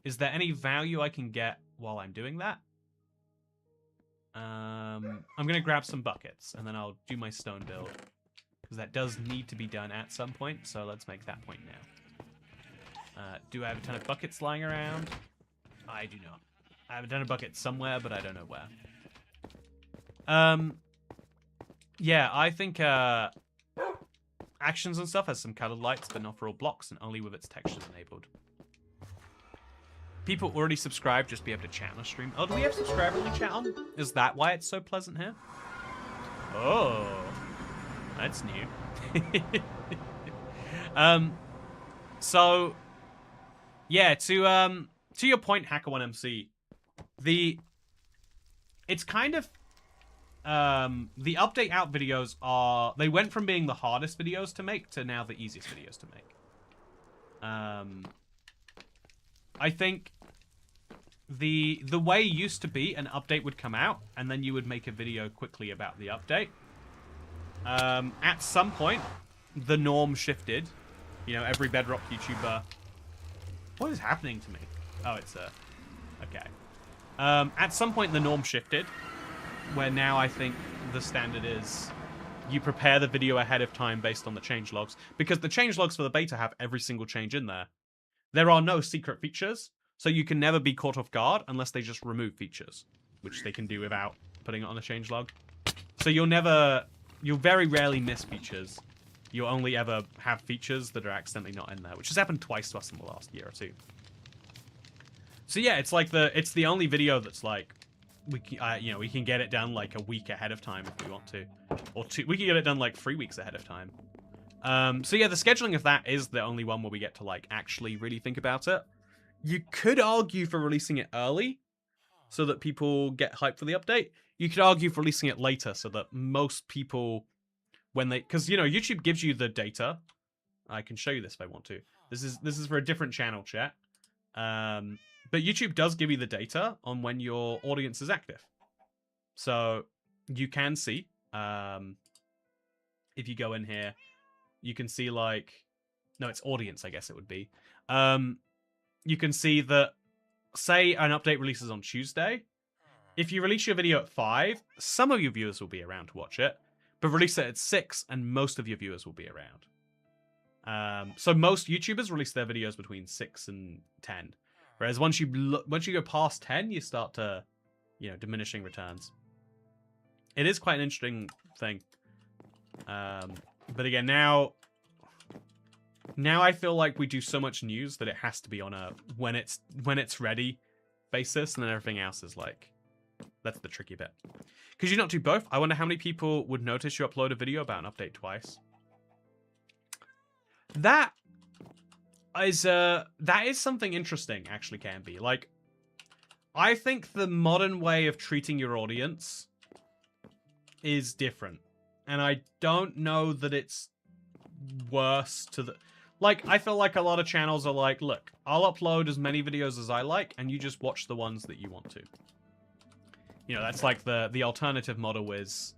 Is there any value I can get while I'm doing that? I'm going to grab some buckets, and then I'll do my stone build. Because that does need to be done at some point, so let's make that point now. Do I have a ton of buckets lying around? I do not. I have a ton of buckets somewhere, but I don't know where. Yeah, I think Actions and stuff has some colored lights, but not for all blocks, and only with its textures enabled. People already subscribed, just be able to chat on a stream. Oh, do we have subscriber-only chat on? Is that why it's so pleasant here? Oh, that's new. So, yeah, to your point, HackerOneMC, it's kind of, the update out videos they went from being the hardest videos to make to now the easiest videos to make. I think the way used to be an update would come out and then you would make a video quickly about the update. At some point, the norm shifted. You know, every Bedrock YouTuber... What is happening to me? Oh, it's okay. At some point, the norm shifted, where now I think the standard is you prepare the video ahead of time based on the changelogs, because the changelogs for the beta have every single change in there. There are no secret features, So you can never be caught off guard unless they just remove features, which they can do without putting it on a changelog. So you'll very rarely miss features. You'll only ever have features that are accidentally not in there, which has happened twice to us in the last year or two. So yeah, it's like it's the only video that's like, we can get it done like a week ahead of time if we want to, or we can get it done like 3 weeks ahead of time. So yeah, the scheduling of that is the only one where we get to like actually really think about it. You could argue for releasing it early so that people get hyped for the update. You could argue for releasing it later so that most people, when they, because YouTube gives you the data. I can show you this if I want to. This is for a different channel, chat. But YouTube does give you the data on when your audience is active. So you can see, if you go in here, you can see like, no, it's audience, I guess it would be. You can see that, say an update releases on Tuesday. If you release your video at 5, some of your viewers will be around to watch it. But release it at 6, and most of your viewers will be around. So most YouTubers release their videos between 6 and 10. Whereas once you go past 10, you start to, diminishing returns. It is quite an interesting thing. But again, now I feel like we do so much news that it has to be on a when it's ready basis, and then everything else is like, that's the tricky bit. Could you not do both? I wonder how many people would notice you upload a video about an update twice. That is something interesting, actually, can be. Like, I think the modern way of treating your audience is different. And I don't know that it's worse to the... Like, I feel like a lot of channels are like, look, I'll upload as many videos as I like, and you just watch the ones that you want to. That's like the alternative model is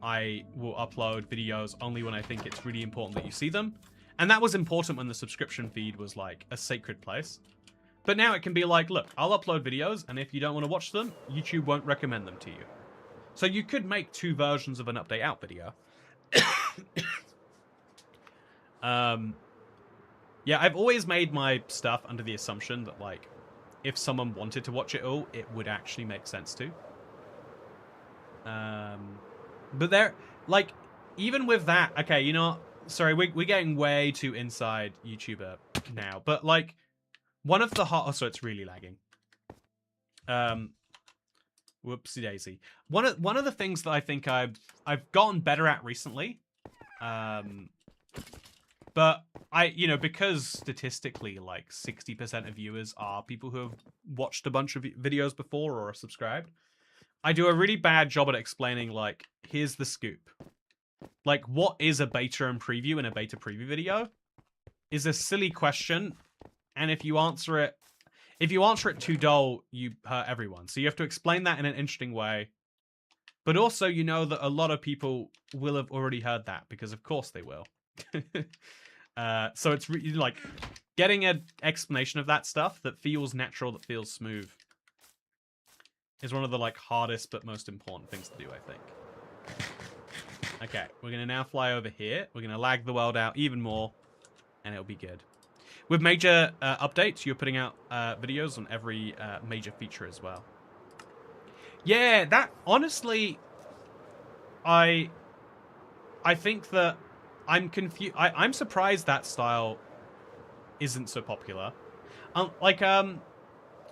I will upload videos only when I think it's really important that you see them. And that was important when the subscription feed was like a sacred place. But now it can be like, look, I'll upload videos, and if you don't want to watch them, YouTube won't recommend them to you. So you could make 2 versions of an update out video. Yeah, I've always made my stuff under the assumption that, like, if someone wanted to watch it all, it would actually make sense to. But there, like, even with that, okay, sorry, we're getting way too inside YouTuber now, but, like, one of the so it's really lagging. Whoopsie daisy. One of the things that I think I've gotten better at recently, but because statistically, like 60% of viewers are people who have watched a bunch of videos before or are subscribed, I do a really bad job at explaining, like, here's the scoop. Like, what is a beta and preview in a beta preview video is a silly question, and if you answer it too dull, you hurt everyone. So you have to explain that in an interesting way. But also, that a lot of people will have already heard that, because of course they will. So it's really, like, getting an explanation of that stuff that feels natural, that feels smooth, is one of the, like, hardest but most important things to do, I think. Okay, we're going to now fly over here. We're going to lag the world out even more, and it'll be good. With major updates, you're putting out videos on every major feature as well. Yeah, that, honestly, I think that I'm confused. I'm surprised that style isn't so popular.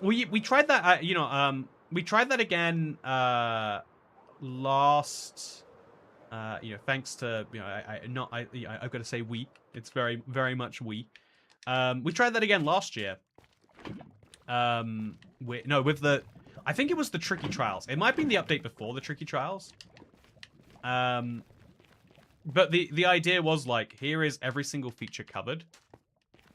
We tried that, we tried that again last, thanks to, I've got to say we. It's very, very much we. We tried that again last year. With the, I think it was the Tricky Trials. It might have been the update before the Tricky Trials. But the idea was, like, here is every single feature covered.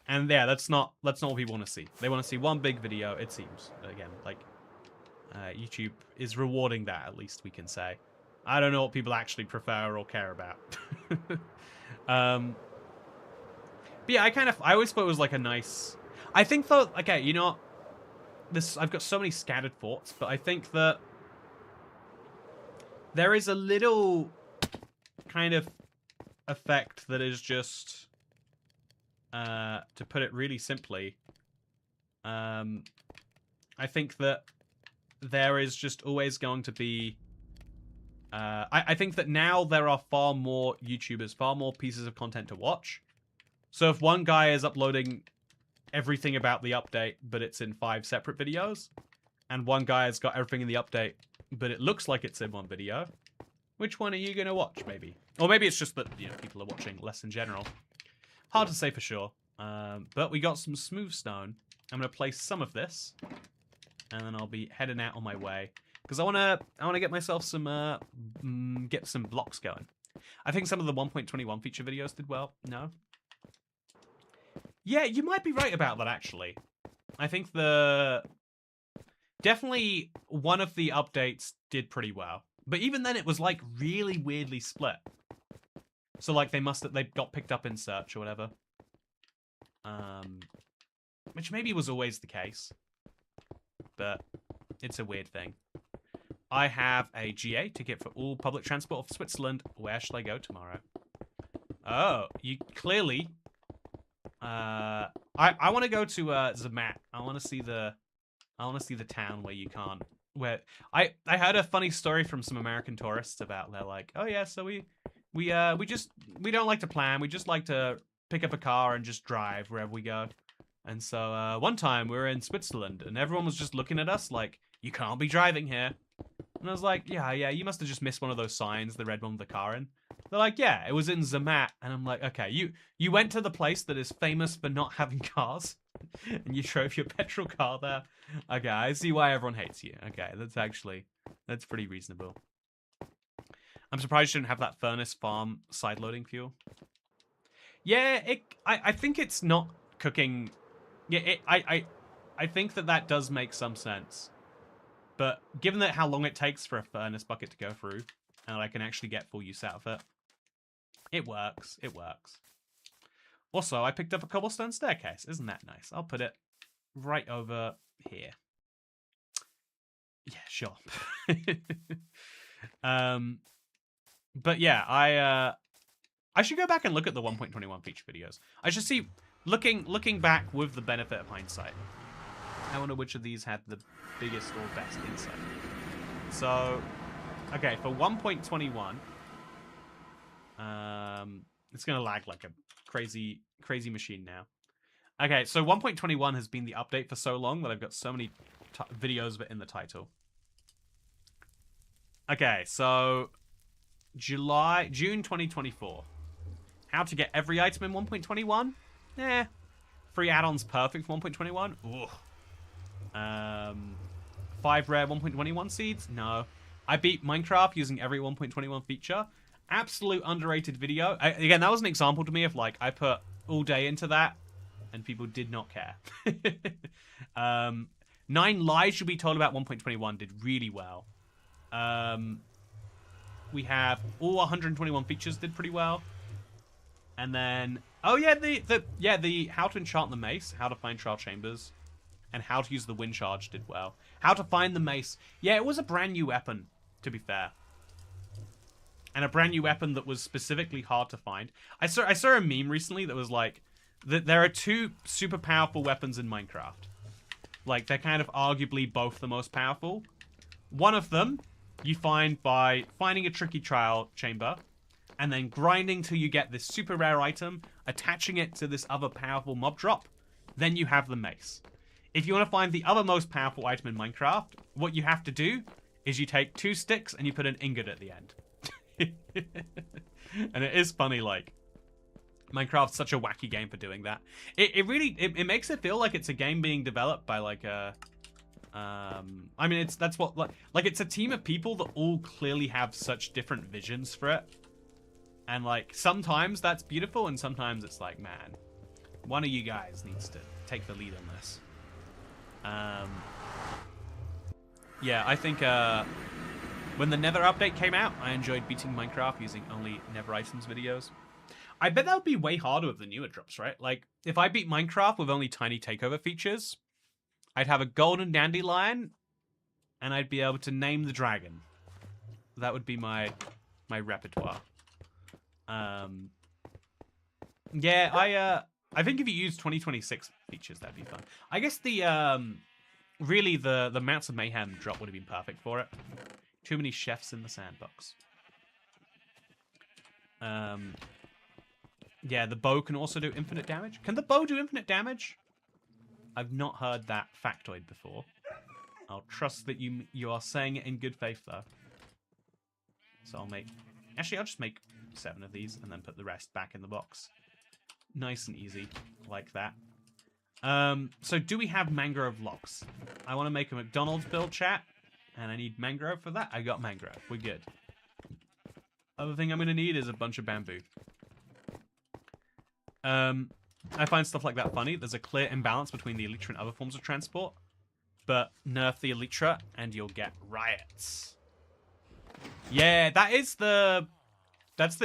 And yeah, that's not what people want to see. They want to see one big video, it seems. Again, like, YouTube is rewarding that, at least we can say. I don't know what people actually prefer or care about. But yeah, I always thought it was like a nice... I think though, okay, I've got so many scattered thoughts, but I think that there is a little kind of effect that is just, to put it really simply, I think that there is just always going to be... I think that now there are far more YouTubers, far more pieces of content to watch. So if one guy is uploading everything about the update, but it's in 5 separate videos, and one guy has got everything in the update, but it looks like it's in one video, which one are you going to watch, maybe? Or maybe it's just that, you know, people are watching less in general. Hard to say for sure. But we got some smooth stone. I'm going to place some of this, and then I'll be heading out on my way. Because I wanna get myself some get some blocks going. I think some of the 1.21 feature videos did well. No. Yeah, you might be right about that actually. I think definitely one of the updates did pretty well. But even then it was like really weirdly split. So like they got picked up in search or whatever. Which maybe was always the case. But it's a weird thing. I have a GA ticket for all public transport of Switzerland. Where should I go tomorrow? Oh, you clearly... I want to go to Zermatt. I want to see the town where you can't... Where I heard a funny story from some American tourists about they're like, oh yeah, so we don't like to plan. We just like to pick up a car and just drive wherever we go. And so one time we were in Switzerland and everyone was just looking at us like, you can't be driving here. And I was like, yeah, you must have just missed one of those signs, the red one with the car in. They're like, yeah, it was in Zermatt. And I'm like, okay, you went to the place that is famous for not having cars, and you drove your petrol car there. Okay, I see why everyone hates you. Okay, that's pretty reasonable. I'm surprised you didn't have that furnace farm side-loading fuel. Yeah, I think it's not cooking. Yeah, I think that does make some sense. But given that how long it takes for a furnace bucket to go through, and I can actually get full use out of it, it works. It works. Also, I picked up a cobblestone staircase. Isn't that nice? I'll put it right over here. Yeah, sure. But yeah, I should go back and look at the 1.21 feature videos. I should see, looking back with the benefit of hindsight. I wonder which of these had the biggest or best insight. So, okay, for 1.21, it's gonna lag like a crazy machine now. Okay, so 1.21 has been the update for so long that I've got so many videos of it in the title. Okay, so June 2024. How to get every item in 1.21? Eh. Free add-ons perfect for 1.21? Ugh. 5 rare 1.21 seeds? No. I beat Minecraft using every 1.21 feature. Absolute underrated video. Again, that was an example to me of like, I put all day into that and people did not care. 9 lies you'll be told about 1.21 did really well. We have all 121 features did pretty well. And then, oh yeah, the how to enchant the mace, how to find trial chambers, and how to use the wind charge did well. How to find the mace. Yeah, it was a brand new weapon, to be fair. And a brand new weapon that was specifically hard to find. I saw a meme recently that was like, that there are 2 super powerful weapons in Minecraft. Like, they're kind of arguably both the most powerful. One of them, you find by finding a tricky trial chamber, and then grinding till you get this super rare item, attaching it to this other powerful mob drop, then you have the mace. If you want to find the other most powerful item in Minecraft, what you have to do is you take 2 sticks and you put an ingot at the end. And it is funny, like, Minecraft's such a wacky game for doing that. It really makes it feel like it's a game being developed by like a I mean, that's what like it's a team of people that all clearly have such different visions for it. And like sometimes that's beautiful and sometimes it's like, man, one of you guys needs to take the lead on this. Yeah, I think when the Nether update came out, I enjoyed beating Minecraft using only Nether items videos. I bet that would be way harder with the newer drops, right? Like, if I beat Minecraft with only tiny takeover features, I'd have a golden dandelion, and I'd be able to name the dragon. That would be my repertoire. Yeah, I think if you use 2026 features, that'd be fun. I guess the really the Mounts of Mayhem drop would have been perfect for it. Too many chefs in the sandbox. Yeah, the bow can also do infinite damage. Can the bow do infinite damage? I've not heard that factoid before. I'll trust that you are saying it in good faith, though. So I'll make... Actually, I'll just make 7 of these and then put the rest back in the box. Nice and easy, like that. So do we have mangrove logs? I want to make a McDonald's build, chat. And I need mangrove for that. I got mangrove. We're good. Other thing I'm going to need is a bunch of bamboo. I find stuff like that funny. There's a clear imbalance between the Elytra and other forms of transport. But nerf the Elytra and you'll get riots. Yeah, that's the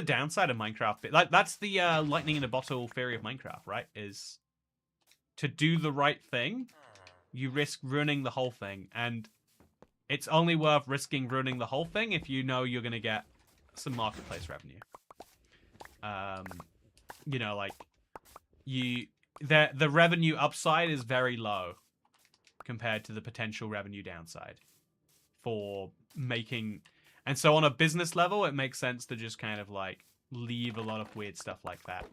downside of Minecraft. Like, that's the lightning in a bottle theory of Minecraft, right? Is to do the right thing, you risk ruining the whole thing. And it's only worth risking ruining the whole thing if you know you're going to get some marketplace revenue. You know, like, the revenue upside is very low compared to the potential revenue downside for making... And so on a business level, it makes sense to just kind of, like, leave a lot of weird stuff like that.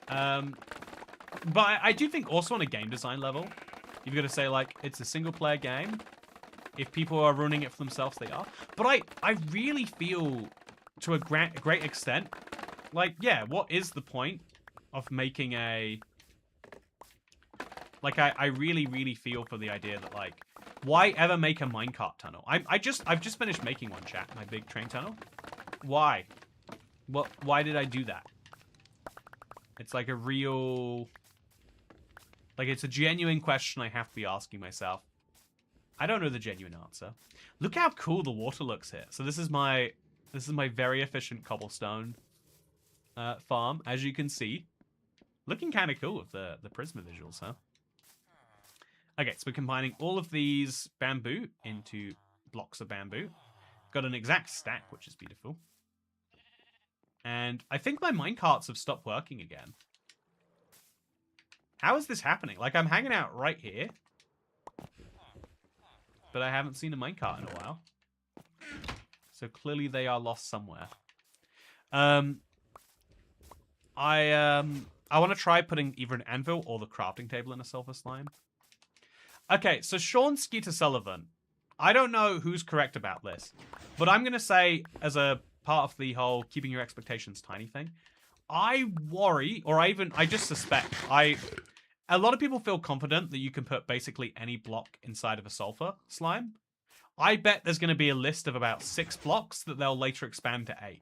But I do think also on a game design level, you've got to say, like, it's a single-player game. If people are ruining it for themselves, they are. But I really feel, to a great extent, like, yeah, what is the point of making a... Like, I really, really feel for the idea that, like, why ever make a minecart tunnel? I've just finished making one, chat, my big train tunnel. Why? Why did I do that? It's like a real... Like, it's a genuine question I have to be asking myself. I don't know the genuine answer. Look how cool the water looks here. So this is my very efficient cobblestone farm, as you can see. Looking kind of cool with the Prisma visuals, huh? Okay, so we're combining all of these bamboo into blocks of bamboo. Got an exact stack, which is beautiful. And I think my minecarts have stopped working again. How is this happening? Like, I'm hanging out right here. But I haven't seen a minecart in a while. So clearly they are lost somewhere. I want to try putting either an anvil or the crafting table in a silver slime. Okay, so Sean Skeeter Sullivan. I don't know who's correct about this. But I'm going to say, as a part of the whole keeping your expectations tiny thing, I worry, or I just suspect, a lot of people feel confident that you can put basically any block inside of a sulfur slime. I bet there's going to be a list of about 6 blocks that they'll later expand to 8.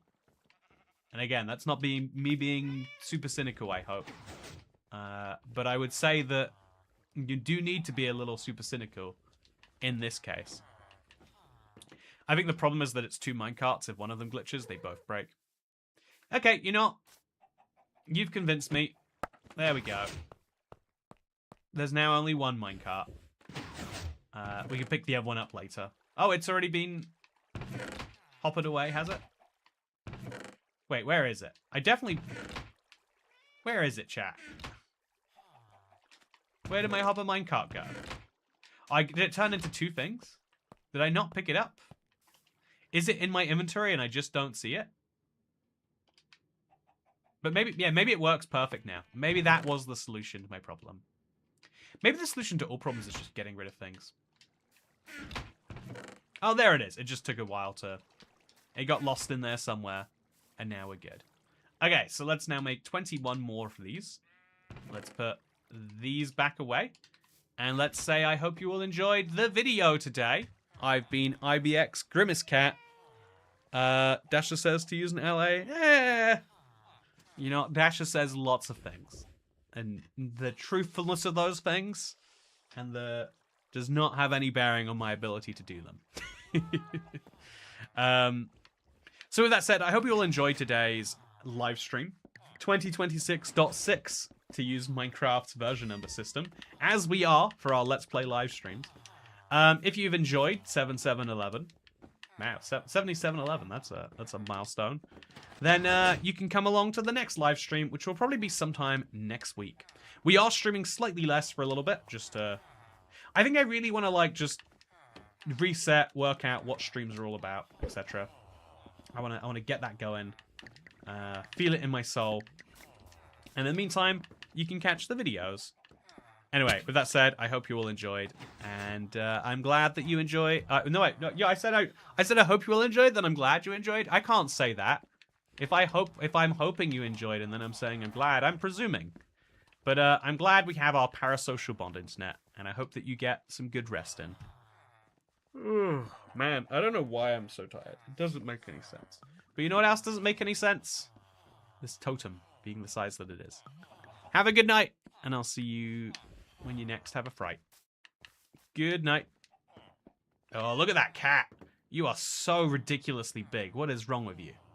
And again, that's not me being super cynical, I hope. But I would say that you do need to be a little super cynical in this case. I think the problem is that it's 2 minecarts. If one of them glitches, they both break. Okay, you know what? You've convinced me. There we go. There's now only 1 minecart. We can pick the other one up later. Oh, it's already been hoppered away, has it? Wait, where is it? Where is it, chat? Where did my hopper minecart go? Did it turn into 2 things? Did I not pick it up? Is it in my inventory and I just don't see it? But maybe it works perfect now. Maybe that was the solution to my problem. Maybe the solution to all problems is just getting rid of things. Oh, there it is. It just took a while to... It got lost in there somewhere. And now we're good. Okay, so let's now make 21 more of these. Let's put these back away. And let's say I hope you all enjoyed the video today. I've been IBX Grimace Cat. Dasher says to use an LA. You know, Dasher says lots of things. And the truthfulness of those things does not have any bearing on my ability to do them. So with that said, I hope you all enjoyed today's live stream. 2026.6 to use Minecraft's version number system, as we are for our Let's Play live streams. If you've enjoyed 7711, Wow, 7711. That's a milestone. Then you can come along to the next live stream, which will probably be sometime next week. We are streaming slightly less for a little bit, just I think I really want to like just reset, work out what streams are all about, etc. I want to get that going, feel it in my soul, and in the meantime, you can catch the videos. Anyway, with that said, I hope you all enjoyed, and I'm glad that you enjoy. No, yeah, I said I hope you all enjoyed. Then I'm glad you enjoyed. I can't say that. If I'm hoping you enjoyed, and then I'm saying I'm glad, I'm presuming. But I'm glad we have our parasocial bond internet, and I hope that you get some good rest in. Man, I don't know why I'm so tired. It doesn't make any sense. But you know what else doesn't make any sense? This totem being the size that it is. Have a good night, and I'll see you when you next have a fright. Good night. Oh, look at that cat. You are so ridiculously big. What is wrong with you?